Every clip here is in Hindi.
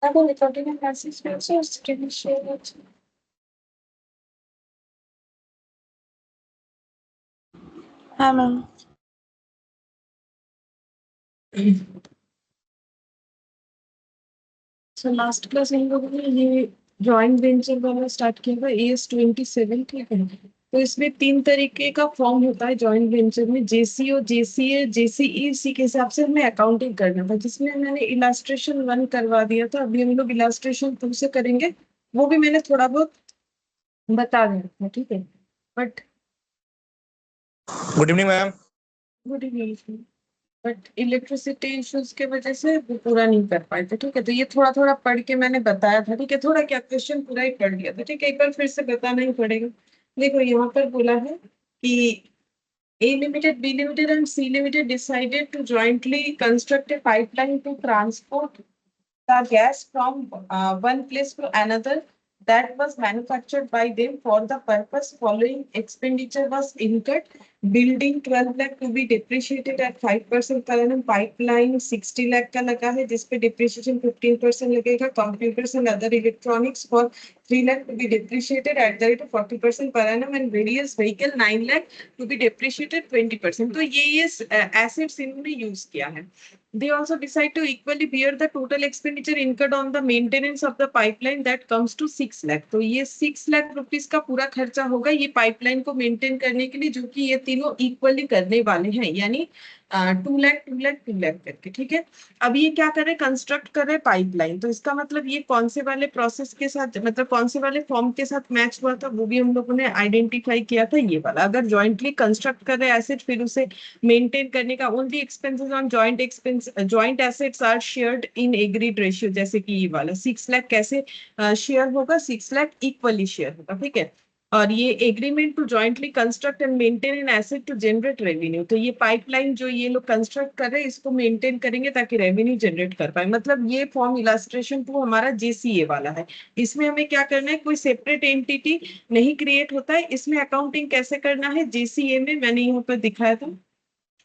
I will recording a message also screen share it. हाँ मैम। So लास्ट क्लास हम लोगों ने ये जॉइंट वेंचर वाला स्टार्ट किया था AS27, ठीक है। तो इसमें 3 तरीके का फॉर्म होता है जॉइंट वेंचर में, जेसीओ, जेसीए, जेसीई। इसी के हिसाब से हमें अकाउंटिंग करना था, जिसमें मैंने इलास्ट्रेशन 1 करवा दिया था। अभी हम लोग इलास्ट्रेशन 2 से करेंगे। वो भी मैंने थोड़ा बहुत बता दिया था, ठीक है। But good evening ma'am. Good evening. But electricity issues के वजह से वो पूरा नहीं कर पाए थे, ठीक है। तो ये थोड़ा थोड़ा पढ़ के मैंने बताया था, ठीक है। थोड़ा क्या क्वेश्चन पूरा ही पढ़ लिया था, ठीक है। एक बार फिर से बताना ही पड़ेगा। देखो यहाँ पर बोला है कि A Limited, B Limited and C Limited decided to jointly construct a pipeline to transport the gas from one place to another that was manufactured by them for the purpose following expenditure was incurred. Building 12 lakh to be depreciated at 5% per annum. Pipeline 60 lakh का लगा है, जिसपे depreciation 15% लगेगा. Computers and other electronics for 3 lakh to be depreciated at the rate of 40% per annum, and various vehicle 9 lakh to be depreciated 20%. तो ये assets इन्होंने use किया है. They also decide to equally bear the total expenditure incurred on the maintenance of the pipeline that comes to 6 lakh. तो ये 6 लाख रुपीस का पूरा खर्चा होगा ये पाइपलाइन को मेंटेन करने के लिए, जो कि ये तीनों इक्वली करने वाले हैं, यानी 2 लाख 2 लाख 2 लाख करके, ठीक है। अब ये क्या कर रहे, कंस्ट्रक्ट कर रहे पाइपलाइन। तो इसका मतलब ये कौन से वाले प्रोसेस के साथ, मतलब कौन से वाले फॉर्म के साथ मैच हुआ था, वो भी हम लोगों ने आइडेंटिफाई किया था, ये वाला। अगर जॉइंटली कंस्ट्रक्ट कर रहे एसेट, फिर उसे मेंटेन करने का only expenses on joint assets are shared in agreed ratio, जैसे कि ये वाला 6 लाख कैसे शेयर होगा, 6 लाख इक्वली शेयर होगा, ठीक है। और ये agreement to jointly construct and maintain an asset to generate revenue. तो ये पाइपलाइन जो ये लोग कंस्ट्रक्ट कर रहे हैं, इसको मेंटेन करेंगे ताकि रेवेन्यू जनरेट कर पाए। मतलब ये फॉर्म इलास्ट्रेशन 2 हमारा जेसीए वाला है। इसमें हमें क्या करना है, कोई सेपरेट एंटिटी नहीं क्रिएट होता है। इसमें अकाउंटिंग कैसे करना है, जेसीए में मैंने यहाँ पर दिखाया था।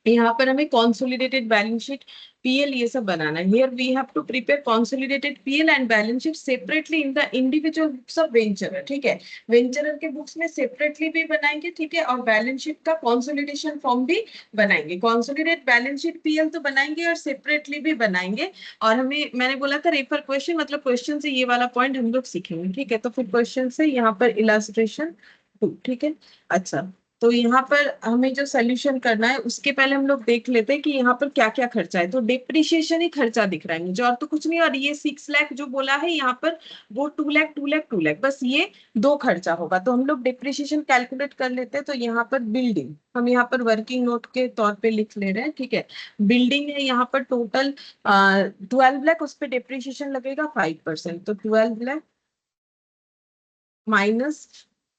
यहाँ पर हमें कॉन्सोलिडेटेड बैलेंस शीट, पीएल, ये सब बनाना है। Here we have to prepare consolidated PL and balance sheet separately in the individual books of venturer, ठीक है। वेंचरर के बुक्स में सेपरेटली भी बनाएंगे, ठीक है, और बैलेंस शीट का कॉन्सोलिडेशन फॉर्म भी बनाएंगे। कॉन्सोलिडेट बैलेंस शीट पीएल तो बनाएंगे और सेपरेटली भी बनाएंगे। और हमें, मैंने बोला था रेफर क्वेश्चन, मतलब क्वेश्चन से ये वाला पॉइंट हम लोग सीखेंगे, ठीक है। तो फिर क्वेश्चन से यहाँ पर इलास्ट्रेशन 2, ठीक है। अच्छा, तो यहाँ पर हमें जो सोल्यूशन करना है, उसके पहले हम लोग देख लेते हैं कि यहाँ पर क्या क्या खर्चा है। तो डिप्रिशिएशन ही खर्चा दिख रहा है मुझे, और तो कुछ नहीं। और ये 6 लाख जो बोला है यहाँ पर, वो 2 लाख 2 लाख 2 लाख, बस ये दो खर्चा होगा। तो हम लोग डिप्रिशिएशन कैलकुलेट कर लेते हैं। तो यहाँ पर बिल्डिंग, हम यहाँ पर वर्किंग नोट के तौर पे लिख ले रहे हैं, ठीक है। बिल्डिंग है यहाँ पर टोटल 12 लाख, उस पर डिप्रिशिएशन लगेगा 5%। तो 12 लाख माइनस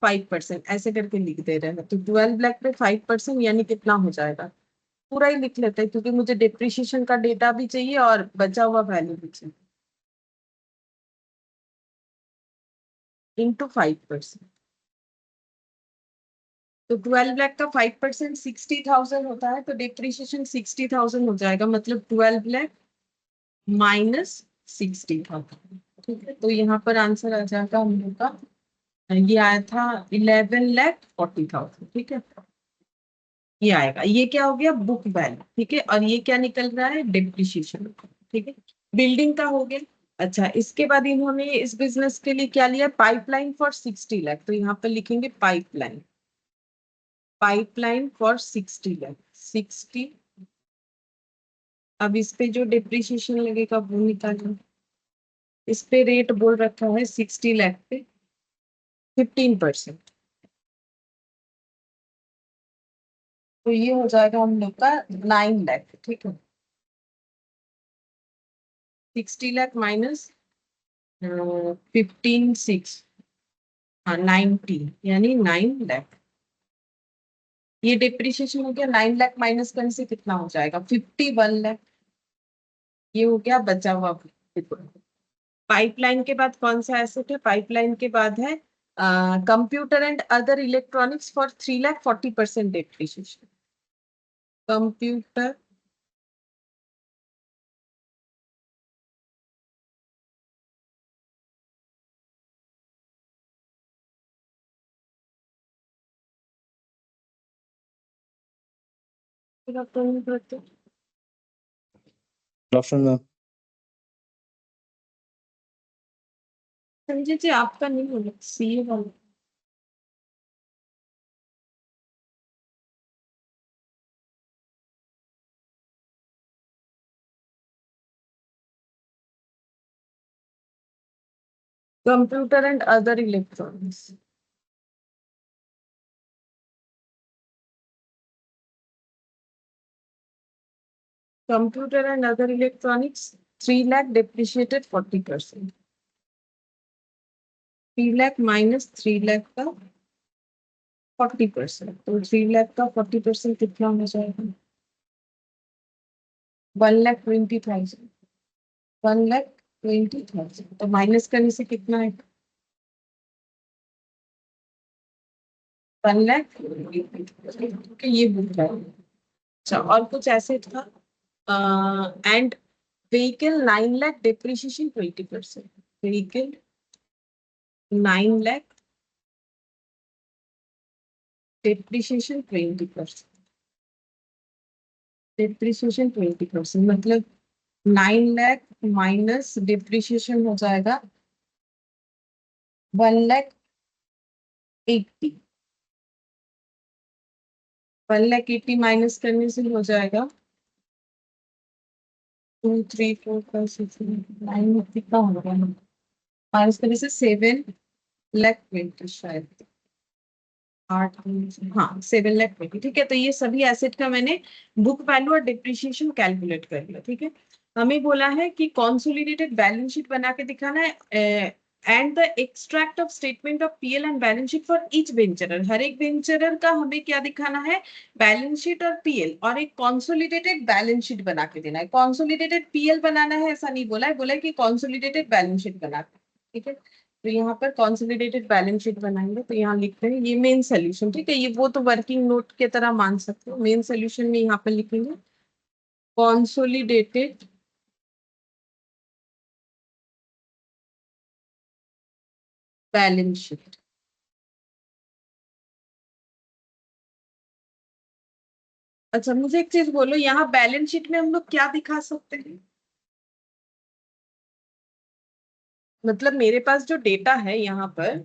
5%, ऐसे करके लिख दे रहे हैं। तो 12 लाख पे 5% यानी कितना हो जाएगा, पूरा ही लिख लेते हैं, क्योंकि मुझे डिप्रिशिएशन का डेटा भी चाहिए और बचा हुआ वैल्यू भी चाहिए। इंटू 5%। तो 12 लाख का 5% 60,000 होता है। तो डिप्रिशिएशन 60,000 हो जाएगा, मतलब 12 लाख माइनस 60,000, ठीक है। तो यहाँ पर आंसर आ जाएगा हम लोग का, ये आया था 11,40,000, ठीक है। ये आएगा, ये क्या हो गया, बुक वैल्यू, ठीक है। और ये क्या निकल रहा है, डिप्रिशिएशन, ठीक है। बिल्डिंग का हो गया। अच्छा, इसके बाद इन्होंने इस बिजनेस के लिए क्या लिया, पाइपलाइन फॉर 60 लाख। तो यहाँ पर लिखेंगे पाइपलाइन, पाइपलाइन फॉर 60 लाख, 60। अब इस पे जो डिप्रिशिएशन लगेगा वो निकालना। इस पे रेट बोल रखा है 60 लाख पे 15%। तो ये हो जाएगा हम लोग का 9 लाख, ठीक है। 60 लाख माइनस 15 6, हाँ 90, यानी 9 लाख। ये डिप्रिशिएशन हो गया। 9 लाख माइनस करने से कितना हो जाएगा, 51 लाख। ये हो गया बचा हुआ। पाइपलाइन के बाद कौन सा एसेट है, पाइपलाइन के बाद है computer and other electronics for 3 lakh 40% depreciation. Computer फिर आप तो नहीं करते। ऑप्शन में संजय जी आपका नहीं होगा, सी वाला। Computer and other electronics. Computer and other electronics 3 lakh depreciated 40%। 3 lakh minus 3 lakh का 40%, तो 3 लाख का 40% कितना हो जाएगा? 1,20,000। 1,20,000 तो माइनस करने से कितना है? 1,20,000। ये बुक है। अच्छा, और कुछ ऐसे था, and vehicle 9 lakh depreciation 20%। Vehicle 9 lakh depreciation 20%। Depreciation 20% मतलब 9 लाख माइनस डिप्रिशिएशन हो जाएगा 1,80,000। 1,80,000 माइनस करने से हो जाएगा 2 3 4 5 6 9 कितना होगा? माइनस करने से 7,20,000 शायद। 8, हाँ 7,20,000। ठीक है, तो ये सभी एसेट का मैंने बुक वैल्यू और डिप्रिशिएशन कैलकुलेट कर लिया। ठीक है, हमें बोला है कि कॉन्सोलिडेटेड बैलेंस शीट बना के दिखाना है and the extract of statement of PL and balance sheet for each venturer. हर एक वेंचरर का हमें क्या दिखाना है? बैलेंस शीट और पीएल, और एक कॉन्सोलिडेटेड बैलेंस शीट बना के देना है। कॉन्सोलिडेटेड पीएल बनाना है ऐसा नहीं बोला है, बोला है कि कॉन्सोलिडेटेड बैलेंस शीट बना के। ठीक है, तो यहाँ पर कॉन्सोलिडेटेड बैलेंस शीट बनाएंगे, तो यहाँ लिखते हैं ये मेन सोल्यूशन। ठीक है, ये वो तो वर्किंग नोट के तरह मान सकते हो। मेन सोल्यूशन में यहाँ पर लिखेंगे कॉन्सोलिडेटेड बैलेंस शीट। अच्छा, मुझे एक चीज बोलो, यहाँ बैलेंस शीट में हम लोग क्या दिखा सकते हैं? मतलब मेरे पास जो डेटा है यहाँ पर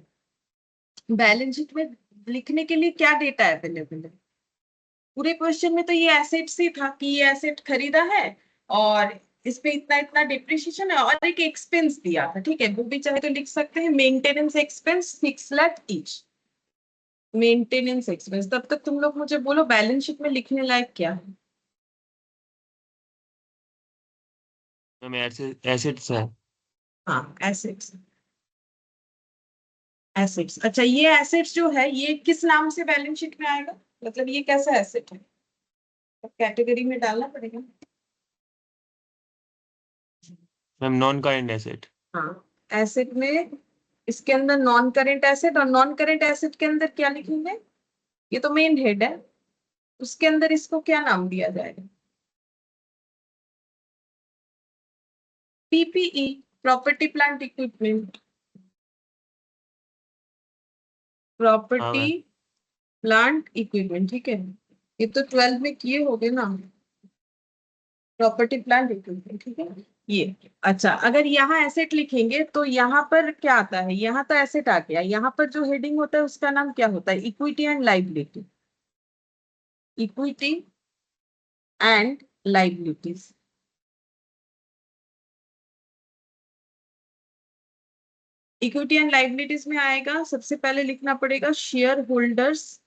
बैलेंस शीट में लिखने के लिए क्या डेटा अवेलेबल है? पूरे क्वेश्चन में तो ये एसेट्स ही था कि ये एसेट खरीदा है और इस पे इतना इतना डिप्रिशिएशन है और एक एक्सपेंस दिया था। ठीक है, वो भी चाहे तो लिख सकते हैं, maintenance expense 6 lakh each. Maintenance expense. तब तक तुम लोग मुझे बोलो बैलेंस शीट में लिखने लायक क्या है? मैम एसेट्स है। हाँ, एसेट्स। एसेट्स, अच्छा ये एसेट्स जो है ये किस नाम से बैलेंस शीट में आएगा? मतलब ये कैसा एसेट है? कैटेगरी में डालना पड़ेगा। Ma'am non current asset. हाँ, एसेट में इसके अंदर नॉन करेंट एसेट, और नॉन करेंट एसेट के अंदर क्या लिखेंगे? ये तो मेन हेड है, उसके अंदर इसको क्या नाम दिया जाएगा? PPE, property plant equipment. हाँ प्रॉपर्टी मैम। Plant equipment. ठीक है, ये तो 12 में किए होगे ना, प्रॉपर्टी प्लांट इक्विपमेंट। ठीक है, ये। अच्छा, अगर यहाँ एसेट लिखेंगे तो यहाँ पर क्या आता है? यहाँ तो एसेट आ गया, यहाँ पर जो हेडिंग होता है उसका नाम क्या होता है? Equity and liability. Equity and liabilities. Equity and liabilities में आएगा, सबसे पहले लिखना पड़ेगा शेयर होल्डर्स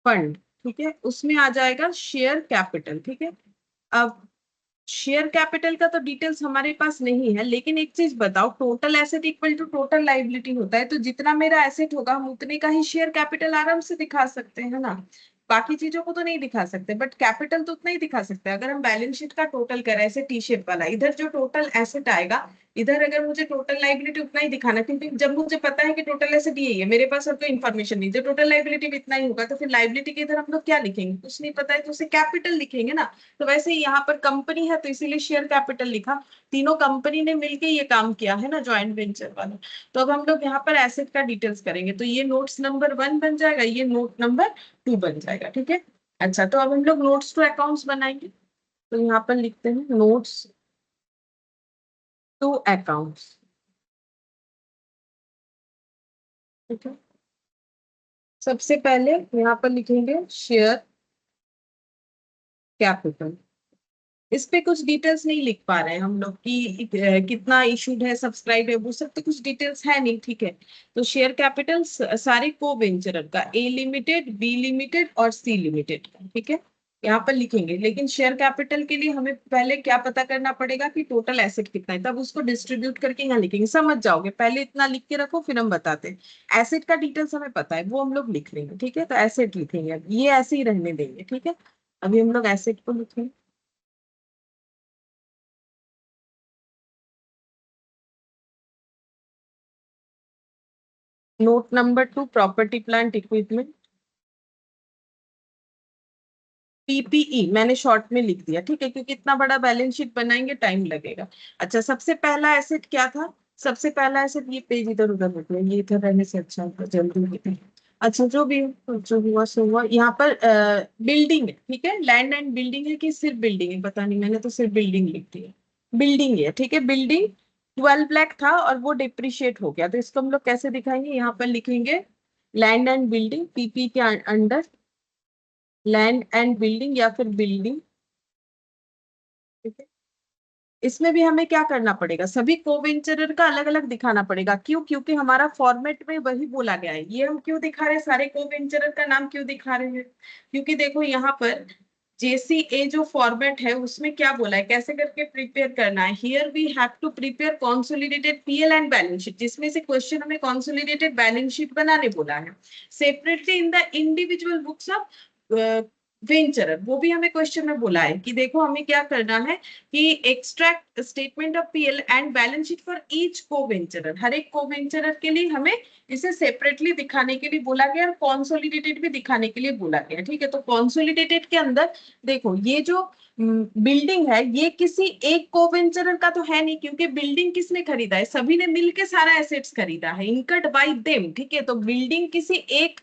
फंड। ठीक है, उसमें आ जाएगा शेयर कैपिटल। ठीक है, अब शेयर कैपिटल का तो डिटेल्स हमारे पास नहीं है, लेकिन एक चीज बताओ, total asset equal to total liability होता है, तो जितना मेरा एसेट होगा हम उतने का ही शेयर कैपिटल आराम से दिखा सकते हैं ना। बाकी चीजों को तो नहीं दिखा सकते, बट कैपिटल तो उतना ही दिखा सकते हैं। अगर हम बैलेंस शीट का टोटल करें ऐसे टी शेप वाला, इधर जो टोटल एसेट आएगा, इधर अगर मुझे टोटल लाइबिलिटी उतना ही दिखाना, क्योंकि जब मुझे पता है कि टोटल एसेट यही है, मेरे पास और कोई इन्फॉर्मेशन नहीं, जब टोटल लाइबिलिटी भी इतना ही होगा तो फिर लाइबिलिटी के इधर हम लोग क्या लिखेंगे? कुछ नहीं पता है तो उसे कैपिटल लिखेंगे ना। तो वैसे ही यहाँ पर कंपनी है तो इसीलिए शेयर कैपिटल लिखा। तीनों कंपनी ने मिलके ये काम किया है ना, जॉइंट वेंचर वाला। तो अब हम लोग यहाँ पर एसेट का डिटेल्स करेंगे, तो ये नोट्स नंबर 1 बन जाएगा, ये नोट नंबर 2 बन जाएगा। ठीक है, अच्छा, तो अब हम लोग नोट्स टू अकाउंट्स बनाएंगे। तो यहाँ पर लिखते हैं नोट्स टू अकाउंट्स। ठीक है, सबसे पहले यहाँ पर लिखेंगे शेयर कैपिटल। इस पे कुछ डिटेल्स नहीं लिख पा रहे हैं हम लोग कि कितना इशूड है, सब्सक्राइब है, वो सब तो कुछ डिटेल्स है नहीं। ठीक है, तो शेयर कैपिटल सारे को वेंचर का, ए लिमिटेड, बी लिमिटेड और सी लिमिटेड का। ठीक है, यहाँ पर लिखेंगे, लेकिन शेयर कैपिटल के लिए हमें पहले क्या पता करना पड़ेगा कि टोटल एसेट कितना है, तब उसको डिस्ट्रीब्यूट करके यहाँ लिखेंगे। समझ जाओगे, पहले इतना लिख के रखो फिर हम बताते हैं। एसेट का डिटेल्स हमें पता है, वो हम लोग लिख लेंगे। ठीक है, तो एसेट लिखेंगे, अब ये ऐसे ही रहने देंगे। ठीक है, अभी हम लोग एसेट को लिखेंगे। Note number 2, property plant equipment. PPE मैंने शॉर्ट में लिख दिया। ठीक है, क्योंकि इतना बड़ा बैलेंस शीट बनाएंगे टाइम लगेगा। अच्छा, सबसे पहला एसेट क्या था? सबसे पहला एसेट, ये पेज इधर उधर हो गया, ये इधर रहने से अच्छा होगा, जल्दी होता है। अच्छा, जो भी हो, जो हुआ सो हुआ। यहाँ पर बिल्डिंग है। ठीक है, लैंड एंड बिल्डिंग है कि सिर्फ बिल्डिंग है, पता नहीं, मैंने तो सिर्फ बिल्डिंग लिख दिया। बिल्डिंग है। ठीक है, बिल्डिंग 12 लाख था और वो डिप्रिशिएट हो गया, तो इसको हम लोग कैसे दिखाएंगे? यहाँ पर लिखेंगे लैंड एंड बिल्डिंग, पीपी के अंडर लैंड एंड बिल्डिंग या फिर बिल्डिंग। ठीक है, इसमें भी हमें क्या करना पड़ेगा? सभी कोवेंचरर का अलग अलग दिखाना पड़ेगा। क्यों? क्योंकि हमारा फॉर्मेट में वही बोला गया है। ये हम क्यों दिखा रहे हैं, सारे कोवेंचरर का नाम क्यों दिखा रहे हैं? क्योंकि देखो यहाँ पर जेसीए जो फॉर्मेट है उसमें क्या बोला है, कैसे करके प्रिपेयर करना है। Here we have to prepare consolidated PL and balance sheet, जिसमें से क्वेश्चन हमें कंसोलिडेटेड बैलेंस शीट बनाने बोला है। Separately in the individual books of venture, वो भी हमें क्वेश्चन में बोला है कि देखो हमें क्या करना है कि extract statement of PL and balance sheet for each को वेंचरर, हर एक को वेंचरर के लिए हमें इसे सेपरेटली दिखाने के लिए बोला गया और कॉन्सोलिडेटेड भी दिखाने के लिए बोला गया। ठीक है, तो कॉन्सोलिडेटेड के अंदर देखो ये जो बिल्डिंग है ये किसी एक कोवेंचरर का तो है नहीं, क्योंकि बिल्डिंग किसने खरीदा है? सभी ने मिलके सारा एसेट्स खरीदा है, इनकट बाय देम। ठीक है, तो बिल्डिंग किसी एक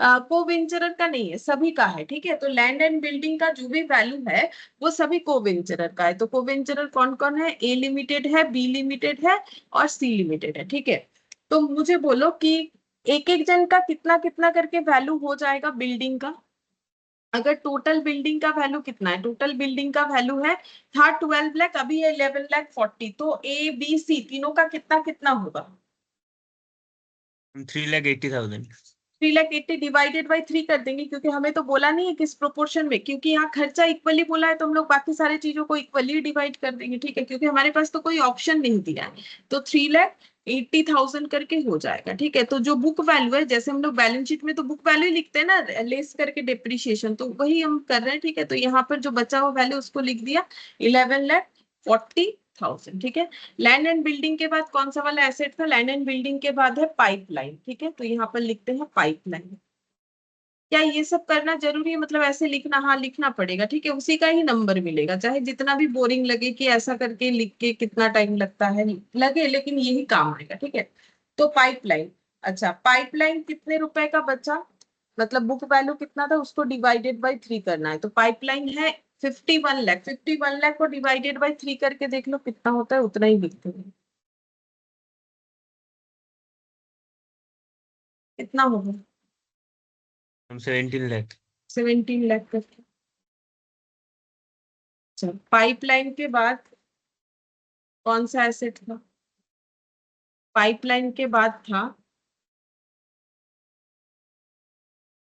कोवेंचरर का नहीं है, सभी का है। ठीक है, तो लैंड एंड बिल्डिंग का जो भी वैल्यू है वो सभी कोवेंचरर का है। तो कोवेंचरर कौन कौन है? ए लिमिटेड है, बी लिमिटेड है और सी लिमिटेड है। ठीक है, तो मुझे बोलो कि एक एक जन का कितना कितना करके वैल्यू हो जाएगा बिल्डिंग का। अगर टोटल बिल्डिंग का वैल्यू कितना है? टोटल बिल्डिंग का वैल्यू है था 12 लाख, अभी है 11 लाख 40, तो ए बी सी तीनों का कितना कितना होगा? 3,80,000। 3,80,000 डिवाइडेड बाई 3 कर देंगे, क्योंकि हमें तो बोला नहीं है किस प्रोपोर्शन में, क्योंकि यहाँ खर्चा इक्वली बोला है तो हम लोग बाकी सारी चीजों को इक्वली डिवाइड कर देंगे। ठीक है, क्योंकि हमारे पास तो कोई ऑप्शन नहीं दिया है, तो 3,80,000 करके हो जाएगा। ठीक है, तो जो बुक वैल्यू है, जैसे हम लोग बैलेंस शीट में तो बुक वैल्यू लिखते हैं ना, लेस करके डिप्रिशिएशन, तो वही हम कर रहे हैं। ठीक है, तो यहाँ पर जो बचा हुआ वैल्यू उसको लिख दिया 11,40,000। ठीक है, लैंड एंड बिल्डिंग के बाद कौन सा वाला एसेट था? लैंड एंड बिल्डिंग के बाद है पाइपलाइन। ठीक है, तो यहाँ पर लिखते हैं पाइपलाइन। क्या ये सब करना जरूरी है? मतलब ऐसे लिखना? हाँ, लिखना पड़ेगा। ठीक है, उसी का ही नंबर मिलेगा, चाहे जितना भी बोरिंग लगे कि ऐसा करके लिख के कितना टाइम लगता है लगे, लेकिन यही काम आएगा। ठीक है, तो पाइपलाइन। अच्छा, पाइपलाइन कितने रुपए का बचा? मतलब बुक वैल्यू कितना था उसको डिवाइडेड बाई 3 करना है, तो पाइपलाइन है 51 लाख। 51 लाख को डिवाइडेड बाई 3 करके देख लो कितना होता है, उतना ही लिखते हैं। कितना होगा? हम 17 लाख। 17 लाख करके। अच्छा, पाइपलाइन के बाद कौन सा एसेट था? पाइपलाइन के बाद था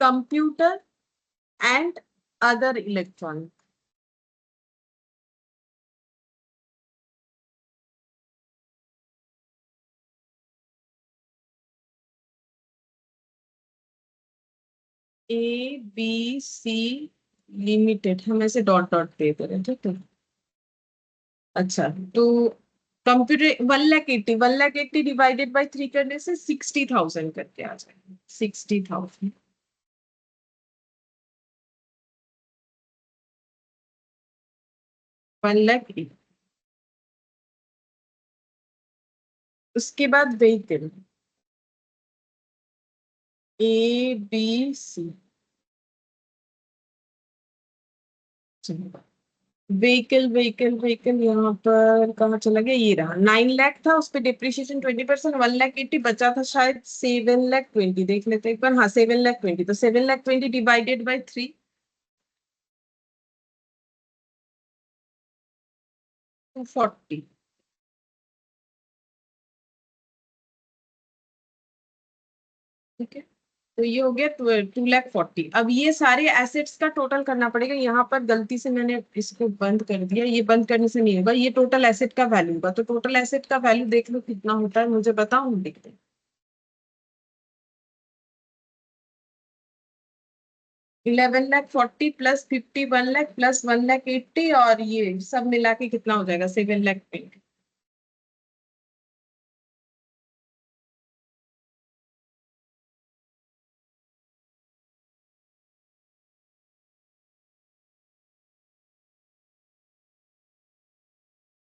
computer and other electronic. A B C limited, हम ऐसे डॉट डॉट दे दे रहे हैं। ठीक है, अच्छा, तो कंप्यूटर 1,80,000 डिवाइडेड बाई 3 करने से 60,000 करके आ जाएगा। 60,000, 1,80,000। उसके बाद vehicle A B C, vehicle vehicle vehicle यहाँ पर कहाँ चला गया, ये रहा। 9 लाख था, उस पर डिप्रिशिएशन 20%, 1,80,000 बचा था शायद 7,20,000। देख लेते हैं एक बार। हाँ 7,20,000, तो 7,20,000 डिवाइडेड बाई 3, 240। ठीक है, तो ये हो गया 2,40,000। अब ये सारे एसेट्स का टोटल करना पड़ेगा। यहाँ पर गलती से मैंने इसको बंद कर दिया, ये बंद करने से नहीं होगा, ये टोटल एसेट का वैल्यू होगा। तो टोटल एसेट का वैल्यू देख लो कितना होता है, मुझे बताओ, हम देखते हैं। 11,40,000 प्लस 51,00,000 प्लस 1,80,000, और ये सब मिला के कितना हो जाएगा, 7,20,000।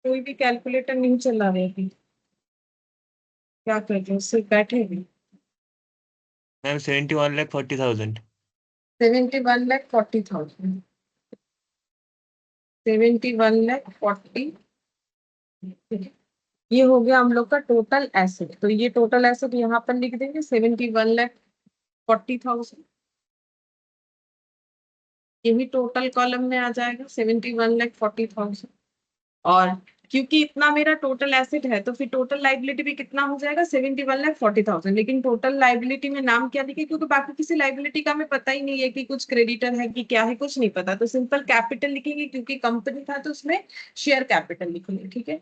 कोई भी कैलकुलेटर नहीं चला रहे थे, क्या कर रहे हो, सिर्फ बैठे भी। मैम 71,40,000। 71,40,000, 71,40,000। ये हो गया हम लोग का टोटल एसेट। तो ये टोटल एसेट यहाँ पर लिख देंगे, 71,40,000। ये भी टोटल कॉलम में आ जाएगा, 71,40,000। और क्योंकि इतना मेरा टोटल एसेट है, तो फिर टोटल लाइबिलिटी भी कितना हो जाएगा, 71,40,000। लेकिन टोटल लाइबिलिटी में नाम क्या लिखे, क्योंकि बाकी किसी लाइबिलिटी का हमें पता ही नहीं है कि कुछ क्रेडिटर है कि क्या है, कुछ नहीं पता। तो सिंपल कैपिटल लिखेंगे, क्योंकि कंपनी था तो उसमें शेयर कैपिटल लिखेंगे। ठीक है,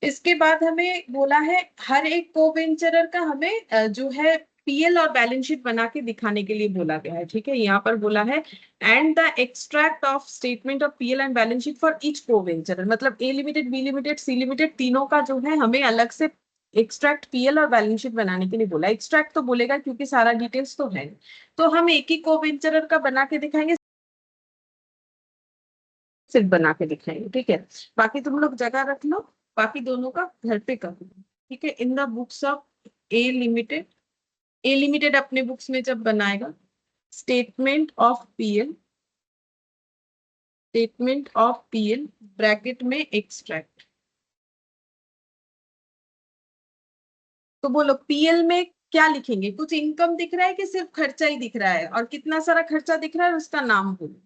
इसके बाद हमें बोला है हर एक को वेंचरर का हमें जो है पीएल और बैलेंस शीट बना के दिखाने के लिए बोला गया है। ठीक है, यहाँ पर बोला है and the extract of statement of PL and balance sheet for each को वेंचरर, मतलब A limited, B limited, C limited, तीनों का जो है हमें अलग से एक्सट्रैक्ट पीएल और बैलेंस शीट बनाने के लिए बोला। एक्सट्रैक्ट तो बोलेगा क्योंकि सारा डिटेल्स तो है, तो हम एक ही को वेंचरर का बना के दिखाएंगे, सिर्फ बना के दिखाएंगे। ठीक है, बाकी तुम लोग जगह रख लो, बाकी दोनों का घर पे कर लो। ठीक है, in the books of A limited, A limited अपने बुक्स में जब बनाएगा, statement of PL, statement of PL bracket में एक्सट्रैक्ट। तो बोलो पीएल में क्या लिखेंगे, कुछ इनकम दिख रहा है कि सिर्फ खर्चा ही दिख रहा है, और कितना सारा खर्चा दिख रहा है उसका नाम बोलो।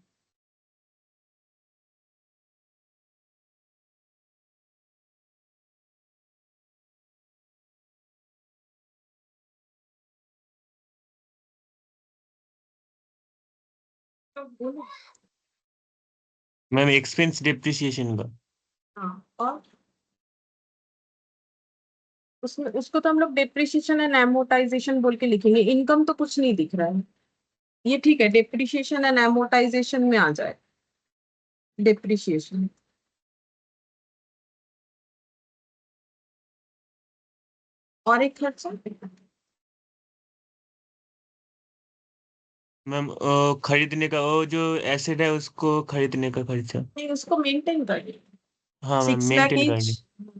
तो बोलो। मैम एक्सपेंस डिप्रिसिएशन का। हाँ, और उसमें उसको तो हम लोग डेप्रिसिएशन एंड एमोर्टाइजेशन बोल के लिखेंगे। इनकम तो कुछ नहीं दिख रहा है, ये ठीक है, डेप्रिसिएशन एंड एमोर्टाइजेशन में आ जाए, डेप्रिसिएशन। और एक खर्चा, मैम खरीदने का, वो जो एसेट है उसको खरीदने का खर्चा। नहीं उसको मेंटेन करिए, हाँ मैम, 6 लाख मेंटेन ईच। करने।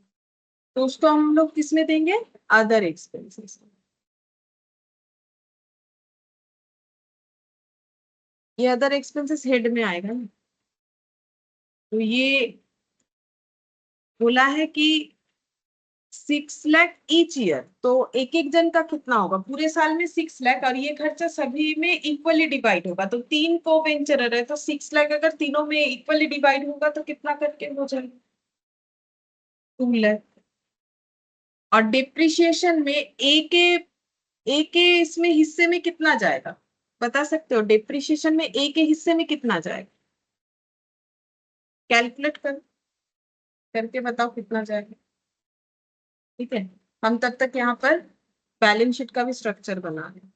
तो उसको हम लोग किस में देंगे, अदर एक्सपेंसेस। ये अदर एक्सपेंसेस हेड में आएगा ना। तो ये बोला है कि 6 लाख ईच ईयर, तो एक एक जन का कितना होगा, पूरे साल में 6 लाख, और ये खर्चा सभी में इक्वली डिवाइड होगा। तो 3 को वेंचरर है, तो 6 लाख अगर तीनों में इक्वली डिवाइड होगा तो कितना करके हो जाएगा, 2 लाख। और डिप्रिशिएशन में एक के इसमें हिस्से में कितना जाएगा, बता सकते हो, डिप्रिशिएशन में एक के हिस्से में कितना जाएगा, कैलकुलेट करके बताओ कितना जाएगा। ठीक है, हम तब तक यहाँ पर बैलेंस शीट का भी स्ट्रक्चर बना रहे हैं।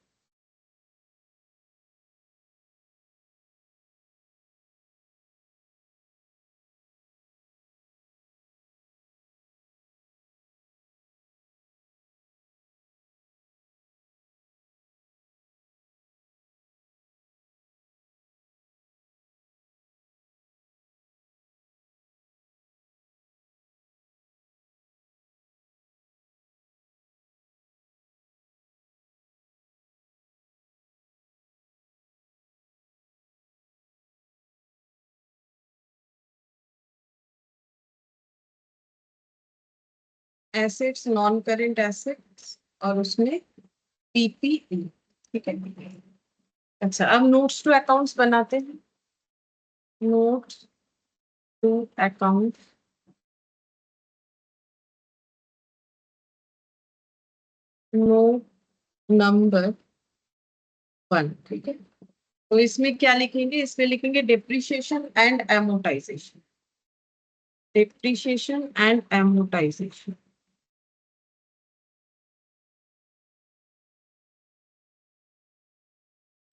एसेट्स, नॉन करेंट एसेट्स, और उसमें पीपीई। ठीक है। अच्छा, अब नोट्स टू अकाउंट्स बनाते हैं। Notes to account, note number 1। ठीक है, तो इसमें क्या लिखेंगे? इसमें लिखेंगे depreciation and amortization. Depreciation and amortization.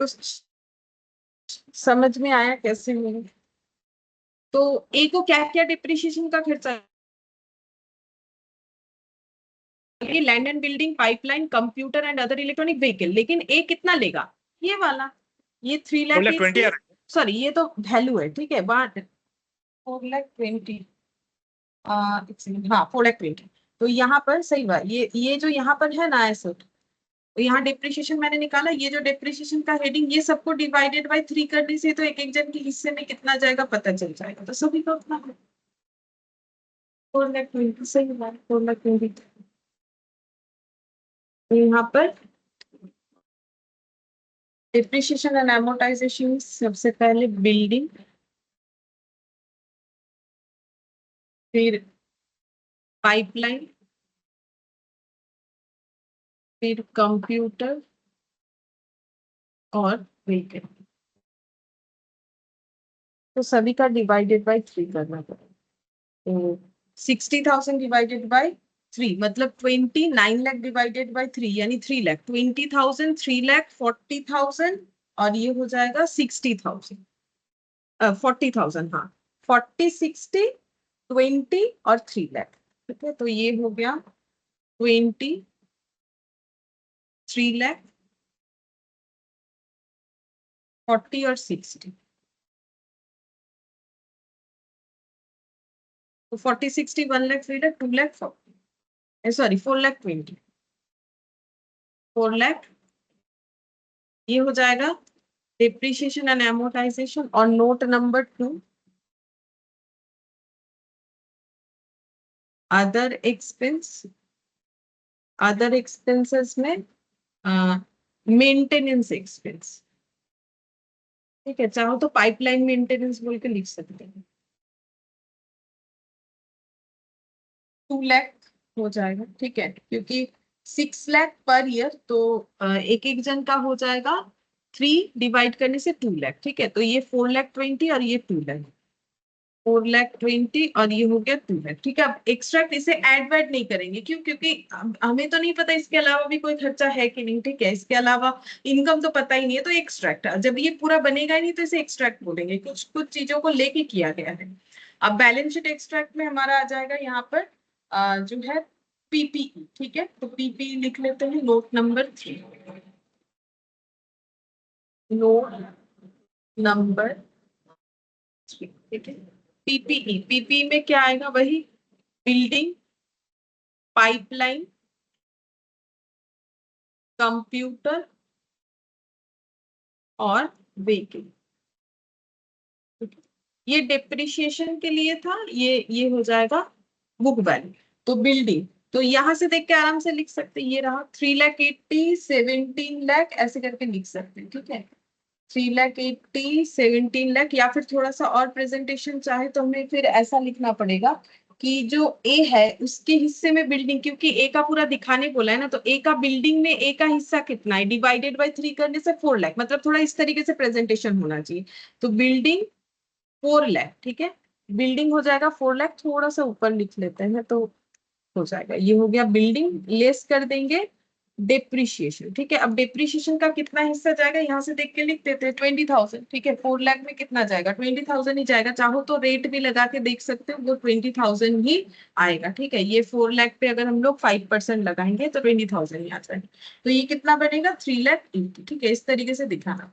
कुछ समझ में आया कैसे होगा? तो ए को क्या क्या डिप्रिसिएशन का खर्चा? ये land and building, pipeline, computer and other electronic vehicle. लेकिन ए कितना लेगा? ये वाला, ये 3,80,000। 4,20,000 सॉरी, ये तो वैल्यू है। ठीक है, बात 4,20,000। हाँ, 4,20,000। तो यहाँ पर सही बात, ये जो यहाँ पर है ना एसेट, तो यहाँ डिप्रिशिएशन मैंने निकाला। ये जो डिप्रिशिएशन का हेडिंग, ये सबको डिवाइडेड बाय 3 करने से तो एक एक जन के हिस्से में कितना जाएगा पता चल जाएगा। तो सभी का उतना 4,20,000। सही बात, 4,20,000। तो यहाँ पर डिप्रिशिएशन एंड एमोटाइजेशन, सबसे पहले बिल्डिंग, फिर पाइपलाइन, फिर कंप्यूटर और व्हीकल। तो सभी का डिवाइडेड बाय 3 करना पड़ेगा। तो 60,000 डिवाइडेड बाय 3 मतलब 29 लाख डिवाइडेड बाय 3 यानी 3 लाख। 20,000, 3 लाख, 40,000, और ये हो जाएगा 60,000, 40,000। हाँ, 40, 60, 20 और 3 लाख। ठीक है, तो ये हो गया 20, 3 लाख, 40 और 60। तो 40, 60, 1 लाख, 3 लाख, 2 लाख 40, सॉरी 4,20,000, 4 लाख। ये हो जाएगा डिप्रिशिएशन एंड एमोटाइजेशन। और note number 2, other expense. Other expenses में मेंटेनेंस एक्सपेंस। ठीक है, चाहो तो पाइपलाइन मेंटेनेंस बोल के लिख सकते हैं। 2 लाख हो जाएगा। ठीक है, क्योंकि 6 लाख पर ईयर, तो एक एक जन का हो जाएगा 3 डिवाइड करने से 2 लाख। ठीक है, तो ये 4,20,000 और ये 2 लाख। 4,20,000 और ये हो गया 2 लाख। ठीक है, अब एक्स्ट्रैक्ट इसे ऐड वैड नहीं करेंगे। क्यों? क्योंकि हमें तो नहीं पता इसके अलावा भी कोई खर्चा है कि नहीं। ठीक है, इसके अलावा इनकम तो पता ही नहीं है। तो एक्सट्रैक्ट, जब ये पूरा बनेगा ही नहीं तो इसे एक्सट्रैक्ट बोलेंगे। कुछ कुछ चीजों को लेके किया गया है। अब बैलेंस शीट एक्सट्रैक्ट में हमारा आ जाएगा यहाँ पर जो है पीपीई। ठीक है, तो पीपीई लिख लेते हैं, नोट नंबर 3। Note number 3। ठीक है, पीपीई। पीपीई में क्या आएगा? वही बिल्डिंग, पाइपलाइन, कंप्यूटर और व्हीकल। ये डिप्रिशिएशन के लिए था। ये हो जाएगा बुक वैल्यू। तो बिल्डिंग, तो यहां से देख के आराम से लिख सकते हैं। ये रहा 3,80,000, 17 लाख, ऐसे करके लिख सकते हैं। ठीक है, 3,80,000, 17 लाख। या फिर थोड़ा सा और प्रेजेंटेशन चाहे तो हमें फिर ऐसा लिखना पड़ेगा कि जो ए है उसके हिस्से में बिल्डिंग, क्योंकि ए का पूरा दिखाने बोला है ना, तो ए का बिल्डिंग में ए का हिस्सा कितना है डिवाइडेड बाय 3 करने से 4 लाख। मतलब थोड़ा इस तरीके से प्रेजेंटेशन होना चाहिए। तो बिल्डिंग 4 लाख। ठीक है, बिल्डिंग हो जाएगा 4 लाख। थोड़ा सा ऊपर लिख लेते हैं तो हो जाएगा। ये हो गया बिल्डिंग, लेस कर देंगे डेप्रिशिएशन। ठीक है, अब डेप्रिशिएशन का कितना हिस्सा जाएगा यहाँ से देख के लिख देते हैं, 20,000। ठीक है, 4 लाख में कितना जाएगा? 20,000 ही जाएगा। चाहो तो रेट भी लगा के देख सकते हो, वो 20,000 ही आएगा। ठीक है, ये 4 लाख पे अगर हम लोग 5% लगाएंगे तो 20,000 ही आ जाएगा। तो ये कितना बनेगा? 3,80,000। ठीक है, इस तरीके से दिखाना।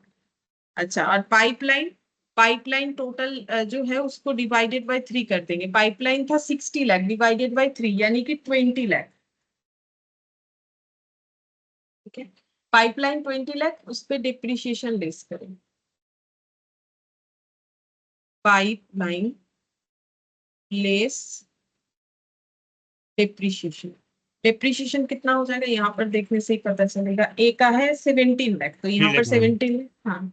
अच्छा, और पाइपलाइन, पाइपलाइन टोटल जो है उसको डिवाइडेड बाय 3 कर देंगे। पाइपलाइन था 60 लाख डिवाइडेड बाय 3 यानी कि 20 लाख। ठीक है, पाइपलाइन 20 लाख, उस पर डिप्रिशिएशन लेस करें। Pipeline less depreciation. डेप्रिशिएशन कितना हो जाएगा यहाँ पर देखने से ही पता चलेगा। ए का है 17 लाख, तो 3 यहाँ पर लाख मैम। 17, हाँ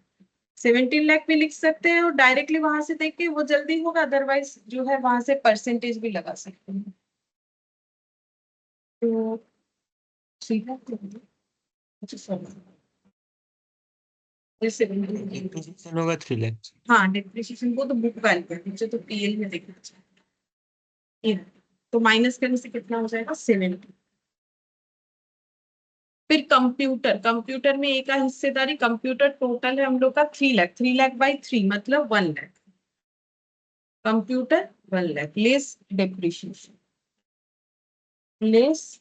17 लाख भी लिख सकते हैं और डायरेक्टली वहां से देख के वो जल्दी होगा, अदरवाइज जो है वहां से परसेंटेज भी लगा सकते हैं। तो 3 लाख, अच्छा सॉरी, 17, डिप्रिसिएशन होगा 3 लाख। हाँ डिप्रिशिएशन को तो बुक वैल्यू है, नीचे तो पीएल में देखना चाहिए। तो माइनस करने से कितना हो जाएगा 70। फिर कंप्यूटर, कंप्यूटर में एक का हिस्सेदारी, कंप्यूटर टोटल है हम लोग का 3 लाख, 3 लाख बाई 3 मतलब 1 lakh. Computer 1 lakh less depreciation, less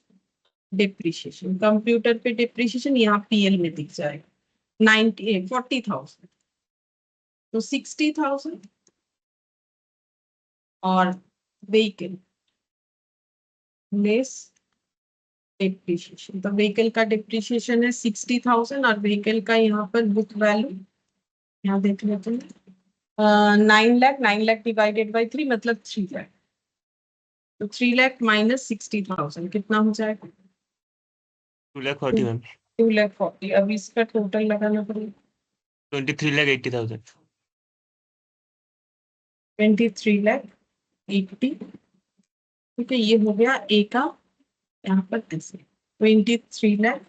depreciation. Computer पे डिप्रिशिएशन यहाँ पीएल में दिख जाएगा 40,000, तो 60,000। और व्हीकल लेस डिप्रिशिएशन, तो व्हीकल का डिप्रिशिएशन है 60,000 और व्हीकल का यहाँ पर बुक वैल्यू यहाँ देख लेते हैं 9 लाख, 9 लाख डिवाइडेड बाई 3 मतलब 3 लाख। तो 3 लाख माइनस 60,000 कितना हो जाएगा? 2 लाख 40 मैम। 2 लाख 40। अब इसका टोटल लगाना पड़ेगा 23 लाख 80,000। 23 लाख 80। ठीक है, ये हो गया ए का, यहाँ पर ऐसे 23 लाख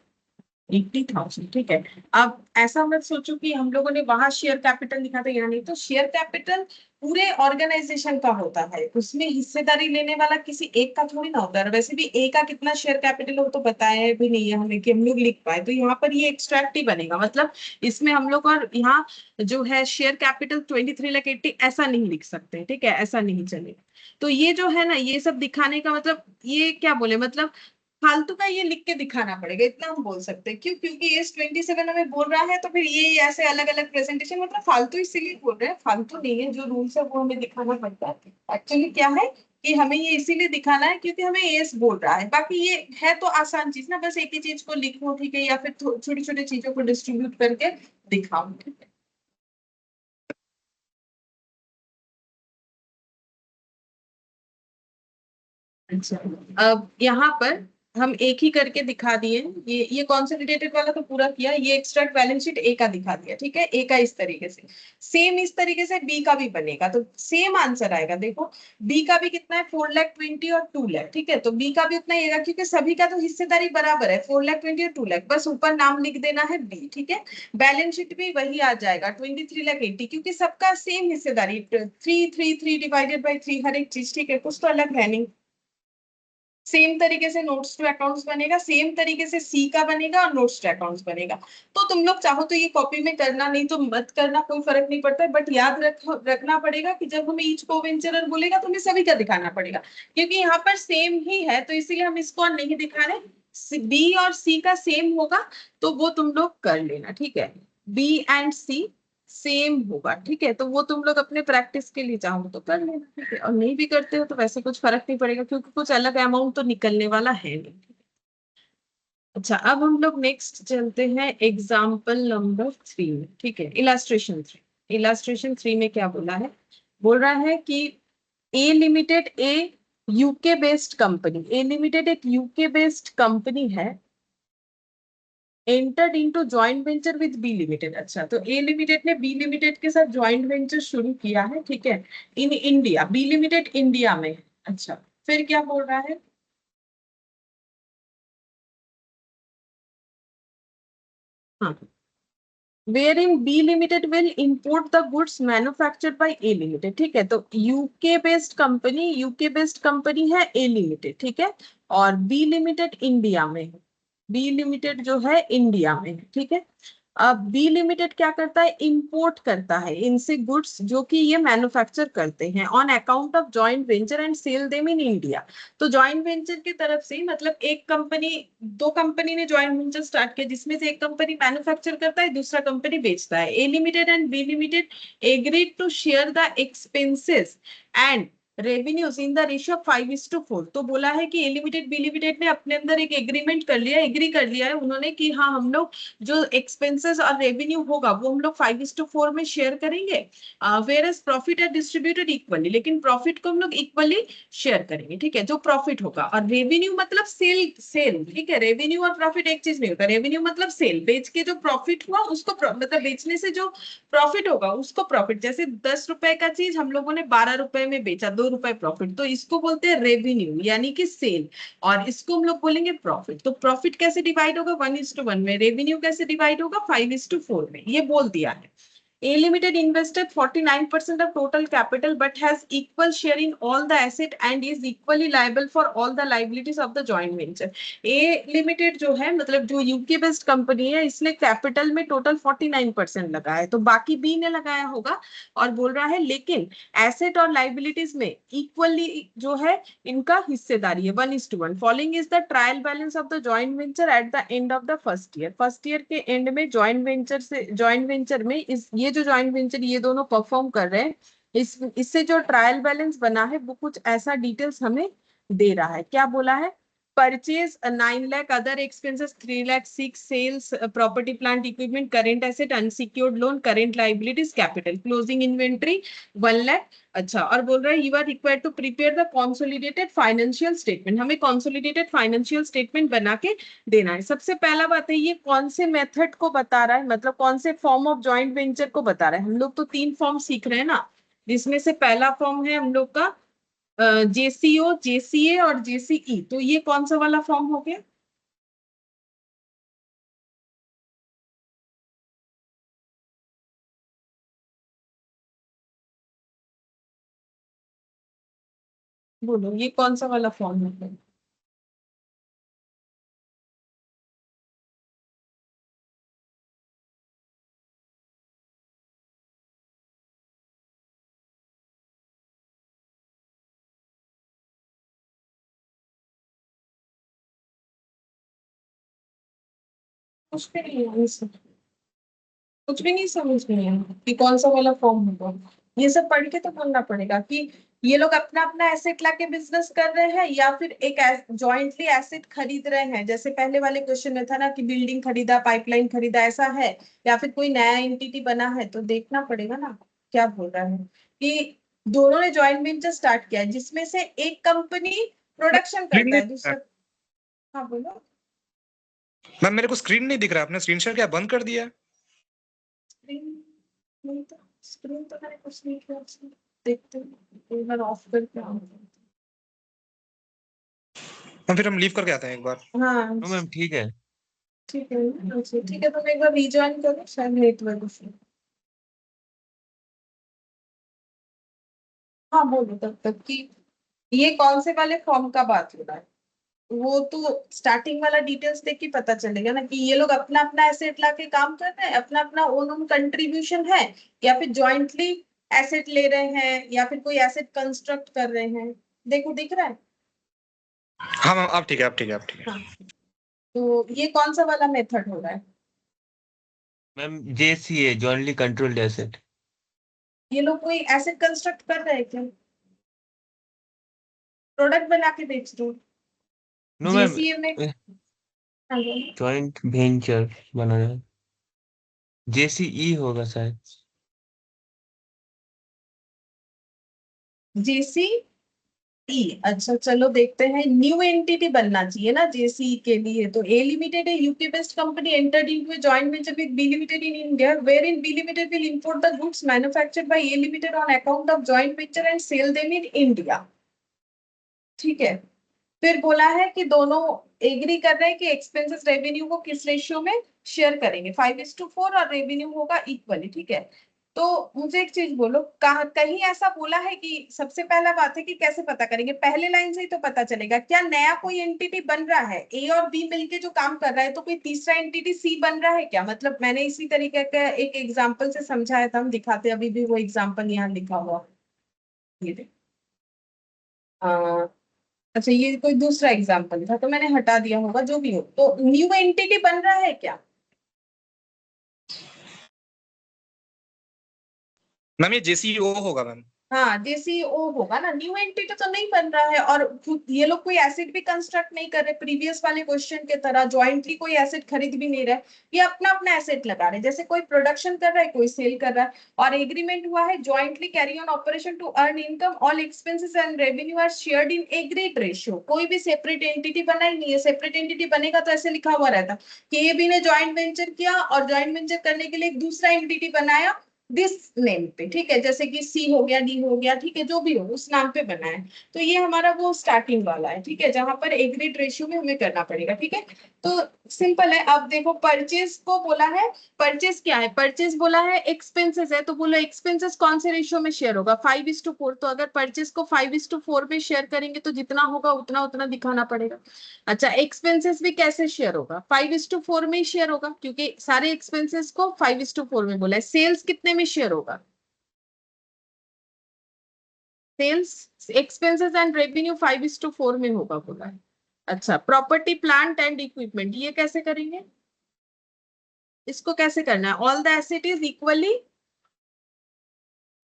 80,000। ठीक है, अब ऐसा मत सोचो कि हम लोगों ने वहां शेयर कैपिटल लिखा था यहाँ नहीं। तो शेयर कैपिटल पूरे ऑर्गेनाइजेशन का होता है, उसमें हिस्सेदारी लेने वाला किसी एक का थोड़ी ना होता है। वैसे भी ए का कितना शेयर कैपिटल हो तो बताया भी नहीं है हमें कि हम लोग लिख पाए, तो यहाँ पर ये एक्सट्रैक्ट ही बनेगा। मतलब इसमें हम लोग और यहाँ जो है शेयर कैपिटल 23 लाख 80 ऐसा नहीं लिख सकते। ठीक है, ऐसा नहीं चलेगा। तो ये जो है ना, ये सब दिखाने का मतलब ये क्या बोले, मतलब फालतू का ये लिख के दिखाना पड़ेगा, इतना हम बोल सकते हैं। क्यों? क्योंकि ये 27 हमें बोल रहा है, तो फिर ये ऐसे अलग अलग प्रेजेंटेशन मतलब फालतू इसीलिए बोल रहे हैं, फालतू नहीं है। जो रूल्स है वो हमें दिखाना पड़ता है। एक्चुअली क्या है कि हमें ये इसीलिए दिखाना है क्योंकि हमें एस बोल रहा है। बाकी ये है तो आसान चीज ना, बस एक ही चीज को लिखो, ठीक है, या फिर छोटी छोटी चीजों को डिस्ट्रीब्यूट करके दिखाओ। ठीक है, अच्छा। अब यहाँ पर हम एक ही करके दिखा दिए। ये कॉन्सोलिडेटेड वाला तो पूरा किया, ये एक्सट्रैक्ट बैलेंस शीट ए का दिखा दिया। ठीक है, ए का इस तरीके से, सेम इस तरीके से बी का भी बनेगा, तो सेम आंसर आएगा। देखो बी का भी कितना है 4,20,000 और 2 लाख। ठीक है, तो बी का भी उतना ही आएगा क्योंकि सभी का तो हिस्सेदारी बराबर है, 4,20,000 और 2 लाख, बस ऊपर नाम लिख देना है बी। ठीक है, बैलेंस शीट भी वही आ जाएगा 23,80,000 क्योंकि सबका सेम हिस्सेदारी 3 डिवाइडेड बाई 3 हर एक चीज। ठीक है, कुछ तो अलग है नहीं। सेम तरीके से नोट्स टू अकाउंट्स बनेगा, सेम तरीके से सी का बनेगा और नोट्स टू अकाउंट्स बनेगा। तो तुम लोग चाहो तो ये कॉपी में करना, नहीं तो मत करना, कोई फर्क नहीं पड़ता है। बट याद रखना पड़ेगा कि जब हमें ईच कोवेंचर बोलेगा तो हमें सभी का दिखाना पड़ेगा, क्योंकि यहाँ पर सेम ही है, तो इसीलिए हम इसको नहीं दिखा रहे। बी और सी का सेम होगा तो वो तुम लोग कर लेना। ठीक है, बी एंड सी सेम होगा। ठीक है, तो वो तुम लोग अपने प्रैक्टिस के लिए चाहो तो कर लेना। ठीक है, और नहीं भी करते हो तो वैसे कुछ फर्क नहीं पड़ेगा क्योंकि कुछ अलग अमाउंट तो निकलने वाला है नहीं। अच्छा, अब हम लोग नेक्स्ट चलते हैं एग्जाम्पल नंबर 3 में। ठीक है, इलास्ट्रेशन 3। इलास्ट्रेशन 3 में क्या बोला है? बोल रहा है कि A limited, A UK based company, A limited एक यूके बेस्ड कंपनी है, entered into joint venture with B limited. अच्छा, तो ए लिमिटेड ने बी लिमिटेड के साथ जॉइंट वेंचर शुरू किया है। ठीक है, in India, B limited India में है। अच्छा, फिर क्या बोल रहा है? हाँ, wherein B Limited will import the goods manufactured by A Limited। ठीक है, तो UK based company, UK based company है ए लिमिटेड। ठीक है, और बी लिमिटेड इंडिया में है, बी लिमिटेड जो है इंडिया में है। ठीक है, अब बी लिमिटेड क्या करता है? इंपोर्ट करता है इनसे गुड्स जो कि ये मैन्युफैक्चर करते हैं on account of joint venture and sell them in India. तो जॉइंट वेंचर की तरफ से मतलब एक कंपनी, दो कंपनी ने जॉइंट वेंचर स्टार्ट किया जिसमें से एक कंपनी मैन्युफैक्चर करता है, दूसरा कंपनी बेचता है। A limited and B limited agreed to share the expenses and revenues in the ratio 5:4। तो बोला है कि ए लिमिटेड बी लिमिटेड ने अपने अंदर एक एग्रीमेंट कर लिया, एग्री कर लिया है उन्होंने कि हाँ हम लोग जो एक्सपेंसेस और रेवेन्यू होगा वो हम लोग 5:4 में शेयर करेंगे, where as profit are distributed equally, लेकिन प्रॉफिट को हम लोग इक्वली शेयर करेंगे, ठीक है, जो प्रॉफिट होगा। और रेवेन्यू मतलब सेल, सेल, ठीक है, रेवेन्यू और प्रॉफिट एक चीज नहीं होता, रेवेन्यू मतलब सेल, बेच के जो प्रॉफिट हुआ उसको मतलब बेचने से जो प्रॉफिट होगा उसको प्रॉफिट, जैसे 10 रुपए का चीज हम लोगों ने 12 रुपए में बेचा, 2 रुपए प्रॉफिट, तो इसको बोलते हैं रेवेन्यू यानी कि सेल, और इसको हम लोग बोलेंगे प्रॉफिट। तो प्रॉफिट कैसे डिवाइड होगा 1:1 में, रेवेन्यू कैसे डिवाइड होगा 5:4 में, ये बोल दिया है। A Limited invested 49% of total capital but has equal share in all the asset and is equally liable for all the liabilities of the joint venture. A Limited जो है मतलब जो यूके बेस्ड कंपनी है इसने कैपिटल में टोटल 49% लगाया है, तो बाकी बी ने लगाया होगा, और बोल रहा है लेकिन एसेट और लाइबिलिटीज में इक्वली जो है इनका हिस्सेदारी है 1:1। Following is the trial balance of the joint venture at the end of the first year. First year के एंड में जॉइंट वेंचर में इस ये जो जॉइंट वेंचर ये दोनों परफॉर्म कर रहे हैं, इससे जो ट्रायल बैलेंस बना है वो कुछ ऐसा डिटेल्स हमें दे रहा है। क्या बोला है? Purchase 9 lakh, other expenses 3 lakh, 6 sales, property plant equipment, current asset, unsecured loan, current liabilities, capital, closing inventory 1 lakh. अच्छा, और बोल रहा है you are required to prepare the consolidated financial statement, हमें कंसोलिडेटेड फाइनेंशियल स्टेटमेंट बना के देना है। सबसे पहला बात है ये कौन से मेथड को बता रहा है, मतलब कौन से फॉर्म ऑफ जॉइंट वेंचर को बता रहा है। हम लोग तो 3 फॉर्म सीख रहे हैं ना, जिसमें से पहला फॉर्म है हम लोग का जेसीओ, जेसीए और जेसीई, तो ये कौन सा वाला फॉर्म हो गया? बोलो ये कौन सा वाला फॉर्म है? कुछ भी नहीं है इसमें, कुछ भी नहीं समझ में आया कि कौन सा वाला फॉर्म होगा। ये सब पढ़ के तो बोलना पड़ेगा कि ये लोग अपना अपना एसेट लाके बिजनेस कर रहे हैं या फिर एक जॉइंटली एसेट खरीद रहे हैं, जैसे पहले वाले क्वेश्चन में था ना कि बिल्डिंग खरीदा, पाइपलाइन खरीदा, ऐसा है, या फिर कोई नया एंटिटी बना है, तो देखना पड़ेगा ना क्या बोल रहा है कि दोनों ने जॉइंट वेंचर स्टार्ट किया है जिसमें से एक कंपनी प्रोडक्शन स्क्रीन करता नहीं है, दिख रहा दूसरा। हाँ बोलो। मैम, मेरे को स्क्रीन नहीं दिख रहा। आपने स्क्रीन शेयर क्या बंद कर दिया है? स्क्रीन नहीं, तो स्क्रीन तो मैंने कुछ नहीं किया उसमें। देखते हैं एक बार ऑफ करके ऑन करते हम फिर हम लीव करके आते हैं एक बार। हैं। हाँ नो मैम ठीक है। ठीक है ना, अच्छा, ठीक है, तुम एक बार रिज्वाइन करो, शायद नेटवर्क इशू। हाँ बोलो तब तक कि ये कौन से वाले फॉर्म का बात हो रहा है, वो तो स्टार्टिंग वाला डिटेल्स देख के पता चलेगा ना कि ये लोग अपना अपना एसेट लाके काम कर रहे हैं, अपना अपना ओन ओन कंट्रीब्यूशन है, या फिर जॉइंटली एसेट ले रहे हैं, या फिर कोई एसेट कंस्ट्रक्ट कर रहे हैं। देखो दिख रहा है? हाँ मैम, आप ठीक है, आप ठीक है, आप ठीक है। हाँ, तो ये कौन सा वाला मेथड हो रहा है? Ma'am JCA jointly controlled asset. ये लोग कोई एसेट कंस्ट्रक्ट कर रहे हैं क्या? प्रोडक्ट बना के बेच दो। नो मैम जेसीए में। हाँ, जॉइंट वेंचर बना रहा है, जेसीई होगा शायद। जेसी ई, अच्छा चलो देखते हैं। न्यू एंटिटी बनना चाहिए ना जेसी के लिए, तो ए लिमिटेड है UK based company entered into a joint venture with B limited in India wherein B limited will import the goods manufactured by A limited on account of joint venture and sell them in India. ठीक है, फिर बोला है कि दोनों एग्री कर रहे हैं कि एक्सपेंसेस रेवेन्यू को किस रेशियो में शेयर करेंगे 5:4, और रेवेन्यू होगा इक्वली। ठीक है, तो मुझे एक चीज बोलो, कहीं ऐसा बोला है कि सबसे पहला बात है कि कैसे पता करेंगे, पहले लाइन से ही तो पता चलेगा क्या नया कोई एंटिटी बन रहा है, ए और बी मिलके जो काम कर रहा है, तो कोई तीसरा एंटिटी सी बन रहा है क्या? मतलब मैंने इसी तरीके का एक एग्जाम्पल से समझाया था, हम दिखाते अभी भी वो एग्जाम्पल यहाँ लिखा हुआ, ये देख। अच्छा, ये कोई दूसरा एग्जाम्पल था तो मैंने हटा दिया होगा, जो भी हो, तो न्यू एंटिटी बन रहा है क्या? मैम ये जेसीओ होगा मैम। हाँ जेसीओ होगा ना, न्यू एंटिटी तो नहीं बन रहा है। और ये लोग कोई एसेट भी कंस्ट्रक्ट नहीं कर रहे प्रीवियस वाले क्वेश्चन के तरह, जॉइंटली कोई एसेट खरीद भी नहीं रहा है, ये अपना अपना एसेट लगा रहे हैं, जैसे कोई प्रोडक्शन कर रहा है कोई सेल कर रहा है। और एग्रीमेंट हुआ है jointly carry on operation to earn income, all expenses and revenue are shared in agreed ratio. कोई भी सेपरेट एंटिटी बना ही नहीं है, सेपरेट एंटिटी बनेगा तो ऐसे लिखा हुआ रहता कि ए बी ने ज्वाइंट वेंचर किया और ज्वाइंट वेंचर करने के लिए एक दूसरा एंटिटी बनाया दिस नेम पे, ठीक है, जैसे कि सी हो गया डी हो गया, ठीक है, जो भी हो उस नाम पे बना है। तो ये हमारा वो स्टार्टिंग वाला है, ठीक है, जहां पर एग्रीड रेशियो में हमें करना पड़ेगा, ठीक है। तो सिंपल है। अब देखो परचेज को बोला है, परचेज क्या है, परचेज बोला है एक्सपेंसेस है, तो बोलो एक्सपेंसेस कौन से रेशियो में शेयर होगा, 5:4। तो अगर परचेज को 5:4 में शेयर करेंगे तो जितना होगा उतना उतना दिखाना पड़ेगा। अच्छा एक्सपेंसेस भी कैसे शेयर होगा, 5:4 में ही शेयर होगा, क्योंकि सारे एक्सपेंसेस को 5:4 में बोला है। सेल्स कितने में शेयर होगा, सेल्स एक्सपेंसेस एंड रेवेन्यू 5:4 में होगा बोला है। अच्छा प्रॉपर्टी प्लांट एंड इक्विपमेंट ये कैसे करेंगे, इसको कैसे करना है, all the asset is equally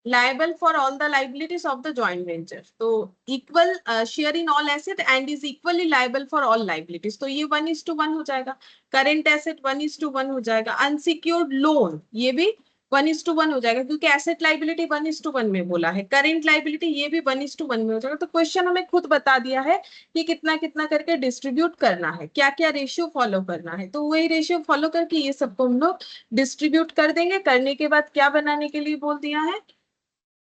liable for all the liabilities of the joint venture, तो equal share in all asset and is equally liable for all liabilities, तो ये 1:1 हो जाएगा। current asset 1:1 हो जाएगा। unsecured loan ये भी 1:1 हो जाएगा, क्योंकि एसेट लाइबिलिटी 1:1 में बोला है, करेंट लाइबिलिटी ये भी 1:1 में हो जाएगा। तो क्वेश्चन हमें खुद बता दिया है कि कितना कितना करके डिस्ट्रीब्यूट करना है, क्या क्या रेशियो फॉलो करना है, तो वही रेशियो फॉलो करके ये सबको हम लोग डिस्ट्रीब्यूट कर देंगे। करने के बाद क्या बनाने के लिए बोल दिया है,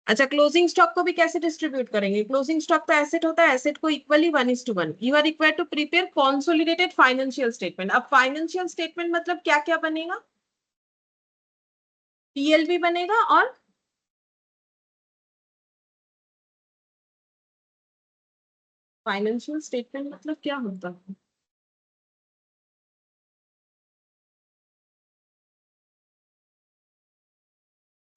अच्छा क्लोजिंग स्टॉक को भी कैसे डिस्ट्रीब्यूट करेंगे, क्लोजिंग स्टॉक तो एसेट होता है, एसेट को equally 1:1। You are required to prepare consolidated financial statement. अब फाइनेंशियल स्टेटमेंट मतलब क्या क्या बनेगा, पीएल भी बनेगा और फाइनेंशियल स्टेटमेंट मतलब क्या होता है,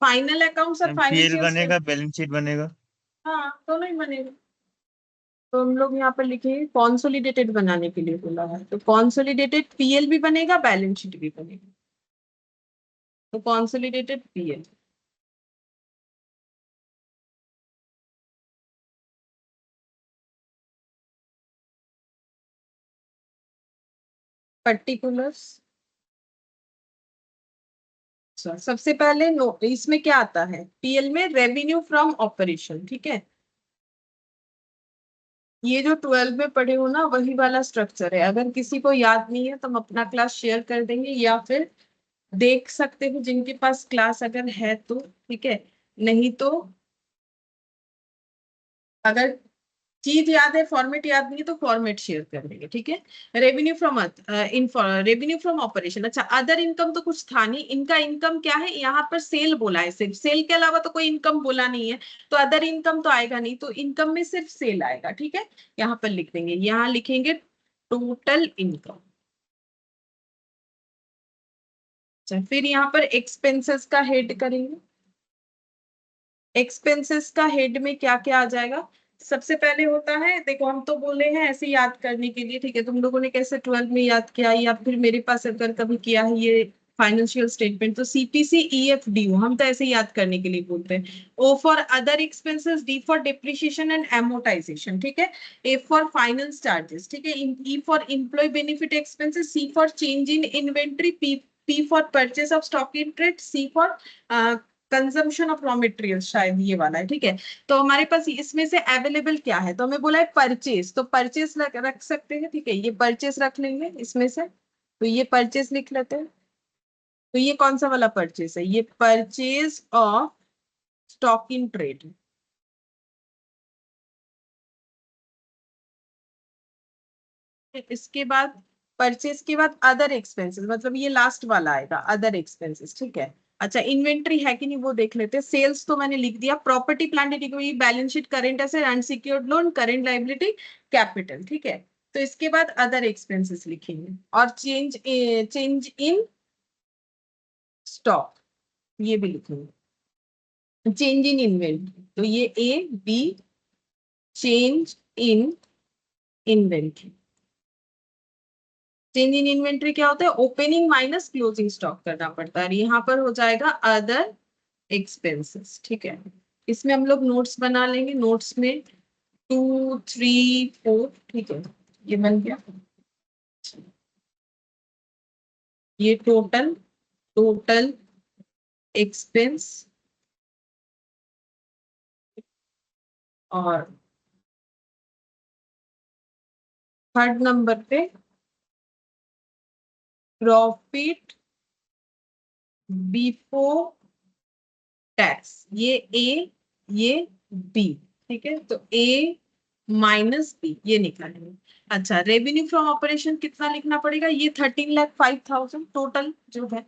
फाइनल अकाउंट्स और पीएल फाइनेंशियल बनेगा, स्टेटमेंट। बैलेंस शीट बनेगा। हाँ दोनों ही बनेगा। तो हम लोग यहाँ पर लिखे कॉन्सोलिडेटेड बनाने के लिए बोला है, तो कॉन्सोलिडेटेड पीएल भी बनेगा बैलेंस शीट भी बनेगा, तो कॉन्सोलिडेटेड पीएल। पर्टिकुलर्स, सबसे पहले नो इसमें क्या आता है, पीएल में रेवेन्यू फ्रॉम ऑपरेशन, ठीक है, ये जो 12 में पढ़े हो ना वही वाला स्ट्रक्चर है। अगर किसी को याद नहीं है तो हम अपना क्लास शेयर कर देंगे, या फिर देख सकते हो जिनके पास क्लास अगर है तो, ठीक है, नहीं तो अगर चीज याद है फॉर्मेट याद नहीं है तो फॉर्मेट शेयर कर देंगे, ठीक है। Revenue from revenue from operation. अच्छा अदर इनकम तो कुछ था नहीं, इनका इनकम क्या है, यहाँ पर सेल बोला है, सिर्फ सेल के अलावा तो कोई इनकम बोला नहीं है, तो अदर इनकम तो आएगा नहीं, तो इनकम में सिर्फ सेल आएगा, ठीक है। यहाँ पर लिख देंगे, यहाँ लिखेंगे टोटल इनकम। अच्छा फिर यहाँ पर एक्सपेंसेस का हेड करेंगे, एक्सपेंसेस का हेड में क्या क्या आ जाएगा, सबसे पहले होता है, देखो हम तो बोले हैं ऐसे याद करने के लिए, ठीक है, तुम लोगों ने कैसे 12 में याद किया या फिर मेरे पास अगर कभी किया है ये फाइनेंशियल स्टेटमेंट, तो सीपीसी ईएफडीओ हम तो ऐसे याद करने के लिए बोलते हैं। O for other expenses, D for depreciation and amortisation, ठीक है, ए फॉर फाइनेंस चार्जेस, ठीक है, E for employee benefit expenses, C for change in inventory, P for purchase of stock in trade, C for consumption of raw material, शायद ये वाला है, ठीक है। तो हमारे पास इसमें से अवेलेबल क्या है, तो हमें बोला है परचेज, तो परचेज रख सकते हैं, ठीक है, ये परचेज रख लेंगे इसमें से, तो ये परचेज लिख लेते हैं। तो ये कौन सा वाला परचेज है, ये purchase of stock in trade. इसके बाद परचेज के बाद अदर एक्सपेंसेस, मतलब ये लास्ट वाला आएगा अदर एक्सपेंसेस, ठीक है। अच्छा इन्वेंट्री है कि नहीं वो देख लेते हैं, सेल्स तो मैंने लिख दिया, property plant and equipment, balance sheet, current asset, unsecured loan, current liability, capital, ठीक है। तो इसके बाद अदर एक्सपेंसेस लिखेंगे और चेंज इन स्टॉक ये भी लिखेंगे, चेंज इन इन्वेंट्री, तो ये A B, change in inventory. Change in inventory क्या होता है, ओपनिंग माइनस क्लोजिंग स्टॉक करना पड़ता है, यहाँ पर हो जाएगा अदर एक्सपेंसेस, ठीक है। इसमें हम लोग नोट्स बना लेंगे, नोट्स में 2 3 4, ठीक है, ये बन गया। ये टोटल टोटल एक्सपेंस और थर्ड नंबर पे प्रॉफिट बिफोर टैक्स, ये ए ये बी, ठीक है, तो ए माइनस बी ये निकालेंगे। अच्छा, रेवेन्यू फ्रॉम ऑपरेशन कितना लिखना पड़ेगा, ये 13,05,000 टोटल जो है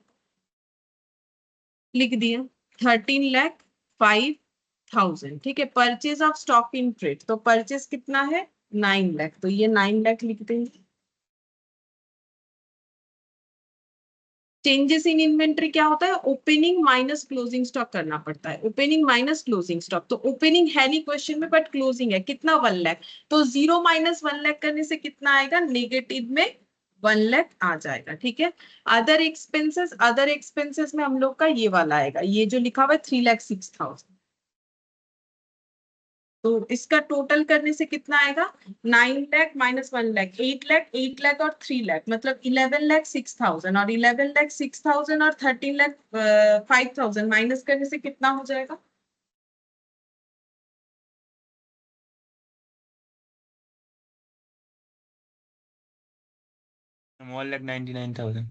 लिख दिया, 13,05,000, ठीक है। Purchase of stock in trade, तो परचेज कितना है 9 लाख, तो ये 9 लाख लिख देंगे। चेंजेस इन इन्वेंट्री क्या होता है, ओपनिंग माइनस क्लोजिंग स्टॉक करना पड़ता है, ओपनिंग माइनस क्लोजिंग स्टॉक, तो ओपनिंग है नहीं क्वेश्चन में बट क्लोजिंग है, कितना 1 लाख, तो 0 माइनस 1 लाख करने से कितना आएगा, नेगेटिव में 1 लाख आ जाएगा, ठीक है। अदर एक्सपेंसेस में हम लोग का ये वाला आएगा, ये जो लिखा हुआ है 3,06,000, तो इसका टोटल करने से कितना आएगा, 9 लाख माइनस 1 लाख, 8 लाख, 8 लाख और 3 लाख, मतलब 11,06,000, और 11,06,000 और 13,05,000 माइनस करने से कितना हो जाएगा, 1,99,000।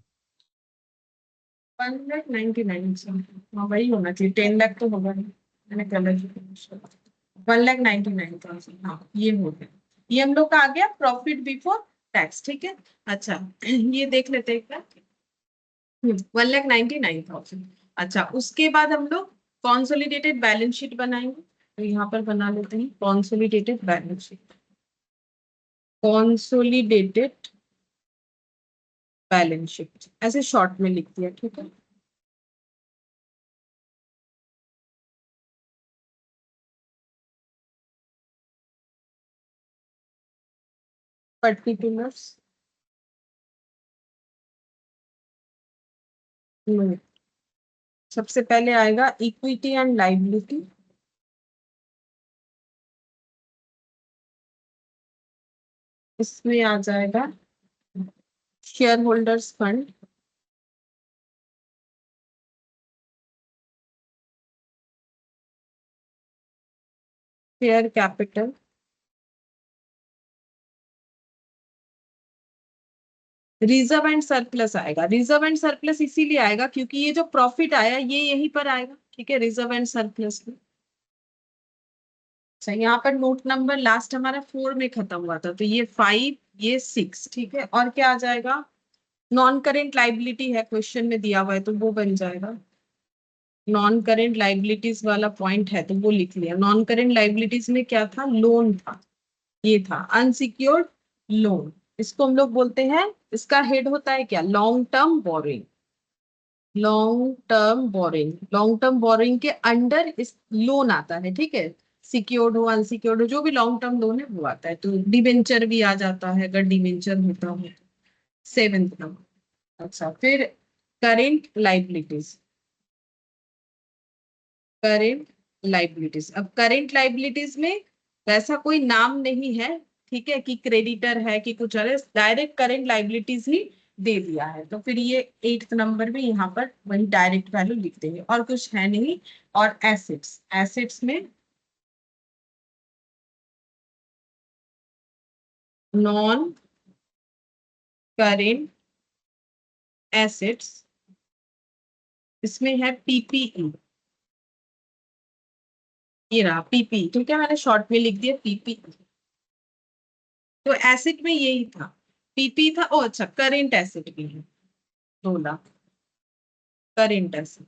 1,99,000, हाँ वही होना चाहिए, 10 लाख तो होगा नहीं, मैंने गलत, 1,99,000, हाँ ये हो गया, ये हम लोग का आ गया प्रॉफिट बिफोर टैक्स, ठीक है। अच्छा ये देख लेते हैं एक बार, 1,99,000। अच्छा, उसके बाद हम लोग कॉन्सोलिडेटेड बैलेंस शीट बनाएंगे, तो यहाँ पर बना लेते हैं consolidated balance sheet, consolidated balance sheet ऐसे शॉर्ट में लिख दिया, ठीक है। पर्टिकुलर्स सबसे पहले आएगा इक्विटी एंड लाइबिलिटी, इसमें आ जाएगा share holders fund, share capital, reserve and surplus आएगा, रिजर्व एंड सरप्लस इसीलिए आएगा क्योंकि ये जो प्रॉफिट आया ये यहीं पर आएगा, ठीक है, रिजर्व एंड सरप्लस में। अच्छा, यहाँ पर नोट नंबर लास्ट हमारा 4 में खत्म हुआ था, तो ये 5 ये 6, ठीक है, और क्या आ जाएगा, नॉन करेंट लाइबिलिटी है क्वेश्चन में दिया हुआ है तो वो बन जाएगा, नॉन करेंट लाइबिलिटीज वाला पॉइंट है तो वो लिख लिया। नॉन करेंट लाइबिलिटीज में क्या था, लोन था, ये था अनसिक्योर्ड लोन, इसको हम लोग बोलते हैं, इसका हेड होता है क्या, long term borrowing, long term borrowing, long term borrowing के अंडर इस लोन आता है, ठीक है, सिक्योर्ड हो अनसिक्योर्ड हो जो भी लॉन्ग टर्म लोन है वो आता है, तो डिवेंचर भी आ जाता है अगर डिवेंचर होता हो। 7th number. अच्छा, फिर करेंट लाइबिलिटीज, करेंट लाइबिलिटीज, अब करेंट लाइबिलिटीज में वैसा कोई नाम नहीं है, ठीक है, कि क्रेडिटर है कि कुछ और, डायरेक्ट करेंट लाइबिलिटीज ही दे दिया है, तो फिर ये 8th नंबर में यहाँ पर वही डायरेक्ट वैल्यू लिख देंगे और कुछ है नहीं। और एसेट्स, एसेट्स में नॉन करेंट एसेट्स, इसमें है पीपीई, ये रहा पीपी, ठीक है, मैंने शॉर्ट में लिख दिया पीपी, तो एसेट में यही था, पीपी था। ओ अच्छा, करेंट एसेट भी है 2 लाख, करेंट एसेट।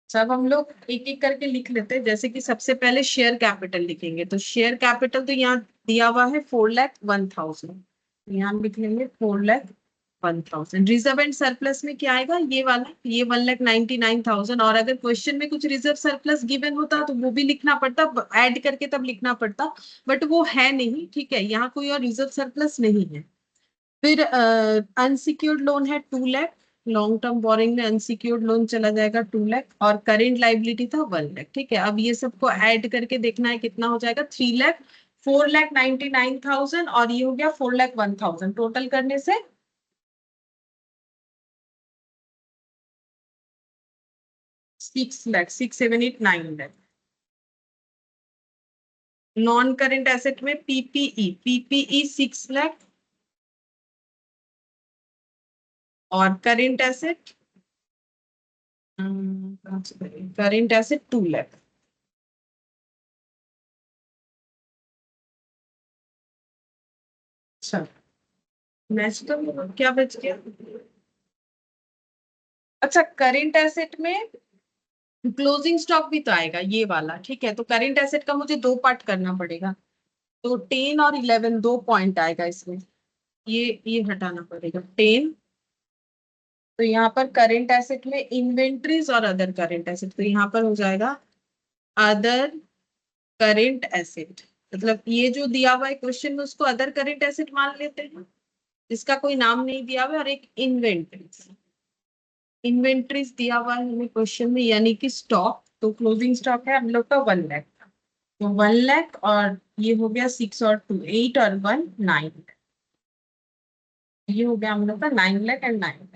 सब हम लोग एक एक करके लिख लेते हैं, जैसे कि सबसे पहले शेयर कैपिटल लिखेंगे, तो शेयर कैपिटल तो यहाँ दिया हुआ है 4,01,000, यहाँ हम लिख लेंगे 4,01,000। रिजर्व एंड सरप्लस में क्या आएगा, ये वाला, ये 1,99,000, और अगर क्वेश्चन में कुछ रिजर्व सरप्लस गिवन होता तो वो भी लिखना पड़ता, ऐड करके तब लिखना पड़ता, बट वो है नहीं, ठीक है, यहाँ कोई और रिजर्व सरप्लस नहीं है। फिर अनसिक्योर्ड लोन है 2 लाख, लॉन्ग टर्म बोरिंग में अनसिक्योर्ड लोन चला जाएगा 2 लाख और करेंट लाइबिलिटी था 1 लाख। ठीक है, अब ये सबको ऐड करके देखना है कितना हो जाएगा, 3 लाख 4,99,000 और ये हो गया 4,01,000। टोटल करने से 6 lakh 6, 7, 8, 9 lakh. Non current asset में पीपीई 6 लाख और करेंट एसेट 2 लाख। अच्छा, नेक्स्ट तो क्या बच गया? अच्छा, करेंट एसेट में क्लोजिंग स्टॉक भी तो आएगा ये वाला। ठीक है, तो करेंट एसेट का मुझे 2 पार्ट करना पड़ेगा, तो 10 और 11 2 पॉइंट आएगा इसमें। ये हटाना पड़ेगा 10। तो यहाँ पर करेंट एसेट में इन्वेंट्रीज और अदर करेंट एसेट, तो यहाँ पर हो जाएगा अदर करेंट एसेट। मतलब ये जो दिया हुआ है क्वेश्चन में उसको अदर करेंट एसेट मान लेते हैं, जिसका कोई नाम नहीं दिया हुआ है, और एक इन्वेंट्रीज दिया हुआ है हमें क्वेश्चन में, यानी कि स्टॉक। तो क्लोजिंग स्टॉक है हम लोग का 1 लाख, तो 1 लाख और ये हो गया 6 और 2 8 और 1 9, ये हो गया हम लोग का 9 लाख एंड 9 लाख।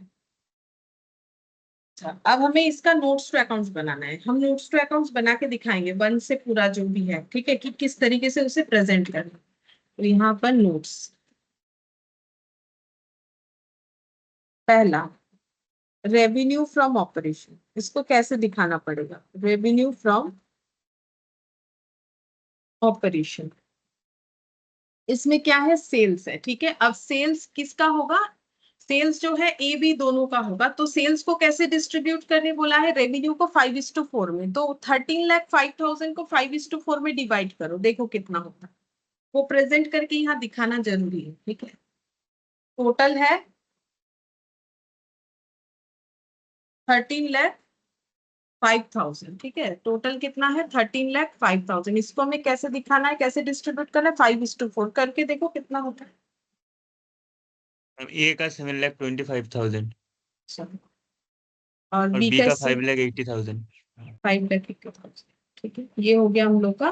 अच्छा, अब हमें इसका नोट्स टू अकाउंट्स बनाना है। हम नोट्स टू अकाउंट्स बना के दिखाएंगे वन से पूरा जो भी है, ठीक है, कि किस तरीके से उसे प्रेजेंट करना। तो यहाँ पर नोट्स, पहला रेवेन्यू फ्रॉम ऑपरेशन, इसको कैसे दिखाना पड़ेगा, रेवेन्यू फ्रॉम ऑपरेशन। इसमें क्या है, सेल्स है। ठीक है, अब सेल्स किसका होगा, सेल्स जो है ए बी दोनों का होगा। तो सेल्स को कैसे डिस्ट्रीब्यूट करने बोला है, रेवेन्यू को 5:4 में। तो 13,05,000 को 5:4 में डिवाइड करो, देखो कितना होता है। वो प्रेजेंट करके यहाँ दिखाना जरूरी है। ठीक है, टोटल है 13,05,000। ठीक है, टोटल कितना है 13,05,000। इसको हमें कैसे दिखाना है, कैसे डिस्ट्रीब्यूट करना है, 5:4 करके देखो कितना होता है। ए का 7,25,000 चलो, और और बी बी का कैसे, 5,80,000। 5,51,000। ठीक है, ये हो गया हम लोग का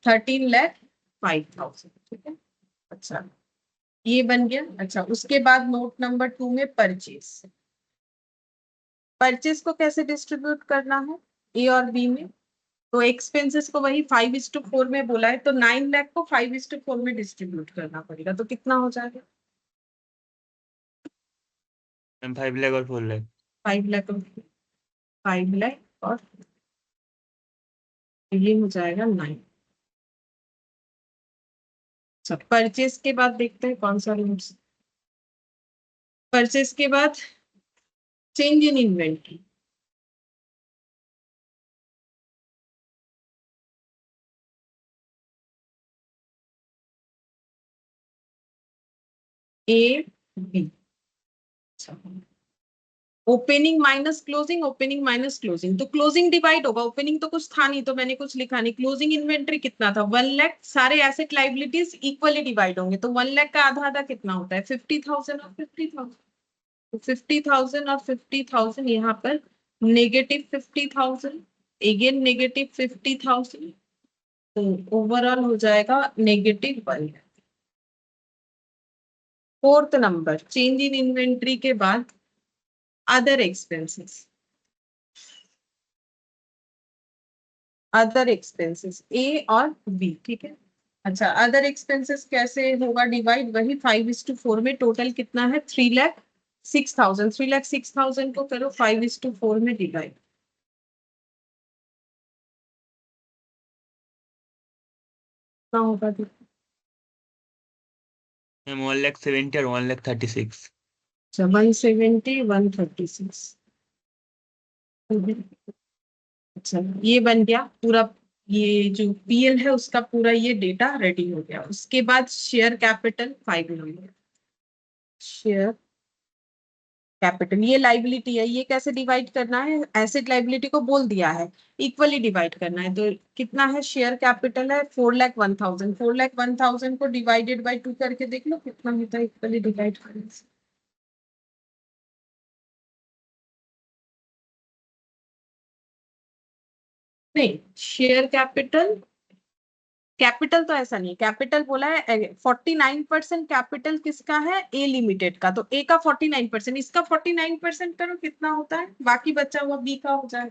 13,05,000। ठीक है, अच्छा ये बन गया। अच्छा, उसके बाद नोट नंबर 2 में परचेज, परचेज को कैसे डिस्ट्रीब्यूट करना है ए और बी में। तो एक्सपेंसेस को वही 5:4 में बोला है, तो 9 लाख को 5:4 में डिस्ट्रीब्यूट करना पड़ेगा। तो कितना हो जाएगा, 5 लाख और 4 लाख। 5 लाख और 5 लाख, और ये हो जाएगा 9। अच्छा, परचेज के बाद देखते हैं कौन सा नोट्स। परचेज के बाद change in inventory, A B. Opening minus closing, opening minus closing, तो क्लोजिंग डिवाइड होगा, ओपनिंग तो कुछ था नहीं तो मैंने कुछ लिखा नहीं। क्लोजिंग इन्वेंट्री कितना था 1 लाख, सारे एसेट लाइबिलिटीज इक्वली डिवाइड होंगे, तो 1 लाख का आधा आधा कितना होता है 50,000 और 50,000। तो 50,000 और 50,000, यहाँ पर नेगेटिव 50,000, अगेन नेगेटिव 50,000, तो ओवरऑल हो जाएगा -1। Fourth number, change in inventory के बाद अदर एक्सपेंसेस, अदर एक्सपेंसेस ए और बी। ठीक है, अच्छा अदर एक्सपेंसेस कैसे होगा डिवाइड, वही 5:4 में। टोटल कितना है 3,06,000, 3,06,000 को करो 5:4 में डिवाइड, कितना होगा, 1,70,000 और 1,36,000। 170 136। अच्छा, ये बन गया पूरा, ये जो पीएल है उसका पूरा ये डेटा रेडी हो गया। उसके बाद share capital 5 million, share capital ये लाइबिलिटी है, ये कैसे डिवाइड करना है, एसेट लाइबिलिटी को बोल दिया है इक्वली डिवाइड करना है। तो कितना है, शेयर कैपिटल है 4,01,000, 4,01,000 को डिवाइडेड बाय 2 करके देख लो कितना होता है इक्वली डिवाइड करने से। नहीं, शेयर कैपिटल, कैपिटल तो ऐसा नहीं, कैपिटल बोला है 49% कैपिटल किसका है, ए लिमिटेड का, तो ए का 49%, इसका 49% करो कितना होता है, बाकी बचा हुआ बी का हो जाए।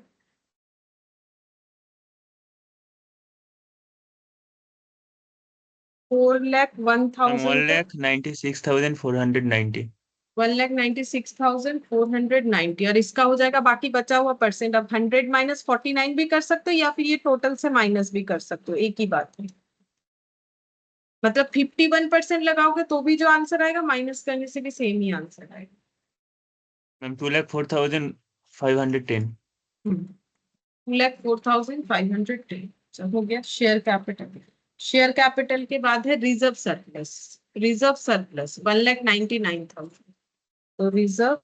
4,01,000 का 1,96,490। 1,96,490, और इसका हो जाएगा बाकी बचा हुआ परसेंट। अब 100 माइनस 49 भी कर सकते हो, या फिर ये टोटल से माइनस भी कर सकते हो, एक ही बात है। मतलब 51% लगाओगे तो भी जो आंसर आएगा, माइनस करने से भी सेम ही आंसर आएगा। मैम 2,04,510। 2,04,510। चलो हो गया शेयर कैपिटल। शेयर कैपिटल के बाद है रिजर्व सरप्लस। Reserve surplus 1,99,000। तो रिजर्व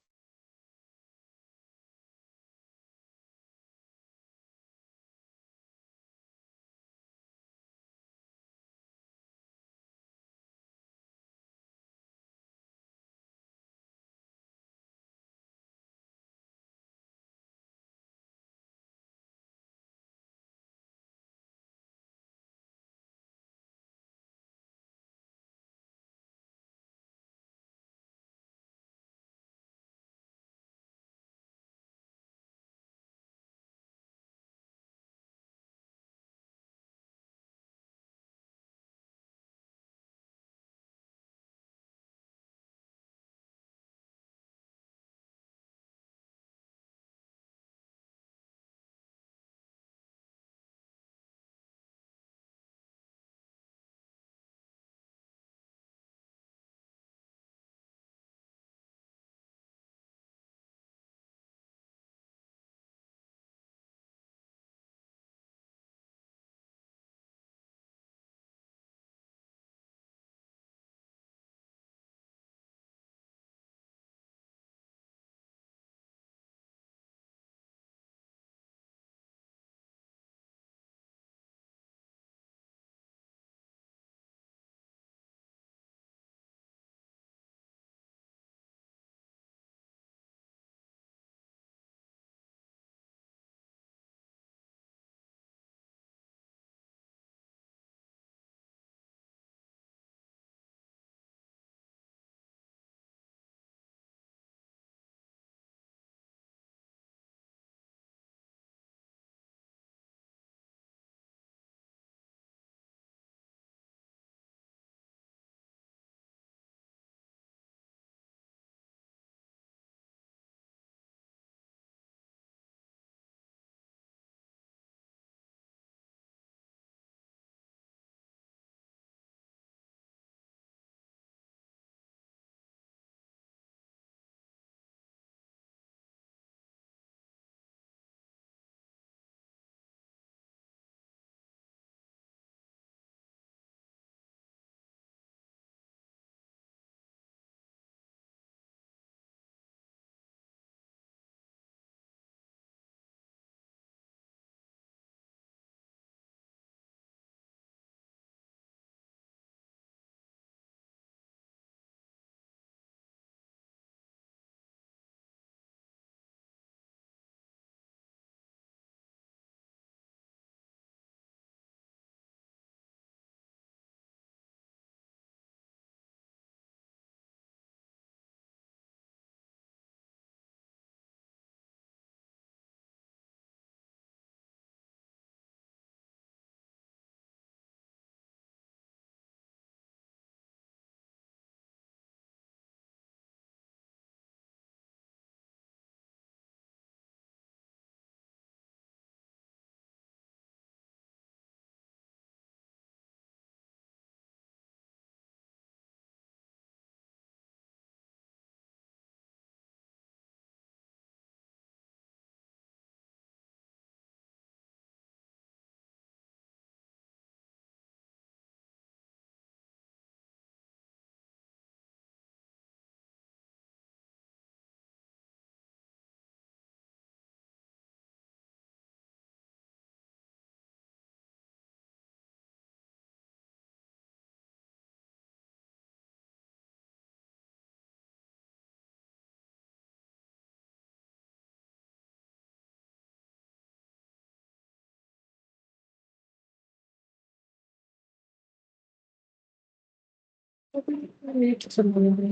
नेट चल रहा है।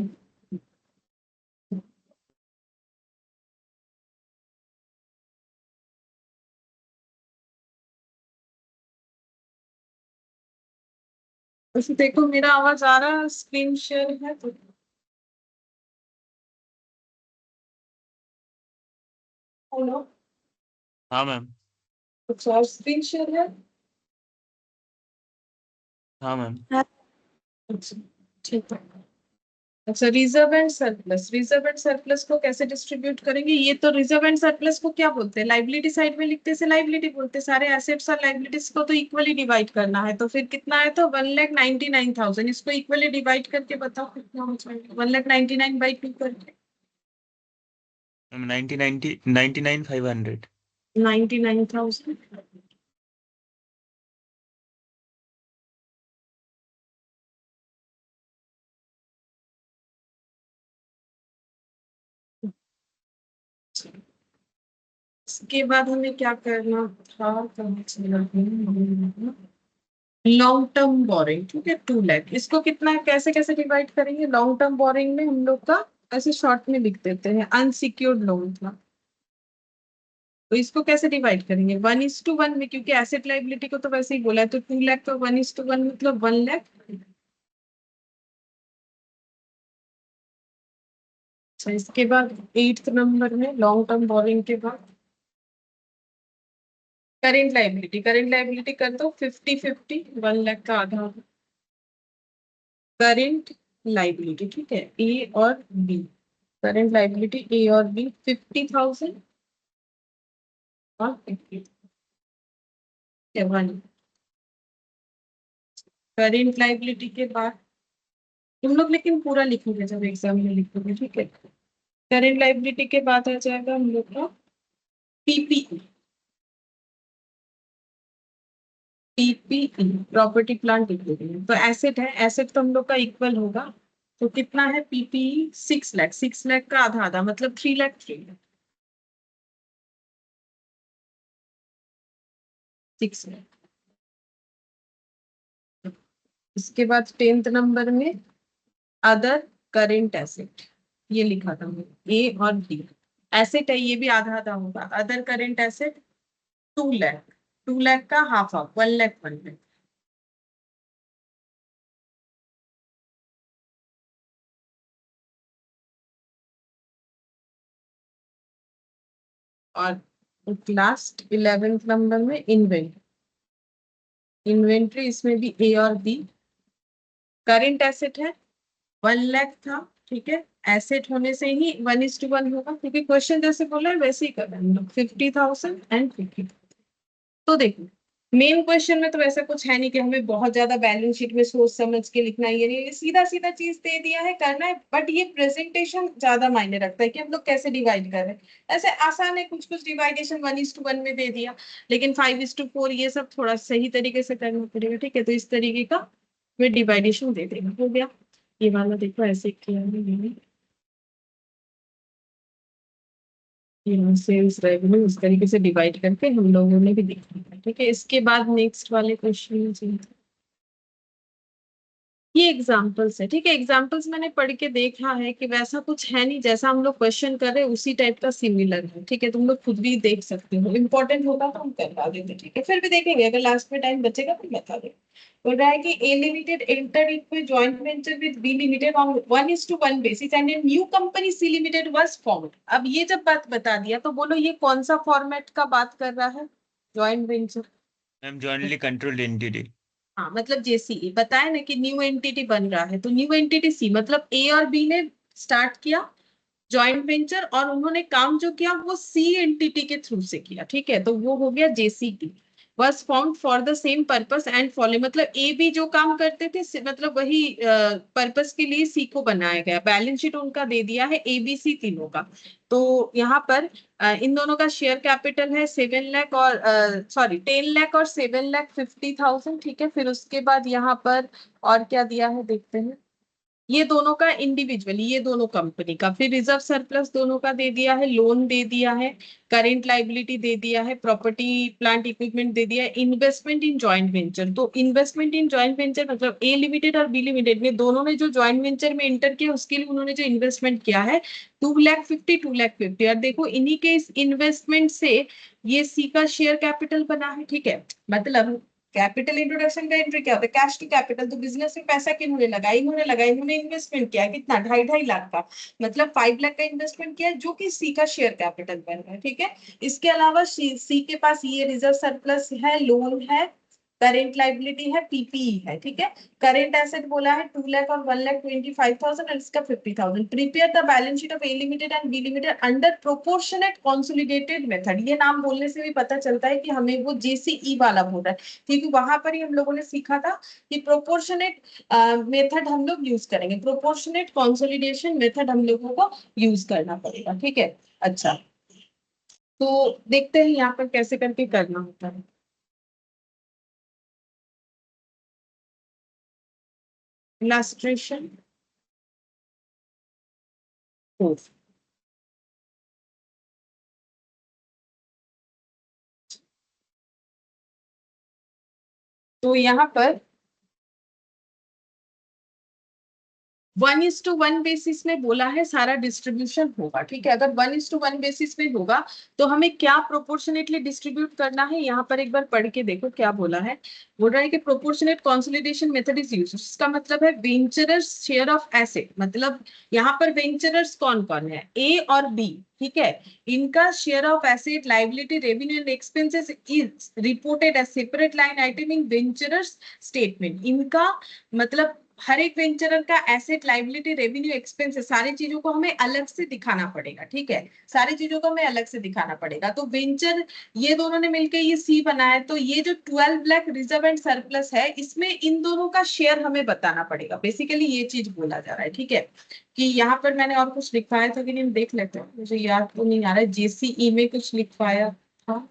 वैसे देखो मेरा आवाज आ रहा है, स्क्रीन शेयर है तो हेलो, हाँ मैम। कुछ और स्क्रीन शेयर है? हाँ मैम। अच्छा ठीक है। अच्छा, रिजर्व एंड सरप्लस को कैसे डिस्ट्रीब्यूट करेंगे? ये तो रिजर्व एंड सरप्लस को क्या बोलते हैं, लाइबिलिटी साइड में लिखते से लाइबिलिटी बोलते हैं, सारे एसेट्स और लाइबिलिटीज को तो इक्वली डिवाइड करना है। तो फिर कितना है, तो 1,99,000, इसको इक्वली डिवाइड करके बताओ कितना हो जाएगा 1,99,000/2 करके। मैम 99,500। 99,000 इसके बाद हमें क्या करना था, कहाँ चला गया? लॉन्ग टर्म बोरिंग, ठीक है 2 लाख। इसको कितना कैसे कैसे डिवाइड करेंगे? लॉन्ग टर्म बोरिंग में हम लोग का ऐसे शॉर्ट में लिख देते हैं, अनसिक्योर्ड लोन था। तो इसको कैसे डिवाइड करेंगे? 1:1 में, क्योंकि एसेट लाइबिलिटी को तो वैसे ही बोला है, तो 2 लाख तो 1:1 मतलब 1 लाख। अच्छा, इसके बाद 8th नंबर में लॉन्ग टर्म बोरिंग के बाद करेंट लाइबिलिटी कर दो 50-50, 1 लाख का आधा। करेंट लाइबिलिटी, ठीक है, ए और बी। करेंट लाइबिलिटी ए और बी 50,000 और 50,000। करेंट लाइबिलिटी के बाद तुम लोग लेकिन पूरा लिखोगे जब एग्जाम में लिखोगे, ठीक है। करेंट लाइबिलिटी के बाद आ जाएगा हम लोग का PPE. PPE property plant equipment, तो एसेट है, एसेट तो हम लोग का इक्वल होगा। तो कितना है पीपीई? 6 लाख, 6 लाख का आधा आधा मतलब 3 लाख 3 लाख 6 लाख। इसके बाद 10th नंबर में अदर करेंट एसेट, ये लिखा था मैंने, ए और डी। एसेट है, ये भी आधा आधा होगा। Other current asset 2 lakh, 2 lakh का हाफ हाफ 1 लाख 1 लाख। और लास्ट 11th नंबर में इन्वेंट्री। इन्वेंट्री इसमें भी ए और बी। करेंट एसेट है, 1 लाख था, ठीक है। एसेट होने से ही 1:1 होगा, क्योंकि क्वेश्चन जैसे बोला है वैसे ही कर रहे हैं हम लोग, 50,000 एंड 50। तो देखो मेन क्वेश्चन में तो वैसा कुछ है नहीं कि हमें बहुत ज्यादा बैलेंस शीट में सोच समझ के लिखना है, ये नहीं, ये सीधा सीधा चीज दे दिया है करना है। बट ये प्रेजेंटेशन ज्यादा मायने रखता है कि हम लोग कैसे डिवाइड कर रहे हैं। ऐसे आसान है, कुछ कुछ डिवाइडेशन 1:1 में दे दिया, लेकिन 5:4 ये सब थोड़ा सही तरीके से करना पड़ेगा, ठीक है। तो इस तरीके का मैं डिवाइडेशन दे देगा, हो गया। ये वाला देखो ऐसे किया है मैंने, सेल्स रेवेन्यू इस तरीके से डिवाइड करके हम लोगों ने भी देखा है, ठीक है। इसके बाद नेक्स्ट वाले क्वेश्चन में ये एग्जाम्पल्स है, ठीक है। एग्जाम्पल्स मैंने पढ़ के देखा है कि वैसा कुछ है नहीं, जैसा हम लोग क्वेश्चन कर रहे हैं उसी टाइप का सिमिलर है, ठीक है। तुम लोग खुद भी देख सकते हो, इंपॉर्टेंट होगा तो हम करवा देते, ठीक है। फिर भी देखेंगे, अगर लास्ट में टाइम बचेगा तो बता देंगे। बोल रहा है कि A limited entered into joint venture with B limited on 1:1 basis and a new company C limited was formed. अब ये जब बात बता दिया तो बोलो ये कौन सा फॉर्मेट का बात कर रहा है? Joint venture. Ma'am jointly controlled entity. हाँ मतलब जेसीई बताया ना कि न्यू एंटिटी बन रहा है, तो न्यू एंटिटी सी मतलब ए और बी ने स्टार्ट किया जॉइंट वेंचर, और उन्होंने काम जो किया वो सी एंटिटी के थ्रू से किया, ठीक है। तो वो हो गया JCT. was formed for the same purpose and follow, मतलब ए बी जो काम करते थे मतलब वही पर्पस के लिए सी को बनाया गया। बैलेंस शीट उनका दे दिया है ए बी सी तीनों का। तो यहाँ पर इन दोनों का शेयर कैपिटल है 7 लाख और 10 लाख और 7,50,000, ठीक है। फिर उसके बाद यहाँ पर और क्या दिया है देखते हैं। ये दोनों का इंडिविजुअली, ये दोनों कंपनी का, फिर रिजर्व सरप्लस दोनों का दे दिया है, लोन दे दिया है, करेंट लाइबिलिटी दे दिया है, प्रॉपर्टी प्लांट इक्विपमेंट दे दिया है, इन्वेस्टमेंट इन जॉइंट वेंचर। तो इन्वेस्टमेंट इन जॉइंट वेंचर मतलब ए लिमिटेड और बी लिमिटेड में दोनों ने जो जॉइंट वेंचर में एंटर किया उसके लिए उन्होंने जो इन्वेस्टमेंट किया है 2,50,000 2,50,000। और देखो इन्हीं के इस इन्वेस्टमेंट से ये सी का शेयर कैपिटल बना है, ठीक है। मतलब कैपिटल इंट्रोडक्शन का एंट्री क्या होता है, कैश टू कैपिटल। तो बिजनेस में पैसा किन्होंने लगाया, इन्होंने इन्वेस्टमेंट किया कितना, 2.5 लाख का, मतलब 5 लाख का इन्वेस्टमेंट किया जो कि सी का शेयर कैपिटल बन रहा है, ठीक है। इसके अलावा सी के पास ये रिजर्व सरप्लस है, लोन है, करेंट लाइबिलिटी है, पीपीई है, ठीक है। करेंट एसेट बोला है 2 लाख और 1,25,000 और इसका 50,000। Prepare the balance sheet of A limited and B limited under proportionate consolidated method. ये नाम बोलने से भी पता चलता है कि हमें वो जेसीई वाला बोल रहा है, क्योंकि वहां पर ही हम लोगों ने सीखा था कि प्रोपोर्शनेट मेथड हम लोग यूज करेंगे, प्रोपोर्शनेट कंसोलिडेशन मेथड हम लोगों को यूज करना पड़ेगा, ठीक है। अच्छा, तो देखते हैं यहाँ पर कैसे करके करना होता है। illustration 4। तो यहाँ पर 1:1 बेसिस में बोला है सारा डिस्ट्रीब्यूशन होगा, ठीक है। अगर 1:1 बेसिस में होगा तो हमें क्या प्रोपोर्शनेटली डिस्ट्रीब्यूट करना है, यहाँ पर एक बार पढ़ के देखो क्या बोला है। बोल रहा है कि proportionate consolidation method is used. इसका मतलब है वेंचरर्स शेयर ऑफ एसेट, मतलब यहाँ पर वेंचरर्स कौन कौन है, ए और बी, ठीक है। इनका share of asset, liability, revenue and expenses is reported as separate line item in venturers statement. इनका मतलब हर एक वेंचरर का एसेट, लाइबिलिटी, रेवेन्यू, एक्सपेंसेस सारी चीजों को हमें अलग से दिखाना पड़ेगा, ठीक है। सारी चीजों को हमें अलग से दिखाना पड़ेगा। तो वेंचर ये दोनों ने मिलकर ये सी बनाया, तो ये जो 12 लाख रिजर्व एंड सरप्लस है इसमें इन दोनों का शेयर हमें बताना पड़ेगा। बेसिकली ये चीज बोला जा रहा है, ठीक है। कि यहाँ पर मैंने और कुछ लिखवाया था कि नहीं, देख लेते हैं, मुझे याद तो नहीं आ रहा है। जेसीई में कुछ लिखवाया था,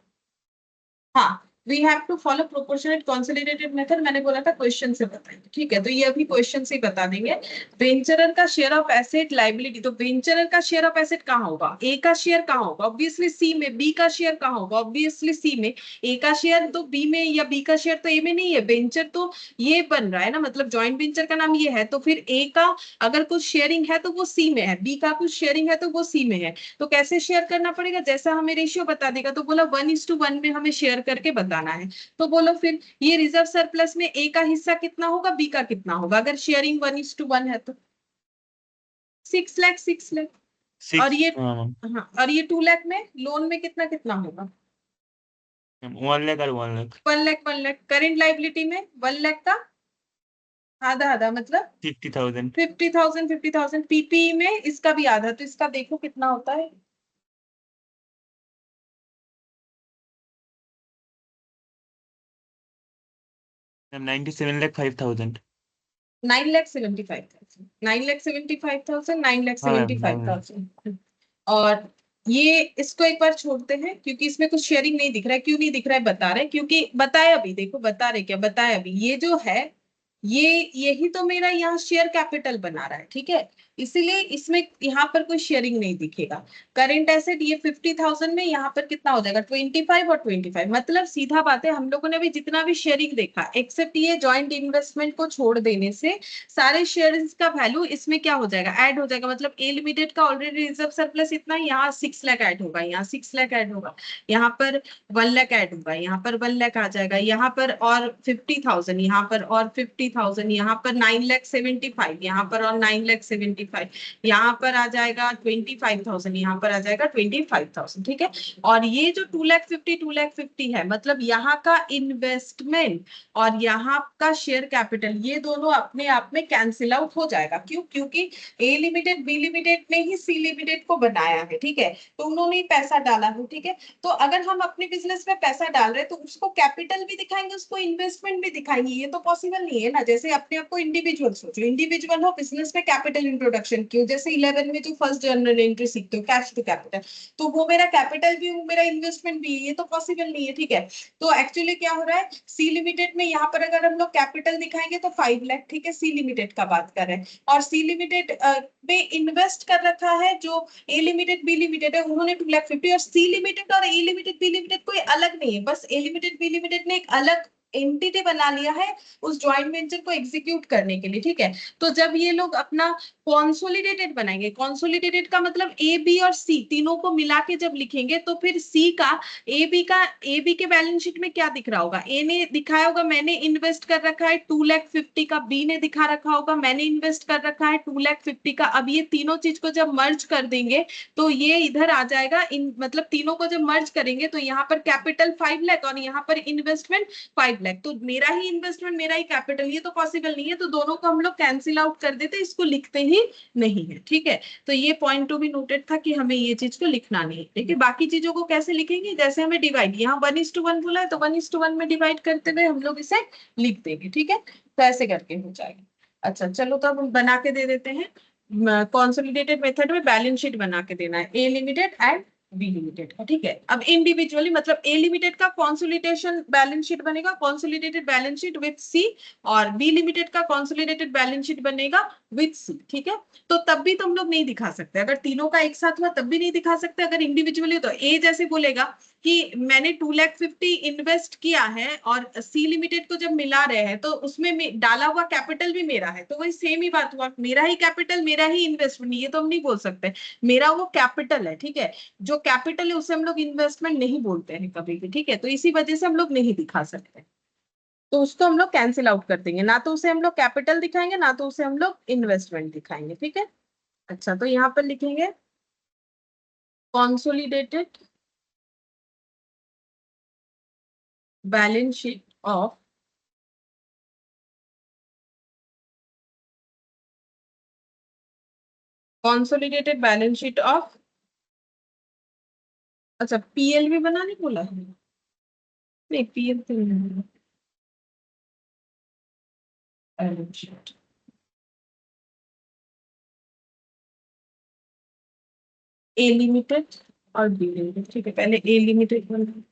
हाँ, we have to follow proportionate consolidated method. मैंने बोला था क्वेश्चन से बताएंगे, ठीक है। तो ये अभी क्वेश्चन से ही बता देंगे। वेंचरर का शेयर ऑफ एसेट, लाइबिलिटी, तो वेंचरर का शेयर ऑफ एसेट कहाँ होगा, ए का शेयर कहाँ होगा, ऑब्वियसली सी में। बी का शेयर कहाँ होगा, ऑब्वियसली सी में। ए का शेयर तो बी में, या बी का शेयर तो ए में नहीं है। वेंचर तो ये बन रहा है ना, मतलब ज्वाइंट वेंचर का नाम ये है, तो फिर ए का अगर कुछ शेयरिंग है तो वो सी में है, बी का कुछ शेयरिंग है तो वो सी में है। तो कैसे शेयर करना पड़ेगा, जैसा हमें रेशियो बता देगा। तो बोला 1:1 में हमें शेयर करके बताना है। तो बोलो फिर ये रिजर्व सरप्लस में ए का हिस्सा कितना होगा, बी का कितना होगा, अगर शेयरिंग 1:1 है तो 6 लाख 6 लाख। और ये 6 हाँ हाँ, और ये 2 लाख में लोन में कितना कितना होगा, 1 लाख और 1 लाख 1 लाख 1 लाख। करेंट लाइबिलिटी में 1 लाख का आधा आधा, मतलब 50,000 50,000 50,000। पीपीई में इसका भी आधा, तो इसका देखो कितना होता है, 97 लाख 5,000 9,75,000 9,75,000 हाँ मैम 9 लाख 9,75,000। और ये इसको एक बार छोड़ते हैं क्योंकि इसमें कुछ शेयरिंग नहीं दिख रहा है। क्यों नहीं दिख रहा है बता रहे हैं, क्योंकि बताया अभी, देखो बता रहे क्या बताया अभी, ये जो है ये यही तो मेरा यहाँ शेयर कैपिटल बना रहा है, ठीक है। इसीलिए इसमें यहाँ पर कोई शेयरिंग नहीं दिखेगा। करेंट एसेट ये 50,000 में यहाँ पर कितना हो जाएगा, 25 और 25। मतलब सीधा बात है, हम लोगों ने भी जितना भी शेयरिंग देखा एक्सेप्ट ये जॉइंट इन्वेस्टमेंट को छोड़ देने से सारे शेयर्स का वैल्यू इसमें क्या हो जाएगा, ऐड हो जाएगा। मतलब ए लिमिटेड का ऑलरेडी रिजर्व सरप्लस इतना, यहाँ 6 लाख ऐड होगा, यहाँ 6 लाख ऐड होगा, यहाँ पर 1 लाख ऐड होगा, यहाँ पर 1 लाख आ जाएगा, यहाँ पर और 50,000, यहाँ पर और 50,000, यहाँ पर 9,75,000, यहाँ पर और 9,75,000, यहाँ पर आ जाएगा 25,000, यहाँ पर आ जाएगा 25,000, ठीक है। और ये जो 2,50,2,50 है, मतलब यहाँ का इन्वेस्टमेंट और यहाँ का शेयर कैपिटल ये दोनों अपने आप में कैंसिल आउट हो जाएगा। क्यों, क्योंकि ए लिमिटेड बी लिमिटेड ने ही सी लिमिटेड को बनाया है, ठीक है। तो उन्होंने ही पैसा डाला है, ठीक है। तो अगर हम अपने बिजनेस में पैसा डाल रहे हैं तो उसको कैपिटल भी दिखाएंगे, उसको इन्वेस्टमेंट भी दिखाएंगे, ये तो पॉसिबल नहीं है ना। जैसे अपने आप को इंडिविजुअल सोचो, इंडिविजुअल हो, बिजनेस में कैपिटल इंट्रोड्यूस इंट्रोडक्शन की हो, जैसे 11 में जो फर्स्ट जर्नल एंट्री सीखते हो कैश टू कैपिटल, तो वो मेरा कैपिटल भी वो मेरा इन्वेस्टमेंट भी है, ये तो पॉसिबल नहीं है, ठीक है। तो एक्चुअली क्या हो रहा है, सी लिमिटेड में यहाँ पर अगर हम लोग कैपिटल दिखाएंगे तो 5 लाख, ठीक है, सी लिमिटेड का बात कर रहे हैं, और सी लिमिटेड में इन्वेस्ट कर रखा है जो ए लिमिटेड बी लिमिटेड है, उन्होंने 2,50,000, और सी लिमिटेड और ए लिमिटेड बी लिमिटेड कोई अलग नहीं है, बस ए लिमिटेड बी लिमिटेड ने एक अलग एंटिटी बना लिया है उस जॉइंट वेंचर को एग्जीक्यूट करने के लिए, ठीक है। तो जब ये लोग अपना कॉन्सोलिडेटेड बनाएंगे, कॉन्सोलिडेटेड का मतलब ए बी और सी तीनों को मिला के जब लिखेंगे तो फिर सी का ए बी के बैलेंस शीट में क्या दिख रहा होगा, ए ने दिखाया होगा मैंने इन्वेस्ट कर रखा है 2,50,000 का, बी ने दिखा रखा होगा मैंने इन्वेस्ट कर रखा है 2,50,000 का। अब ये तीनों चीज को जब मर्ज कर देंगे तो ये इधर आ जाएगा, मतलब तीनों को जब मर्ज करेंगे तो यहाँ पर कैपिटल 5 लाख और यहाँ पर इन्वेस्टमेंट 5 लाख, तो मेरा ही इन्वेस्टमेंट मेरा ही कैपिटल, ये तो पॉसिबल नहीं है, तो दोनों को हम लोग कैंसिल आउट कर देते, इसको लिखते ही नहीं है, ठीक है। तो ये पॉइंट टू भी नोटेड था कि हमें ये चीज को लिखना नहीं है, ठीक है। बाकी चीजों को कैसे लिखेंगे, जैसे हमें डिवाइड, यहाँ 1:1 बोला है तो 1:1 में डिवाइड करते हुए हम लोग इसे लिख देंगे, ठीक है। तो ऐसे करके हो जाएगा। अच्छा चलो, तो अब हम बना के दे देते हैं, कॉन्सोलिडेटेड मेथड में बैलेंस शीट बना के देना है A limited and B limited का, ठीक है। अब इंडिविजुअली मतलब ए लिमिटेड का कंसोलिडेशन बैलेंस शीट बनेगा, consolidated balance sheet with C, और बी लिमिटेड का कंसोलिडेटेड बैलेंस शीट बनेगा विद सी, ठीक है। तो तब भी तुम लोग नहीं दिखा सकते, अगर तीनों का एक साथ हुआ तब भी नहीं दिखा सकते, अगर इंडिविजुअली तो ए जैसे बोलेगा कि मैंने 2,50,000 इन्वेस्ट किया है और सी लिमिटेड को जब मिला रहे हैं तो उसमें डाला हुआ कैपिटल भी मेरा है, तो वही सेम ही बात हुआ, मेरा ही कैपिटल मेरा ही इन्वेस्टमेंट, ये तो हम नहीं बोल सकते, मेरा वो कैपिटल है, ठीक है। जो कैपिटल है उसे हम लोग इन्वेस्टमेंट नहीं बोलते हैं कभी भी, ठीक है, तो इसी वजह से हम लोग नहीं दिखा सकते, तो उसको हम लोग कैंसिल आउट कर देंगे, ना तो उसे हम लोग कैपिटल दिखाएंगे ना तो उसे हम लोग इन्वेस्टमेंट दिखाएंगे, ठीक है। अच्छा, तो यहाँ पर लिखेंगे consolidated balance sheet of consolidated balance sheet of, अच्छा पीएल भी बनाने बोला है, नहीं पीएल तो नहीं, बैलेंस शीट ए लिमिटेड और बी लिमिटेड, ठीक है, पहले ए लिमिटेड बना,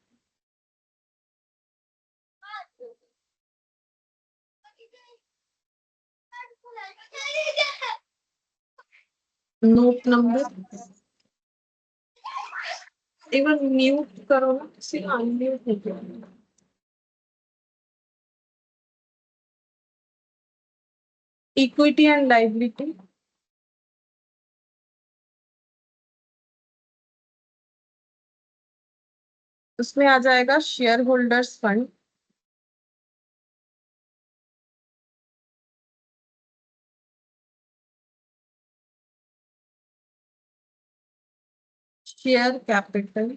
नोट नंबर एक बार म्यूट करो ना, किसी अनम्यूट नहीं किया। इक्विटी एंड लाइबिलिटी, उसमें आ जाएगा share holders fund, share capital,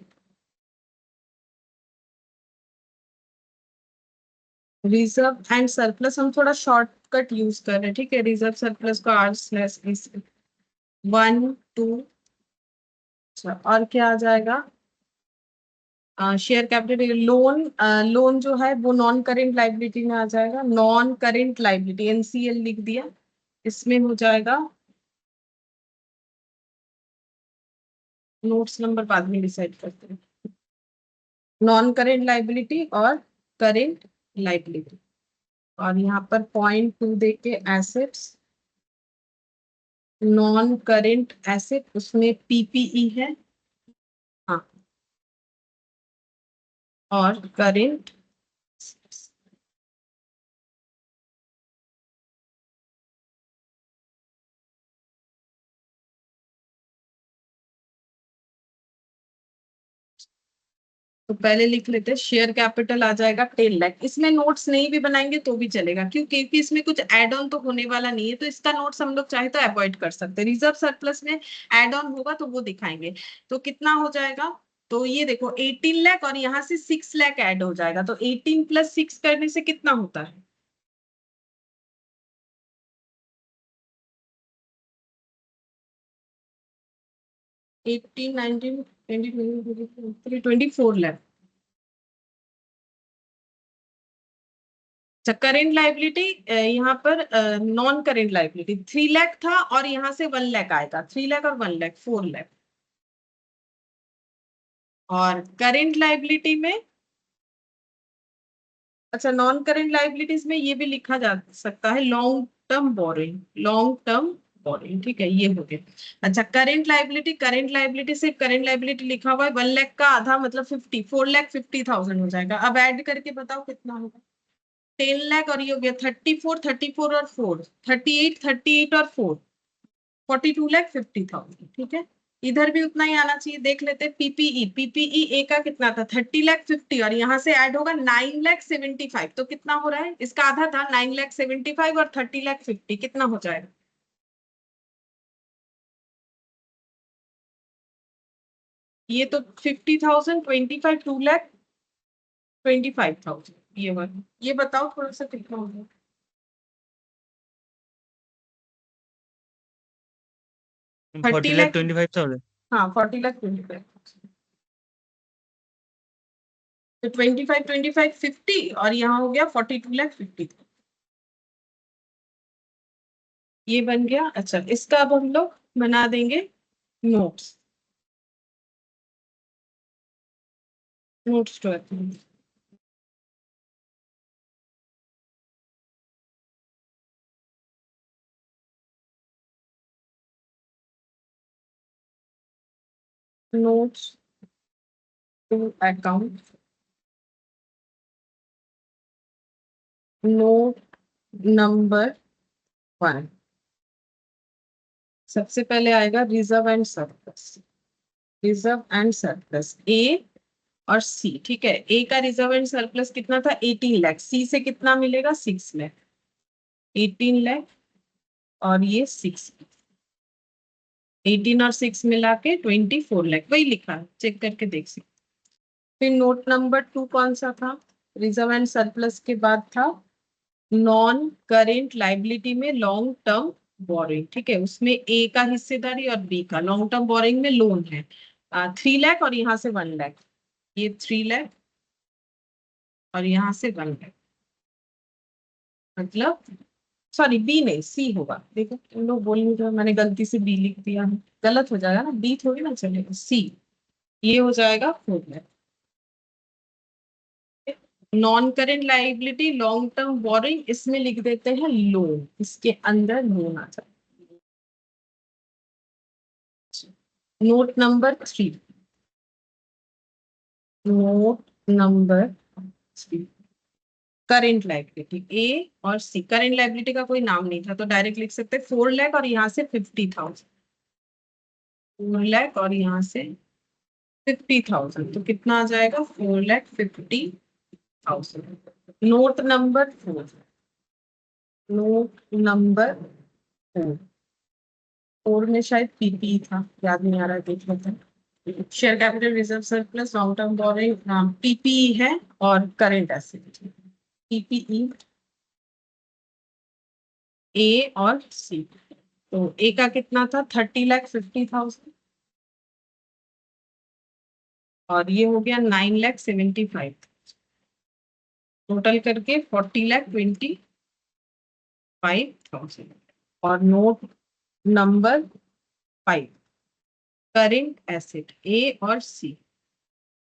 reserve and surplus, हम थोड़ा शॉर्टकट यूज कर रहे हैं, ठीक है, रिजर्व सरप्लस को R/1 2, अच्छा और क्या आ जाएगा, शेयर कैपिटल, लोन, लोन जो है वो नॉन करेंट लाइबिलिटी में आ जाएगा, नॉन करेंट लाइबिलिटी एनसीएल लिख दिया, इसमें हो जाएगा, नोट्स नंबर बाद में डिसाइड करते हैं, नॉन करेंट लाइबिलिटी और करेंट लाइबिलिटी, और यहाँ पर .2 देके एसेट्स, नॉन करेंट एसेट उसमें पीपीई है, हाँ, और करेंट, तो पहले लिख लेते हैं, शेयर कैपिटल आ जाएगा 10 लाख, इसमें नोट्स नहीं भी बनाएंगे तो भी चलेगा क्योंकि इसमें कुछ एड ऑन तो होने वाला नहीं है, तो इसका नोट्स हम लोग चाहे तो अवॉइड कर सकते हैं, रिजर्व सरप्लस में एड ऑन होगा तो वो दिखाएंगे। तो कितना हो जाएगा, तो ये देखो 18 लाख और यहाँ से 6 लाख ऐड हो जाएगा, तो 18 + 6 करने से कितना होता है, 18 19 20 23 24 लाख, अच्छा, करेंट लाइबिलिटी यहाँ पर नॉन करेंट लाइबिलिटी 3 लाख था और यहाँ से 1 लाख आएगा, 3 लाख और 1 लाख 4 लाख। और करेंट लाइबिलिटी में, अच्छा नॉन करेंट लाइबिलिटीज में ये भी लिखा जा सकता है long term borrowing, long term borrowing, ठीक है ये हो गया। अच्छा करेंट लाइबिलिटी सिर्फ करेंट लाइबिलिटी लिखा हुआ है, 1 लाख का आधा मतलब 50, 4,50,000 हो जाएगा। अब ऐड करके बताओ कितना होगा। 10 लाख और ये हो गया 34 और 4 38 और 4 42 लाख 50,000, ठीक है। इधर भी उतना ही आना चाहिए। देख लेते पीपीई ए का कितना था 30 लाख 50 और यहाँ से ऐड होगा 9 लाख 75, तो कितना हो रहा है, इसका आधा था 9 लाख 75 और 30 लाख 50 कितना हो जाएगा। ये तो 50,000 25 2 लाख 25,000 ये वाला, ये बताओ थोड़ा सा कितना होगा। 30 40 लाख लाख 25,000। हाँ 40 लाख 25, तो 25 50 और यहाँ हो गया 42 लाख 50, ये बन गया। अच्छा इसका अब हम लोग बना देंगे notes, notes to account. Notes to account, note number 1, सबसे पहले आएगा reserve and surplus, reserve and surplus A और सी, ठीक है। ए का रिजर्व एंड सरप्लस कितना था 18 लाख, सी से कितना मिलेगा 6 लाख, 18 लाख और ये 6, 18 और 6 मिला के 24 लाख, वही लिखा है चेक करके देख सकते। फिर नोट नंबर 2 कौन सा था, रिजर्व एंड सरप्लस के बाद था नॉन करेंट लाइबिलिटी में लॉन्ग टर्म बोरिंग, ठीक है। उसमें ए का हिस्सेदारी और बी का, लॉन्ग टर्म बोरिंग में लोन है 3 लाख और यहाँ से 1 लाख, ये 3 लाख और यहाँ से 1 लाख, मतलब सॉरी बी नहीं सी होगा, देखो तुम लोग बोल नहीं रहे, मैंने गलती से बी लिख दिया है, गलत हो जाएगा ना, बी थोड़ी ना चलेगा, सी, ये हो जाएगा 4 lakh. Non current liability long term borrowing, इसमें लिख देते हैं लोन, इसके अंदर लोन आ जाए। Note number 3, note number 3 current liability A और सी, करेंट लाइबिलिटी का कोई नाम नहीं था तो डायरेक्ट लिख सकते 4 लाख और यहाँ से 50,000, 4 लाख और यहाँ से 50,000, तो कितना आ जाएगा 4,50,000। नोट नंबर 4, नोट नंबर 4, 4 में शायद पीपी था, याद नहीं आ रहा है, देख लेते हैं। Share capital reserve surplus long term borrowing PPE है और करंट एसेट, पीपीई ए और सी, तो ए का कितना था 30 लाख 50,000 और ये हो गया 9 लाख 75, टोटल करके 40 लाख 25,000। और नोट नंबर 5 करेंट एसेट ए और सी,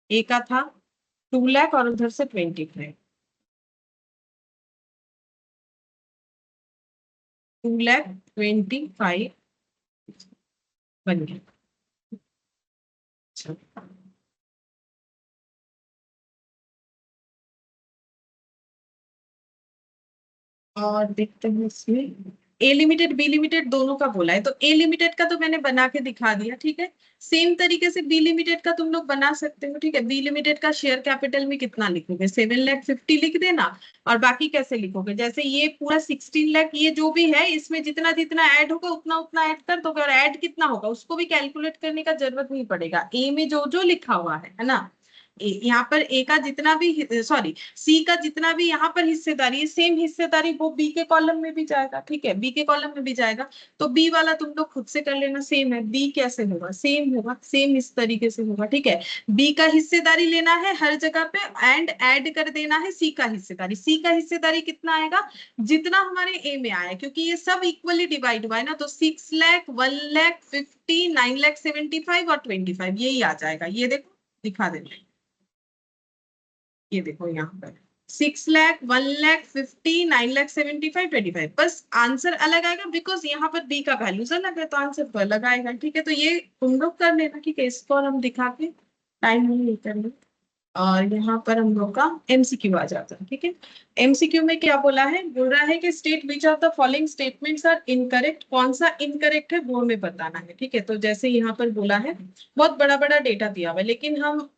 ए का था 2 लाख और उधर से 25, 2 लाख 25 बन गया। अच्छा और देखते हैं इसमें ए लिमिटेड बी लिमिटेड दोनों का बोला है, तो ए लिमिटेड का तो मैंने बना के दिखा दिया, ठीक है। सेम तरीके से बी लिमिटेड का तुम लोग बना सकते हो, ठीक है। बी लिमिटेड का शेयर कैपिटल में कितना लिखोगे 7 लाख 50 लिख देना, और बाकी कैसे लिखोगे, जैसे ये पूरा 16 लाख ये जो भी है इसमें जितना जितना ऐड होगा उतना उतना ऐड कर दोगे, और ऐड कितना होगा उसको भी कैलकुलेट करने का जरूरत नहीं पड़ेगा, ए में जो जो लिखा हुआ है ना यहाँ पर ए का जितना भी सॉरी सी का जितना भी यहाँ पर हिस्सेदारी है सेम हिस्सेदारी वो बी के कॉलम में भी जाएगा, ठीक है, बी के कॉलम में भी जाएगा। तो बी वाला तुम लोग खुद से कर लेना, सेम है, बी कैसे होगा, सेम होगा, सेम इस तरीके से होगा, ठीक है। बी का हिस्सेदारी लेना है हर जगह पे एंड ऐड कर देना है सी का हिस्सेदारी। सी का हिस्सेदारी कितना आएगा, जितना हमारे ए में आया, क्योंकि ये सब इक्वली डिवाइड हुआ है ना, तो 6 लाख, 1 लाख 50, 9 लाख 75 और 25 यही आ जाएगा। ये देखो दिखा देना, ये देखो यहाँ पर 6 लाख, 1 लाख 50, 9 लाख 75, 25, बस आंसर अलग आएगा बिकॉज यहाँ पर बी का वैल्यूज अलग है तो आंसर तो अलग आएगा, ठीक है। तो ये तुम लोग कर लेना, ठीक है, इसको हम दिखा के टाइम नहीं करना। और यहाँ पर हम लोग का एमसीक्यू आ जाता है, ठीक है। एमसीक्यू में क्या बोला है, बोल रहा है कि state which of the following statements are incorrect, कौन सा इनकरेक्ट है वो हमें बताना है, ठीक है। तो जैसे यहाँ पर बोला है, बहुत बड़ा बड़ा डेटा दिया हुआ है लेकिन हम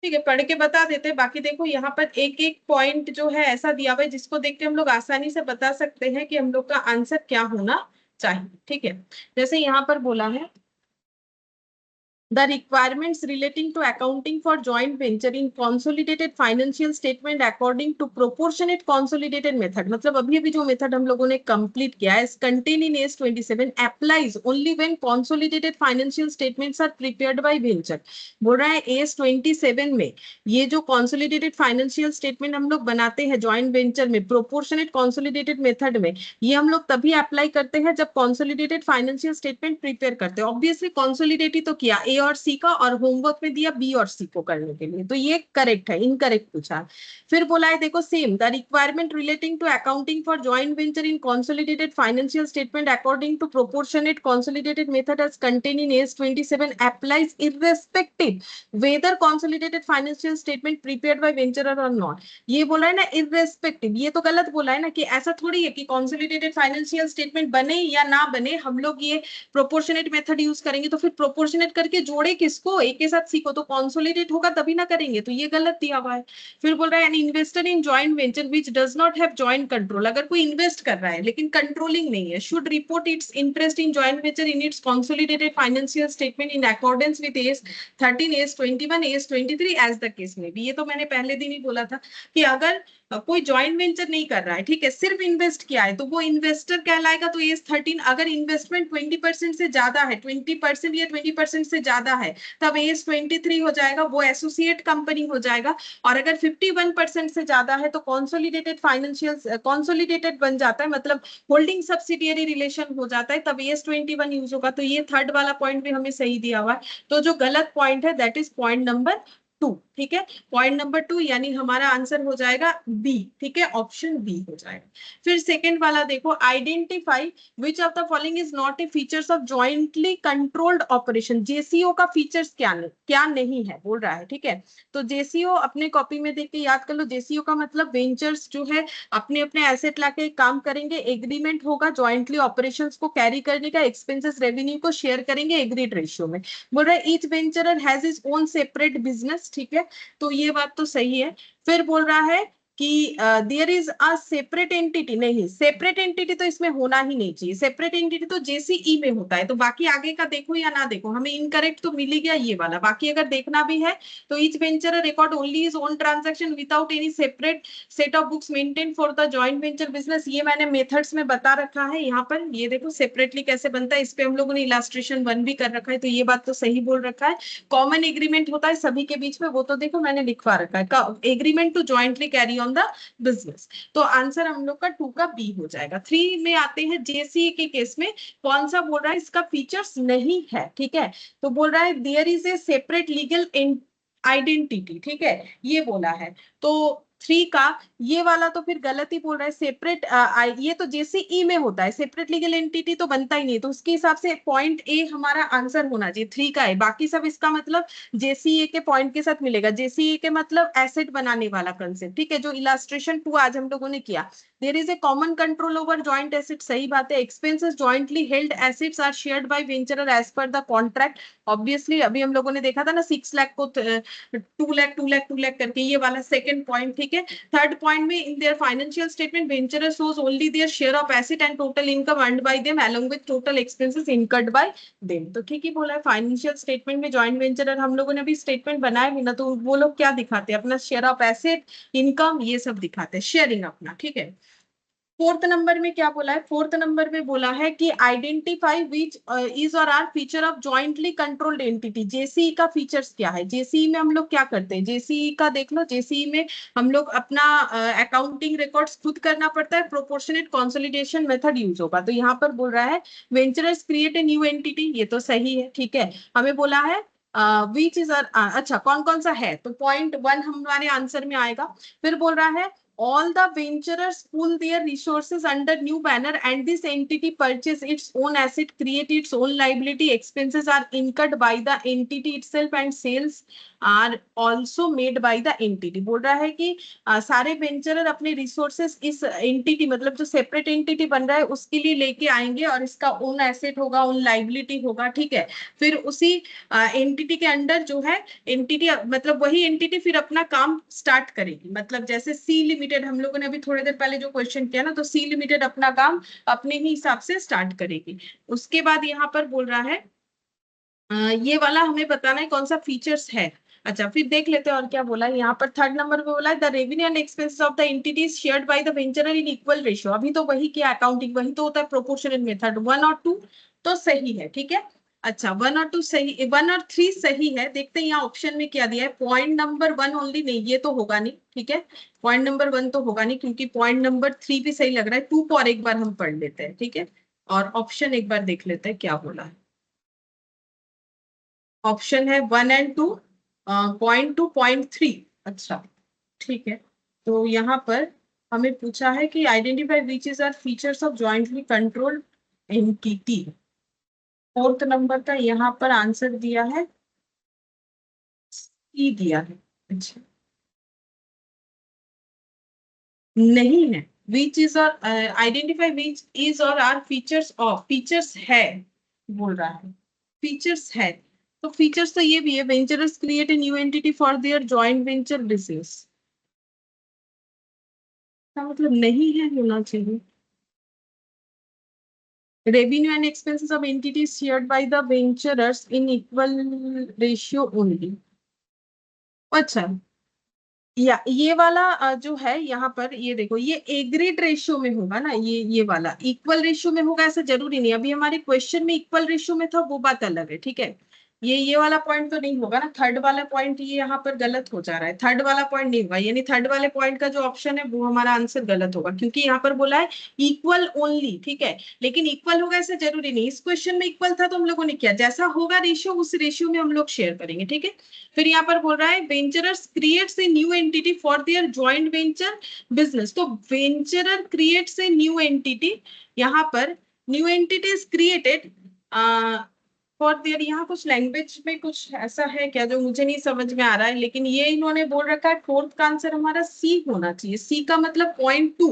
ठीक है पढ़ के बता देते हैं। बाकी देखो यहाँ पर एक एक पॉइंट जो है ऐसा दिया हुआ है जिसको देख के हम लोग आसानी से बता सकते हैं कि हम लोग का आंसर क्या होना चाहिए, ठीक है। जैसे यहाँ पर बोला है the requirements relating to accounting for joint venture in consolidated financial statement according to proportionate consolidated method, मतलब अभी अभी जो मेथड हम लोगों ने कंप्लीट किया है, contained in AS 27 applies only when consolidated financial statements are prepared by venture। बोल रहा है AS 27 में ये जो consolidated financial statement हम लोग बनाते हैं joint venture में proportionate consolidated method में, ये हम लोग तभी अप्लाई करते हैं जब consolidated financial statement प्रिपेयर करते हैं। ऑब्वियसली consolidated तो किया ए और सी का, और होमवर्क में दिया बी और सी को करने के लिए, तो ये करेक्ट है, इनकरेक्ट पूछा। फिर बोला है देखो same, the requirement relating to accounting for joint venture in consolidated financial statement according to proportionate consolidated method as contained in AS 27 applies irrespective whether consolidated financial statement prepared by venturer or not. ये बोला है ना इररेस्पेक्टिव, ये तो गलत बोला है ना, कि ऐसा थोड़ी है कि कंसोलिडेटेड फाइनेंशियल स्टेटमेंट बने या ना बने हम लोग ये प्रोपोर्शनेट मेथड यूज करेंगे। तो फिर प्रोपोर्शनेट करके जोड़े किसको, एक के साथ सीखो, तो कंसोलिडेट होगा तभी ना करेंगे, तो ये गलत दिया हुआ है। फिर बोल रहा है an investor in joint venture which does not have joint control, अगर कोई इन्वेस्ट कर रहा है लेकिन कंट्रोलिंग नहीं है, should report its interest in joint venture in its consolidated financial statement in accordance with AS 13, AS 21, AS 23 as the case में भी। ये तो मैंने पहले दिन ही बोला था कि अगर कोई जॉइंट वेंचर नहीं कर रहा है, ठीक है, सिर्फ इन्वेस्ट किया है, तो वो इन्वेस्टर कहलाएगा। तो एस 13 अगर इन्वेस्टमेंट 20% से ज्यादा है, 20% या 20% से ज्यादा है, तब एस 23 हो जाएगा, वो एसोसिएट कंपनी हो जाएगा। और अगर 51% से ज्यादा है तो कंसोलिडेटेड फाइनेंशियल कंसोलिडेटेड बन जाता है, मतलब होल्डिंग सब्सिडियरी रिलेशन हो जाता है, तब एस 21 यूज होगा। तो ये थर्ड वाला पॉइंट भी हमें सही दिया हुआ है। तो जो गलत पॉइंट है दैट इज पॉइंट नंबर 2, ठीक है, पॉइंट नंबर 2, यानी हमारा आंसर हो जाएगा बी, ठीक है, ऑप्शन बी हो जाएगा। फिर सेकंड वाला देखो, identify which of the following is not a features of jointly controlled operation. JCO का फीचर्स क्या नहीं है बोल रहा है, ठीक है। तो जेसीओ अपने कॉपी में देख के याद कर लो। जेसीओ का मतलब वेंचर्स जो है अपने अपने एसेट लाके काम करेंगे, एग्रीमेंट होगा जॉइंटली ऑपरेशंस को कैरी करने का, एक्सपेंसेस रेवेन्यू को शेयर करेंगे एग्रीड रेशियो में। बोल रहा है each वेंचरर has his own separate business, ठीक है, तो ये बात तो सही है। फिर बोल रहा है कि there is a separate entity, नहीं सेपरेट एंटिटी तो इसमें होना ही नहीं चाहिए, सेपरेट एंटिटी तो जेसीई में होता है। तो बाकी आगे का देखो या ना देखो, हमें इनकरेक्ट तो मिल ही गया ये वाला। बाकी अगर देखना भी है तो each venture record only is own transaction without any separate set of books maintain for the joint venture business. ये मैंने मेथड्स में बता रखा है, यहाँ पर ये देखो सेपरेटली कैसे बनता है, इस पे हम लोगों ने इलास्ट्रेशन 1 भी कर रखा है, तो ये बात तो सही बोल रखा है। कॉमन एग्रीमेंट होता है सभी के बीच में, वो तो देखो मैंने लिखवा रखा है, agreement to jointly carry on the business. तो आंसर हम लोग का 2 का बी हो जाएगा। 3 में आते हैं जेसीए के केस में, कौन सा बोल रहा है इसका फीचर्स नहीं है, ठीक है। तो बोल रहा है there is a separate legal identity, ठीक है, ये बोला है। तो 3 का ये वाला तो फिर गलत ही बोल रहा है, सेपरेट ये तो जेसीई में होता है, सेपरेट लीगल एंटिटी तो बनता ही नहीं, तो उसके हिसाब से पॉइंट ए हमारा आंसर होना चाहिए, 3 का है। बाकी सब इसका मतलब जेसीए के पॉइंट के साथ मिलेगा। जेसीए के मतलब एसेट बनाने वाला कंसेप्ट, ठीक है, जो इलास्ट्रेशन 2 आज हम लोगों ने किया, there is a common control over joint asset, सही बात है। Expenses jointly held assets are shared by venturer as per the contract, obviously अभी हम लोगों ने देखा था ना 6 लाख को 2 लाख 2 लाख 2 लाख करके, ये वाला सेकंड पॉइंट, ठीक है। थर्ड पॉइंट में in their financial statement वेंचरर shows only their share of asset and total income earned bye them along with total expenses incurred by them, तो ठीक ही बोला है। फाइनेंशियल स्टेटमेंट में जॉइंट वेंचरर, हम लोगों ने भी स्टेटमेंट बनाया भी ना, तो वो लोग क्या दिखाते हैं, अपना शेयर ऑफ एसेट, इनकम, ये सब दिखाते हैं, शेयरिंग अपना, ठीक है। फोर्थ नंबर में क्या बोला है, फोर्थ नंबर में बोला है कि आइडेंटिफाई विच इज और are feature of jointly controlled entity. JCE का फीचर्स क्या है, जेसीई में हम लोग क्या करते हैं, जेसीई का देख लो। जेसीई में हम लोग अपना अकाउंटिंग रिकॉर्ड्स खुद करना पड़ता है, प्रोपोर्शनेट कंसोलिडेशन मेथड यूज होगा। तो यहाँ पर बोल रहा है venturers create a new entity, ये तो सही है, ठीक है। हमें बोला है विच इज, अच्छा कौन कौन सा है, तो पॉइंट 1 हमारे आंसर में आएगा। फिर बोल रहा है all the venturers pool their resources under new banner and this entity purchase its own asset, create its own liability, expenses are incurred by the entity itself and sales are also made by the entity। बोल रहा है कि सारे वेंचरर अपने रिसोर्सेस इस एंटिटी, मतलब जो सेपरेट एंटिटी बन रहा है उसके लिए लेके आएंगे और इसका ओन एसेट होगा, ओन लाइबिलिटी होगा, ठीक है। फिर उसी एंटिटी के अंडर जो है एंटिटी, मतलब वही एंटिटी फिर अपना काम स्टार्ट करेगी। मतलब जैसे सी लिमिटेड, हम लोगों ने अभी थोड़ी देर पहले जो क्वेश्चन किया ना, तो सी लिमिटेड अपना काम अपने ही हिसाब से स्टार्ट करेगी। उसके बाद यहाँ पर बोल रहा है ये वाला हमें बताना है कौन सा फीचर्स है। अच्छा फिर देख लेते हैं और क्या बोला है यहाँ पर। थर्ड नंबर पे बोला है the revenue and expenses of the entities shared by the वेंचरर in equal ratio. अभी तो वही किया अकाउंटिंग, वही तो होता है प्रोपोर्शनल मेथड। 1 और 2 तो सही है, ठीक है। अच्छा 1 और 2 सही, 1 और 3 सही है। देखते हैं यहाँ ऑप्शन में क्या दिया है। पॉइंट नंबर 1 ओनली नहीं, ये तो होगा नहीं, ठीक है। पॉइंट नंबर 1 तो होगा नहीं, क्योंकि पॉइंट नंबर 3 भी सही लग रहा है। 2 को और एक बार हम पढ़ लेते हैं, ठीक है। और ऑप्शन एक बार देख लेते हैं क्या बोला है। ऑप्शन है 1 एंड 2, पॉइंट 2 पॉइंट 3। अच्छा ठीक है, तो यहाँ पर हमें पूछा है कि identify which is are features of jointly controlled entity. Fourth number का यहाँ पर आंसर दिया है सी दिया है। अच्छा नहीं है, विच इज और आइडेंटिफाई विच इज और आर फीचर्स ऑफ, फीचर्स है बोल रहा है, फीचर्स है। तो फीचर्स तो ये भी है, venturers create a new entity for their joint venture business, का मतलब नहीं है, होना चाहिए। Revenue and expenses of entities shared by the venturers in equal ratio only। अच्छा या ये वाला जो है यहाँ पर, ये देखो ये एग्रीड रेशियो में होगा ना, ये वाला इक्वल रेशियो में होगा ऐसा जरूरी नहीं। अभी हमारे क्वेश्चन में इक्वल रेशियो में था, वो बात अलग है, ठीक है। ये वाला पॉइंट तो नहीं होगा ना, थर्ड वाला पॉइंट ये यहाँ पर गलत हो जा रहा है। थर्ड वाला पॉइंट नहीं होगा, यानी थर्ड वाले पॉइंट का जो ऑप्शन है वो हमारा आंसर गलत होगा, क्योंकि यहाँ पर बोला है इक्वल ओनली, ठीक है। लेकिन इक्वल होगा ऐसा जरूरी नहीं। इस क्वेश्चन में इक्वल था तो हम लोगों ने किया, जैसा होगा रेशियो उस रेशियो में हम लोग शेयर करेंगे, ठीक है। फिर यहाँ पर बोल रहा है venturers creates a new entity for their joint venture business. तो venturer creates a new entity, यहाँ पर new entity is created for their, यहाँ कुछ लैंग्वेज में कुछ ऐसा है क्या जो मुझे नहीं समझ में आ रहा है, लेकिन ये इन्होंने बोल रखा है फोर्थ का आंसर हमारा सी होना चाहिए। सी का मतलब पॉइंट 2,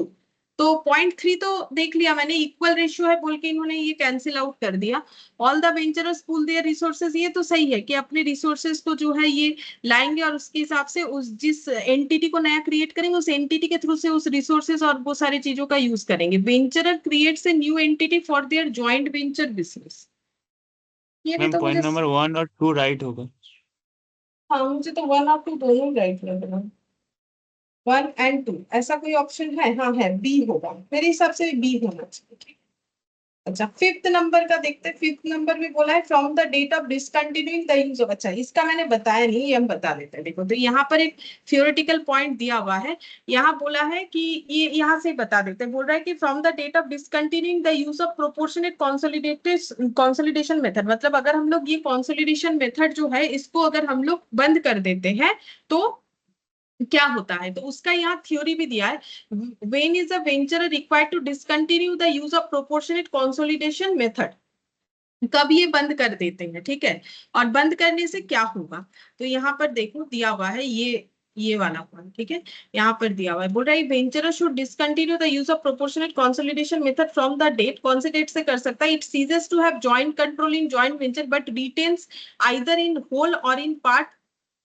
तो पॉइंट 3 तो देख लिया मैंने, इक्वल रेशियो है बोल के इन्होंने ये कैंसिल आउट कर दिया। All the venturers pool their resources, ये तो सही है कि अपने रिसोर्सेज को जो है ये लाएंगे और उसके हिसाब से उस जिस एंटिटी को नया क्रिएट करेंगे उस एंटिटी के थ्रू से उस रिसोर्सेज और वो सारी चीजों का यूज करेंगे। वेंचरर creates a new entity for their joint venture business, ये भी मैम तो मुझे, पॉइंट नंबर 1 और 2 राइट होगा। हाँ मुझे तो 1 और 2 दोनों राइट लग रहा है। 1 एंड 2 ऐसा कोई ऑप्शन है? हाँ है, बी होगा मेरे हिसाब से, बी होना चाहिए, ठीक। अच्छा फिफ्थ नंबर का देखते हैं। फिफ्थ नंबर में बोला है from the date of discontinuing the use of, अच्छा इसका मैंने बताया नहीं, ये हम बता देते हैं। देखो तो यहाँ पर एक थियोरेटिकल पॉइंट दिया हुआ है, यहाँ बोला है कि ये यहाँ से बता देते हैं। बोल रहा है कि from the date of discontinuing the use of proportionate consolidation method, मतलब अगर हम लोग ये कंसोलिडेशन मेथड जो है इसको अगर हम लोग बंद कर देते हैं तो क्या होता है, तो उसका यहाँ थ्योरी भी दिया है। When is a venture required to discontinue the use of proportionate consolidation method, कब ये बंद कर देते हैं, ठीक है। और बंद करने से क्या होगा, तो यहाँ पर देखो दिया हुआ है, ये वाला पॉइंट, ठीक है, यहाँ पर दिया हुआ है, बोल रहा है venturer should discontinue the use of proportionate consolidation method from the date, कौन से डेट से कर सकता है, it ceases to have joint control in joint venture but retains either in whole or in part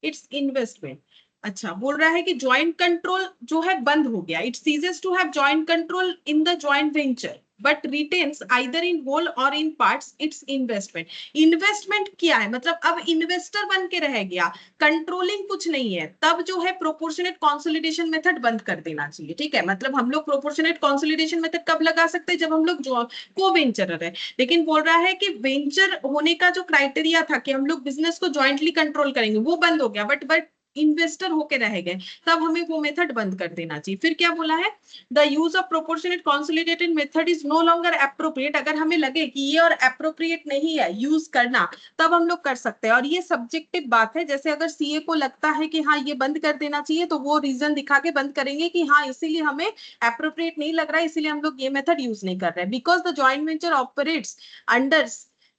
it's investment. अच्छा, बोल रहा है कि ज्वाइंट कंट्रोल जो है बंद हो गया, it ceases to have joint control in the joint venture but retains either in whole or in parts its investment. Investment क्या है, मतलब अब इन्वेस्टर बन के रह गया, कंट्रोलिंग कुछ नहीं है, तब जो है प्रोपोर्शनेट कंसोलिडेशन मेथड बंद कर देना चाहिए, ठीक है। मतलब हम लोग प्रोपोर्शनेट कंसोलिडेशन मेथड कब लगा सकते हैं, जब हम लोग जो को वेंचरर है, लेकिन बोल रहा है कि वेंचर होने का जो क्राइटेरिया था कि हम लोग बिजनेस को ज्वाइंटली कंट्रोल करेंगे, वो बंद हो गया, बट इन्वेस्टर होके रह गए, तब हमें वो मेथड बंद कर देना चाहिए। फिर क्या बोला है, the use of proportionate consolidated method is no longer appropriate, अगर हमें लगे कि ये और एप्रोप्रिएट नहीं है यूज करना, तब हम लोग कर सकते हैं। और ये सब्जेक्टिव बात है, जैसे अगर सीए को लगता है कि हाँ ये बंद कर देना चाहिए, तो वो रीजन दिखा के बंद करेंगे कि हाँ इसीलिए हमें एप्रोप्रिएट नहीं लग रहा है, इसीलिए हम लोग ये मेथड यूज नहीं कर रहे हैं, because the joint venture operates under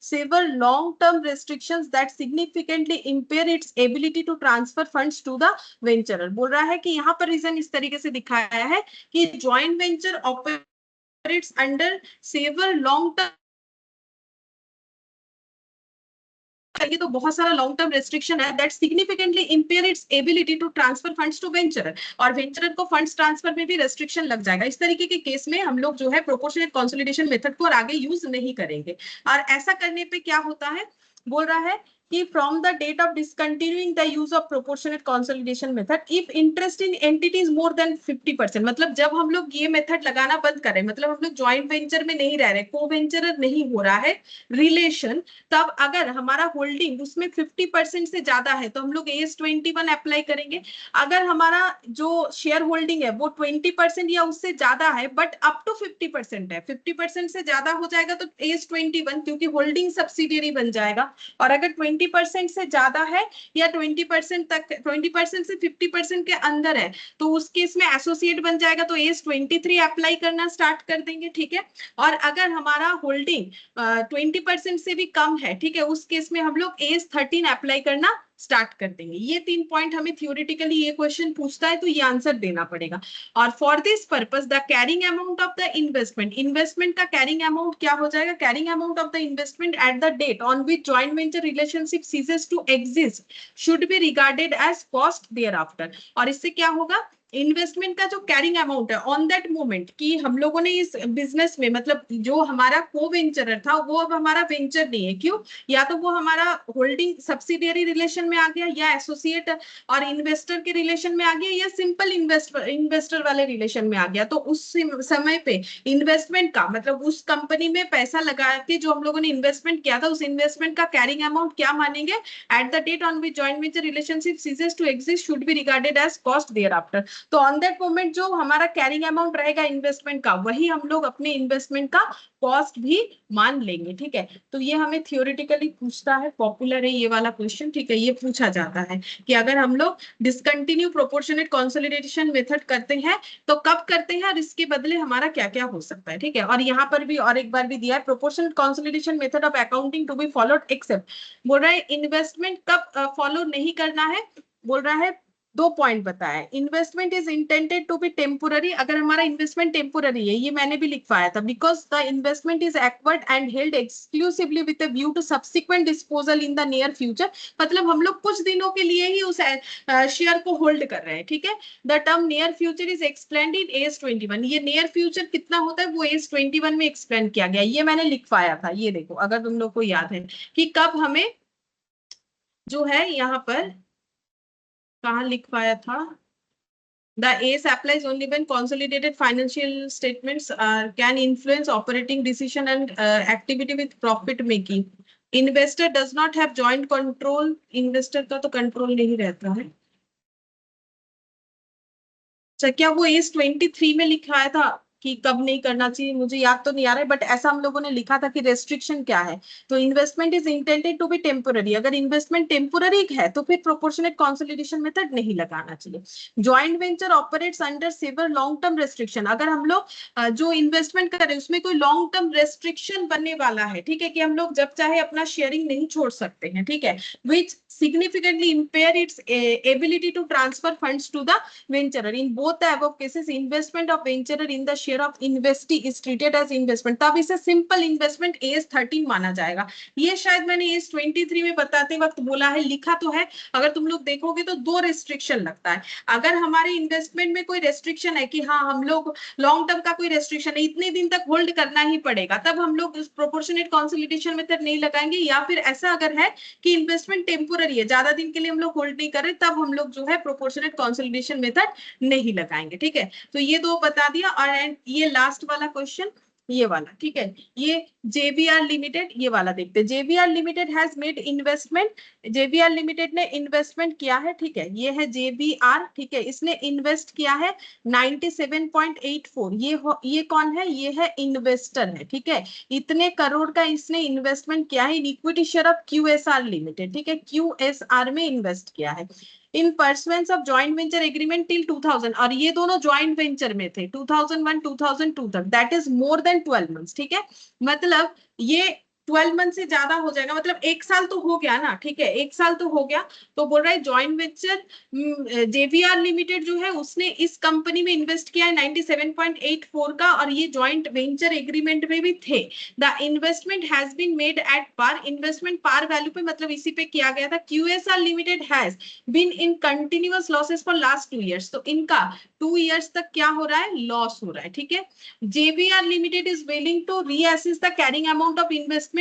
several long-term restrictions that significantly impair its ability to transfer funds to the venturer। बोल रहा है कि यहाँ पर रीजन इस तरीके से दिखाया है कि joint venture operates under several long-term, ये तो बहुत सारा लॉन्ग टर्म रेस्ट्रिक्शन है that significantly impair its ability to transfer funds to venturer, और वेंचरर को फंड्स ट्रांसफर में भी रेस्ट्रिक्शन लग जाएगा। इस तरीके के केस में हम लोग जो है प्रोपोर्शनेट कंसोलिडेशन मेथड को और आगे यूज नहीं करेंगे। और ऐसा करने पे क्या होता है, बोल रहा है कि from the date of discontinuing the use of proportionate consolidation method, if interest in entity is more than 50%, मतलब जब हम लोग ये मेथड लगाना बंद करें, मतलब हम लोग ज्वाइंट वेंचर में नहीं रह रहे, को वेंचरर नहीं हो रहा है रिलेशन, तब अगर हमारा होल्डिंग उसमें 50% से ज्यादा है तो हम लोग AS21 अप्लाई करेंगे। अगर हमारा जो शेयर होल्डिंग है वो 20% या उससे ज्यादा है बट अप टू 50% है, 50% से ज्यादा हो जाएगा तो AS21, क्योंकि होल्डिंग सब्सिडियरी बन जाएगा। और अगर 20% से ज्यादा है या 20% तक, 20% से 50% के अंदर है, तो उस केस में एसोसिएट बन जाएगा, तो AS23 अप्लाई करना स्टार्ट कर देंगे, ठीक है। और अगर हमारा होल्डिंग 20% से भी कम है, ठीक है, उस केस में हम लोग AS13 अप्लाई करना स्टार्ट कर देंगे। ये 3 पॉइंट हमें थियोरेटिकली ये क्वेश्चन पूछता है तो ये आंसर देना पड़ेगा। और for this purpose the carrying amount of the investment, investment का कैरिंग अमाउंट क्या हो जाएगा, carrying amount of the investment at the date on which joint venture relationship ceases to exist should be regarded as cost thereafter. और इससे क्या होगा, इन्वेस्टमेंट का जो कैरिंग अमाउंट है ऑन दैट मोमेंट कि हम लोगों ने इस बिजनेस में, मतलब जो हमारा को वेंचरर था वो अब हमारा वेंचर नहीं है, क्यों, या तो वो हमारा होल्डिंग सब्सिडियरी रिलेशन में आ गया, या एसोसिएट और इन्वेस्टर के रिलेशन में आ गया, या सिंपल इन्वेस्टर वाले रिलेशन में आ गया। तो उस समय पे इन्वेस्टमेंट का मतलब उस कंपनी में पैसा लगा के जो हम लोगों ने इन्वेस्टमेंट किया था, उस इन्वेस्टमेंट का कैरिंग अमाउंट क्या मानेंगे, at the date on which joint venture relationship ceases to exist should be regarded as cost thereafter. तो ऑन दैट मोमेंट जो हमारा कैरिंग अमाउंट रहेगा इन्वेस्टमेंट का, वही हम लोग अपने इन्वेस्टमेंट का कॉस्ट भी मान लेंगे, ठीक है। तो ये हमें थियोरेटिकली पूछता है, पॉपुलर है ये वाला क्वेश्चन, ठीक है। ये पूछा जाता है कि अगर हम लोग डिसकंटिन्यू प्रोपोर्शनेट कंसोलिडेशन मेथड करते हैं तो कब करते हैं और इसके बदले हमारा क्या क्या हो सकता है, ठीक है। और यहाँ पर भी और एक बार भी दिया है, proportionate consolidation method of accounting to be followed except, बोल रहा है इन्वेस्टमेंट कब फॉलो नहीं करना है, बोल रहा है 2 पॉइंट बताया, investment is intended to be temporary, अगर हमारा इन्वेस्टमेंट टेम्पोररी है, ये मैंने भी लिखवाया था, because the investment is acquired and held exclusively with a view to subsequent disposal in the near future, मतलब हम लोग कुछ दिनों के लिए ही उस शेयर को होल्ड कर रहे हैं, ठीक है। The term near future is explained in AS21, ये नियर फ्यूचर कितना होता है वो AS21 में एक्सप्लेन किया गया, ये मैंने लिखवाया था, ये देखो अगर तुम लोग को याद है कि कब हमें जो है यहाँ पर कहाँ लिखवाया था, the AS applies only when consolidated financial statements can influence operating decision and activity with profit making. Investor does not have joint control, investor का तो control नहीं रहता है। अच्छा, क्या वो AS23 में लिखाया था कि कब नहीं करना चाहिए, मुझे याद तो नहीं आ रहा है, बट ऐसा हम लोगों ने लिखा था कि रेस्ट्रिक्शन क्या है, तो investment is intended to be temporary, अगर इन्वेस्टमेंट टेम्पोररी है तो फिर प्रोपोर्शनेट कंसोलिडेशन मेथड नहीं लगाना चाहिए। Joint venture operates under severe long term restriction, अगर हम लोग जो इन्वेस्टमेंट कर रहे हैं उसमें कोई लॉन्ग टर्म रेस्ट्रिक्शन बनने वाला है, ठीक है, कि हम लोग जब चाहे अपना शेयरिंग नहीं छोड़ सकते हैं, ठीक है, विच significantly impair its ability to transfer funds to the venturer. In both the above cases, investment of venturer in the share of investee is treated as investment. तब इसे simple investment AS13 माना जाएगा. ये शायद मैंने AS23 में बताते वक्त बोला है, लिखा तो है. अगर तुम लोग देखोगे तो 2 रेस्ट्रिक्शन लगता है. अगर हमारे इन्वेस्टमेंट में कोई रेस्ट्रिक्शन है कि हाँ हम लोग लॉन्ग टर्म का कोई रेस्ट्रिक्शन है, इतने दिन तक होल्ड करना ही पड़ेगा, तब हम लोग प्रोपोर्शनेट कंसोलिडेशन मेथड नहीं लगाएंगे. या फिर ऐसा अगर है कि इन्वेस्टमेंट टेम्पोररी है, ज्यादा दिन के लिए हम लोग होल्ड नहीं कर रहे, तब हम लोग जो है प्रोपोर्शनेट कंसोलिडेशन मेथड नहीं लगाएंगे. ठीक है, तो ये 2 बता दिया. और ये लास्ट वाला क्वेश्चन, ये वाला, ठीक है, ये JVR लिमिटेड, ये वाला देखते हैं. JVR limited has made investment. JVR limited ने इन्वेस्टमेंट किया है, ठीक है, ये है JVR, ठीक है, इसने इन्वेस्ट किया है 97.84. ये कौन है? ये है इन्वेस्टर है, ठीक है. इतने करोड़ का इसने इन्वेस्टमेंट किया है इन equity share of QSR limited, ठीक है, QSR में इन्वेस्ट किया है इन pursuance of joint venture agreement till 2000. और ये दोनों जॉइंट वेंचर में थे 2001 2002 तक. That is more than 12 months. ठीक है, मतलब ये 12 मंथ से ज्यादा हो जाएगा, मतलब 1 साल तो हो गया ना. ठीक है, 1 साल तो हो गया. तो बोल रहा है जॉइंट वेंचर JVR लिमिटेड जो है उसने इस कंपनी में इन्वेस्ट किया है 97.84 का, और ये जॉइंट वेंचर एग्रीमेंट में भी थे. The investment has been made at par. Investment par value पे, मतलब इसी पे किया गया था. QSR limited has been in continuous losses for last 2 years. तो इनका 2 years तक क्या हो रहा है? लॉस हो रहा है. ठीक है, JVR limited is willing to reassess the carrying amount of investment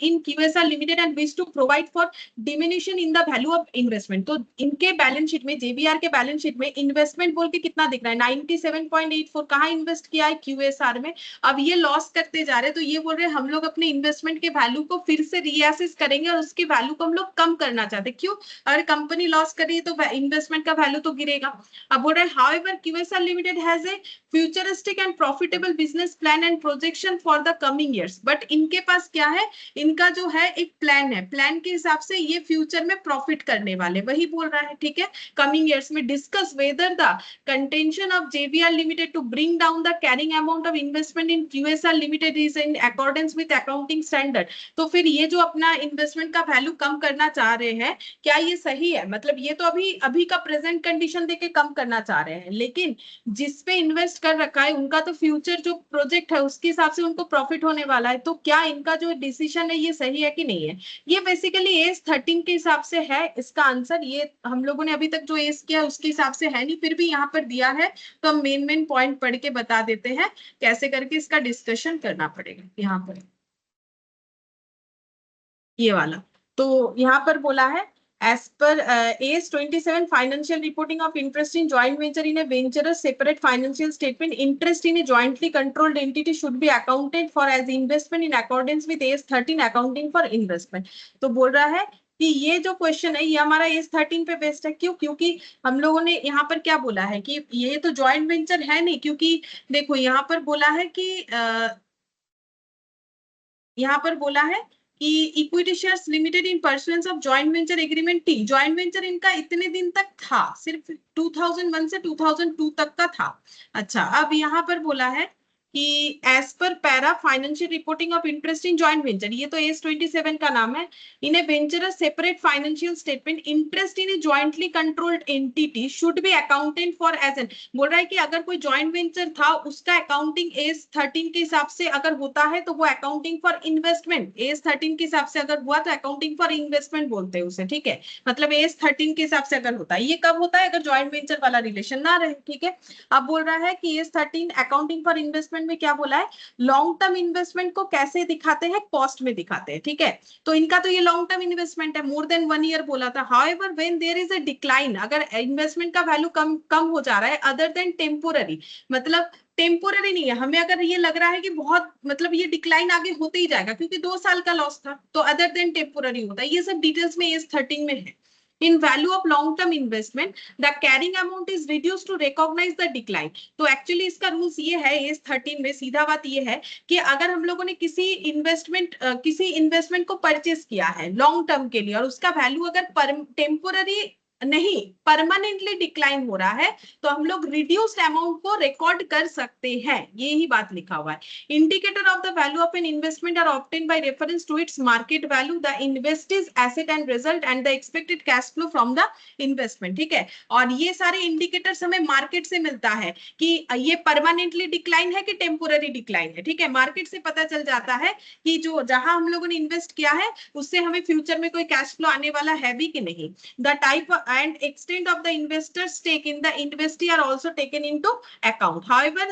in QSR Limited and wish to provide for diminution in the value of investment. तो इनके बैलेंस शीट में, JVR के बैलेंस शीट में इन्वेस्टमेंट बोल के कितना दिख रहा है? 97.84. कहाँ इन्वेस्ट किया है? QSR में. अब ये लॉस करते जा रहे हैं, तो ये बोल रहे हैं हम लोग अपने इन्वेस्टमेंट के वैल्यू को फिर से रीअसेस करेंगे और उसके वैल्यू को हम लोग कम करना चाहते हैं. क्यों? अगर कंपनी लॉस कर रही है तो इन्वेस्टमेंट का वैल्यू तो गिरेगा. अब बोल रहे हैं however QSR Limited has a futuristic and profitable business plan and projection for the coming years. But इनके पास क्या है? इनका जो है एक प्लान है, प्लान के हिसाब से ये फ्यूचर में प्रॉफिट करने वाले, वही बोल रहा है. ठीक है, कमिंग ईयर्स में. Discuss whether the contention of JVR limited to bring down the carrying amount of investment in QSR limited is in accordance with accounting standard. तो फिर ये जो अपना इन्वेस्टमेंट का वैल्यू कम करना चाह रहे हैं, क्या ये सही है? मतलब ये तो अभी का प्रेजेंट कंडीशन देके कम करना चाह रहे हैं, लेकिन जिस पे इन्वेस्ट कर रखा है उनका तो फ्यूचर जो प्रोजेक्ट है उसके हिसाब से उनको प्रॉफिट होने वाला है. तो क्या इनका जो डिसीजन है ये सही है कि नहीं है? ये बेसिकली AS13 के हिसाब से है इसका आंसर. ये हम लोगों ने अभी तक जो एस किया उसके हिसाब से है नहीं, फिर भी यहाँ पर दिया है तो हम मेन पॉइंट पढ़ के बता देते हैं कैसे करके इसका डिस्कशन करना पड़ेगा. यहाँ पर ये वाला, तो यहाँ पर बोला है as per AS27 financial reporting of interest in joint venture in a venture separate financial statement, interest in a jointly controlled entity should be accounted for as investment in accordance with AS13 accounting for investment. तो बोल रहा है कि ये जो क्वेश्चन है ये हमारा AS13 पे बेस्ड है. क्यों? क्योंकि हम लोगों ने यहाँ पर क्या बोला है कि ये तो जॉइंट वेंचर है नहीं, क्योंकि देखो यहाँ पर बोला है कि यहाँ पर बोला है कि equity shares limited in pursuance of joint venture agreement T. Joint venture इनका इतने दिन तक था, सिर्फ 2001 से 2002 तक का था. अच्छा, अब यहाँ पर बोला है कि as per para financial reporting of interest in joint venture, ये तो AS27 का नाम है. In a venture separate financial statement, interest in a jointly controlled entity should be accounted for as an. बोल रहा है कि अगर कोई जॉइंट वेंचर था उसका अकाउंटिंग AS13 के हिसाब से अगर होता है तो वो अकाउंटिंग फॉर इन्वेस्टमेंट, AS13 के हिसाब से अगर हुआ तो अकाउंटिंग फॉर इन्वेस्टमेंट बोलते हैं उसे. ठीक है, मतलब AS13 के हिसाब से अगर होता है. ये कब होता है? अगर जॉइंट वेंचर वाला रिलेशन ना रहे. ठीक है, अब बोल रहा है कि AS13 अकाउंटिंग फॉर इन्वेस्टमेंट में क्या बोला है? लॉन्ग टर्म इन्वेस्टमेंट को कैसे दिखाते हैं? कॉस्ट में दिखाते हैं. ठीक है, तो इनका तो ये लॉन्ग टर्म इन्वेस्टमेंट है, मोर देन 1 year बोला था. However when there is a decline, अगर इन्वेस्टमेंट का वैल्यू कम हो जा रहा है अदर देन टेम्पोररी, मतलब टेम्पोररी नहीं है, हमें अगर ये लग रहा है कि बहुत मतलब ये डिक्लाइन आगे होते ही जाएगा क्योंकि 2 साल का लॉस था, तो अदर देन टेम्पोररी होता है. ये सब डिटेल्स में AS13 में है. In value of long-term investment, the carrying amount is reduced to recognize the decline. तो एक्चुअली इसका रूल्स ये है AS13 में, सीधा बात ये है कि अगर हम लोगों ने किसी इन्वेस्टमेंट को परचेस किया है लॉन्ग टर्म के लिए और उसका वैल्यू अगर टेम्पोररी नहीं, परमानेंटली डिक्लाइन हो रहा है तो हम लोग रिड्यूस्ड अमाउंट को रिकॉर्ड कर सकते हैं, ये ही बात लिखा हुआ है। Indicator of the value of an investment are obtained by reference to its market value, the invested asset and result and the expected cash flow from the investment. ठीक है, और ये सारे इंडिकेटर्स हमें मार्केट से मिलता है कि ये परमानेंटली डिक्लाइन है कि टेम्पोररी डिक्लाइन है। ठीक है, मार्केट से पता चल जाता है कि जो जहां हम लोगों ने इन्वेस्ट किया है उससे हमें फ्यूचर में कोई कैश फ्लो आने वाला है भी कि नहीं। The type and extent of the investor's stake in the investee are also taken into account. However,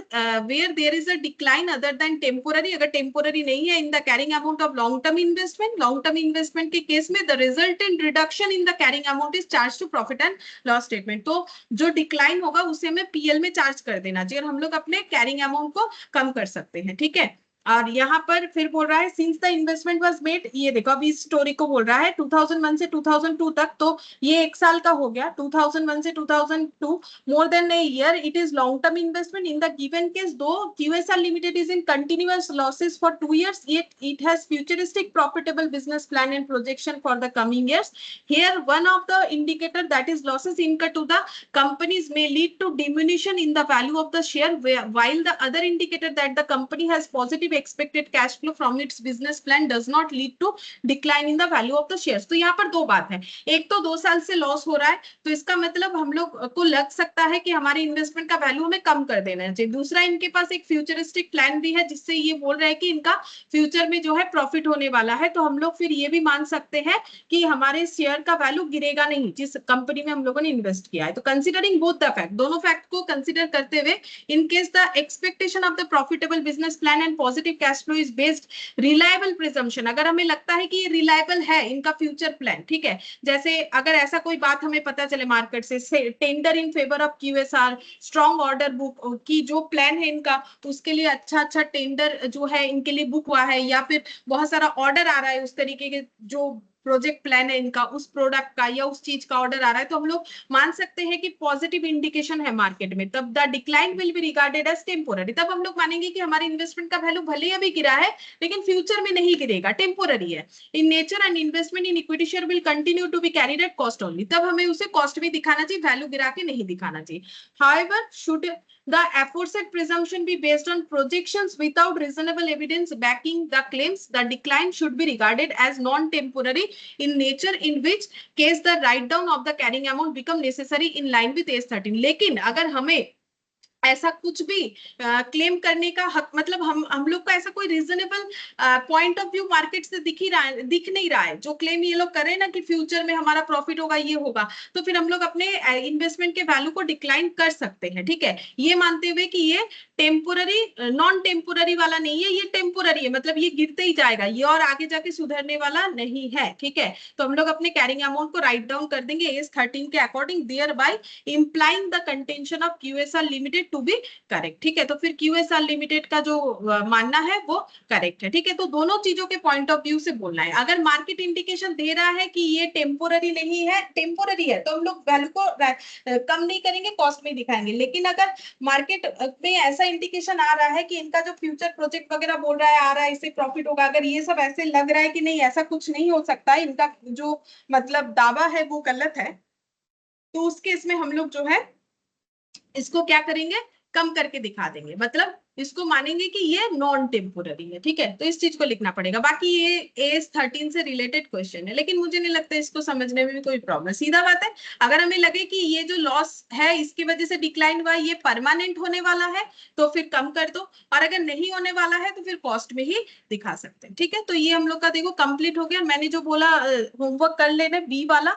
where there is a decline other than temporary, अगर temporary नहीं है in the carrying amount of long-term investment के केस में the resultant reduction in the carrying amount is charged to profit and loss statement. तो जो decline होगा उसे हमें PL में चार्ज कर देना चाहिए और हम लोग अपने carrying amount को कम कर सकते हैं। ठीक है, और यहाँ पर फिर बोल रहा है since the investment was made, ये देखो अभी इस स्टोरी को बोल रहा है 2001 से 2002 तक, तो ये एक साल का हो गया 2001 से 2002, more than a year, it is long term investment. In the given case दो QSR limited is in continuous losses for 2 years, yet it has futuristic profitable business plan and projection for the coming years. Here one of the indicator that is losses incurred to the companies may lead to diminution in the value of the share, while the other indicator that the company has positive expected cash flow from its business plan does not lead to decline in the value of the shares. तो यहाँ पर दो बात है, एक तो 2 साल से लॉस हो रहा है तो इसका मतलब हम लोग को लग सकता है कि हमारे इन्वेस्टमेंट का वैल्यू हमें कम कर देना चाहिए। दूसरा, इनके पास एक फ्यूचरिस्टिक प्लान भी है जिससे ये बोल रहा है कि इनका फ्यूचर में जो है प्रॉफिट होने वाला है, तो हम लोग फिर ये भी मान सकते हैं कि हमारे शेयर का वैल्यू गिरेगा नहीं जिस कंपनी में हम लोगों ने इन्वेस्ट किया है। तो कंसिडरिंग बोथ द फैक्ट, दोनों फैक्ट को कंसिडर करते हुए, in case the expectation of the profitable business plan and positive cash flow is based reliable presumption, अगर हमें लगता है कि ये रिलायबल है इनका फ्यूचर प्लान, ठीक है, जैसे अगर ऐसा कोई बात हमें पता चले मार्केट से tender in favour of QSR, strong order book की जो प्लान है इनका, तो उसके लिए अच्छा टेंडर जो है इनके लिए बुक हुआ है, या फिर बहुत सारा ऑर्डर आ रहा है उस तरीके के जो प्रोजेक्ट प्लान है इनका, उस प्रोडक्ट का या उस चीज का ऑर्डर आ रहा है, तो हम लोग मान सकते हैं कि पॉजिटिव इंडिकेशन है मार्केट में, तब the decline will be regarded as temporary. तब हम लोग मानेंगे कि हमारे इन्वेस्टमेंट का वैल्यू भले ही अभी गिरा है लेकिन फ्यूचर में नहीं गिरेगा, टेम्पोररी है। In nature and investment in equity share will continue to be carried at cost only, तब हमें उसे कॉस्ट में दिखाना चाहिए, वैल्यू गिरा के नहीं दिखाना चाहिए। However, should the aforesaid presumption be based on projections without reasonable evidence backing the claims, the decline should be regarded as non-temporary in nature, in which case the write down of the carrying amount become necessary in line with AS13। लेकिन अगर हमें ऐसा कुछ भी क्लेम करने का हक, मतलब हम लोग का ऐसा कोई reasonable point of view market से दिख नहीं रहा है, जो क्लेम ये लोग कर रहे हैं ना कि फ्यूचर में हमारा प्रॉफिट होगा, ये होगा, तो फिर हम लोग अपने इन्वेस्टमेंट के वैल्यू को डिक्लाइन कर सकते हैं। ठीक है, ये मानते हुए कि ये टेम्पोररी, नॉन टेम्पोररी वाला नहीं है, ये टेम्पोररी है, मतलब ये गिरते ही जाएगा, ये और आगे जाके सुधरने वाला नहीं है। ठीक है, तो हम लोग अपने कैरिंग अमाउंट को राइट डाउन कर देंगे AS13 के according, thereby implying the contention of QSR limited to be correct. ठीक है, तो फिर QSR लिमिटेड का जो मानना है वो करेक्ट है। ठीक है, तो दोनों चीजों के पॉइंट ऑफ व्यू से बोलना है। अगर मार्केट इंडिकेशन दे रहा है कि ये टेम्पोररी नहीं है, टेम्पोररी है, तो हम लोग वैल्यू को कम नहीं करेंगे, कॉस्ट में दिखाएंगे। लेकिन अगर मार्केट में ऐसा इंडिकेशन आ रहा है कि इनका जो फ्यूचर प्रोजेक्ट वगैरह बोल रहा है आ रहा है, इससे प्रॉफिट होगा, अगर ये सब ऐसे लग रहा है कि नहीं ऐसा कुछ नहीं हो सकता, इनका जो मतलब दावा है वो गलत है, तो उस केस में हम लोग जो है इसको क्या करेंगे, कम करके दिखा देंगे, मतलब इसको मानेंगे कि ये नॉन टेम्पोररी है। ठीक है, तो इस चीज को लिखना पड़ेगा। बाकी ये AS13 से रिलेटेड क्वेश्चन है, लेकिन मुझे नहीं लगता इसको समझने में भी कोई प्रॉब्लम। सीधा बात है, अगर हमें लगे कि ये जो लॉस है इसकी वजह से डिक्लाइन हुआ, ये परमानेंट होने वाला है, तो फिर कम कर दो, और अगर नहीं होने वाला है तो फिर कॉस्ट में ही दिखा सकते हैं। ठीक है, तो ये हम लोग का देखो कंप्लीट हो गया। मैंने जो बोला होमवर्क कर लेना, बी वाला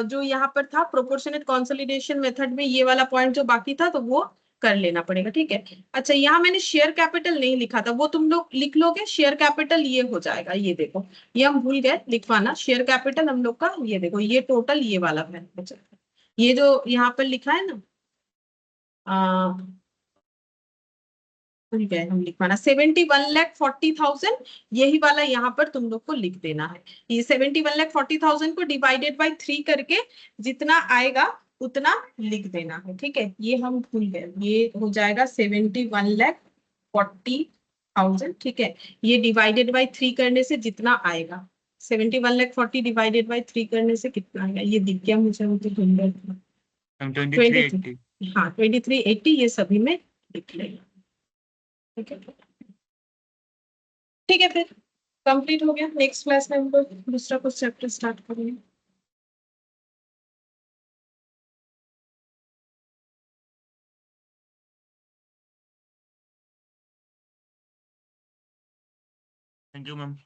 जो यहाँ पर था प्रोपोर्शनेट कंसोलिडेशन मेथड में, ये वाला पॉइंट जो बाकी था तो वो कर लेना पड़ेगा। ठीक है, अच्छा यहाँ मैंने शेयर कैपिटल नहीं लिखा था, वो तुम लोग लिख लोगे, शेयर कैपिटल ये हो जाएगा, ये देखो, ये हम भूल गए लिखवाना, शेयर कैपिटल हम लोग का ये देखो, ये टोटल ये वाला है, ये जो यहाँ पर लिखा है ना, भूल गए हम लिखवाना, 71,40,000, यही वाला यहाँ पर तुम लोग को लिख देना है। ये 71,40,000 को डिवाइडेड बाय 3 करके जितना आएगा उतना लिख देना है। ठीक है, ये हम भूल गए, ये हो जाएगा 71,40,000। ठीक है, ये डिवाइडेड बाय 3 करने से जितना आएगा 71 लाख 40 डिवाइडेड बाय 3 करने से कितना आएगा, ये दिख गया मुझे, वो तो ढूंढ रहा था। हम 2380। हाँ 2380 ये सभी में लिख लेगा। ठीक है, ठीक है, फिर कंप्लीट हो गया। नेक्स्ट क्लास में हम लोग दूसरा कुछ चैप्टर स्टार्ट करेंगे। Thank you ma'am.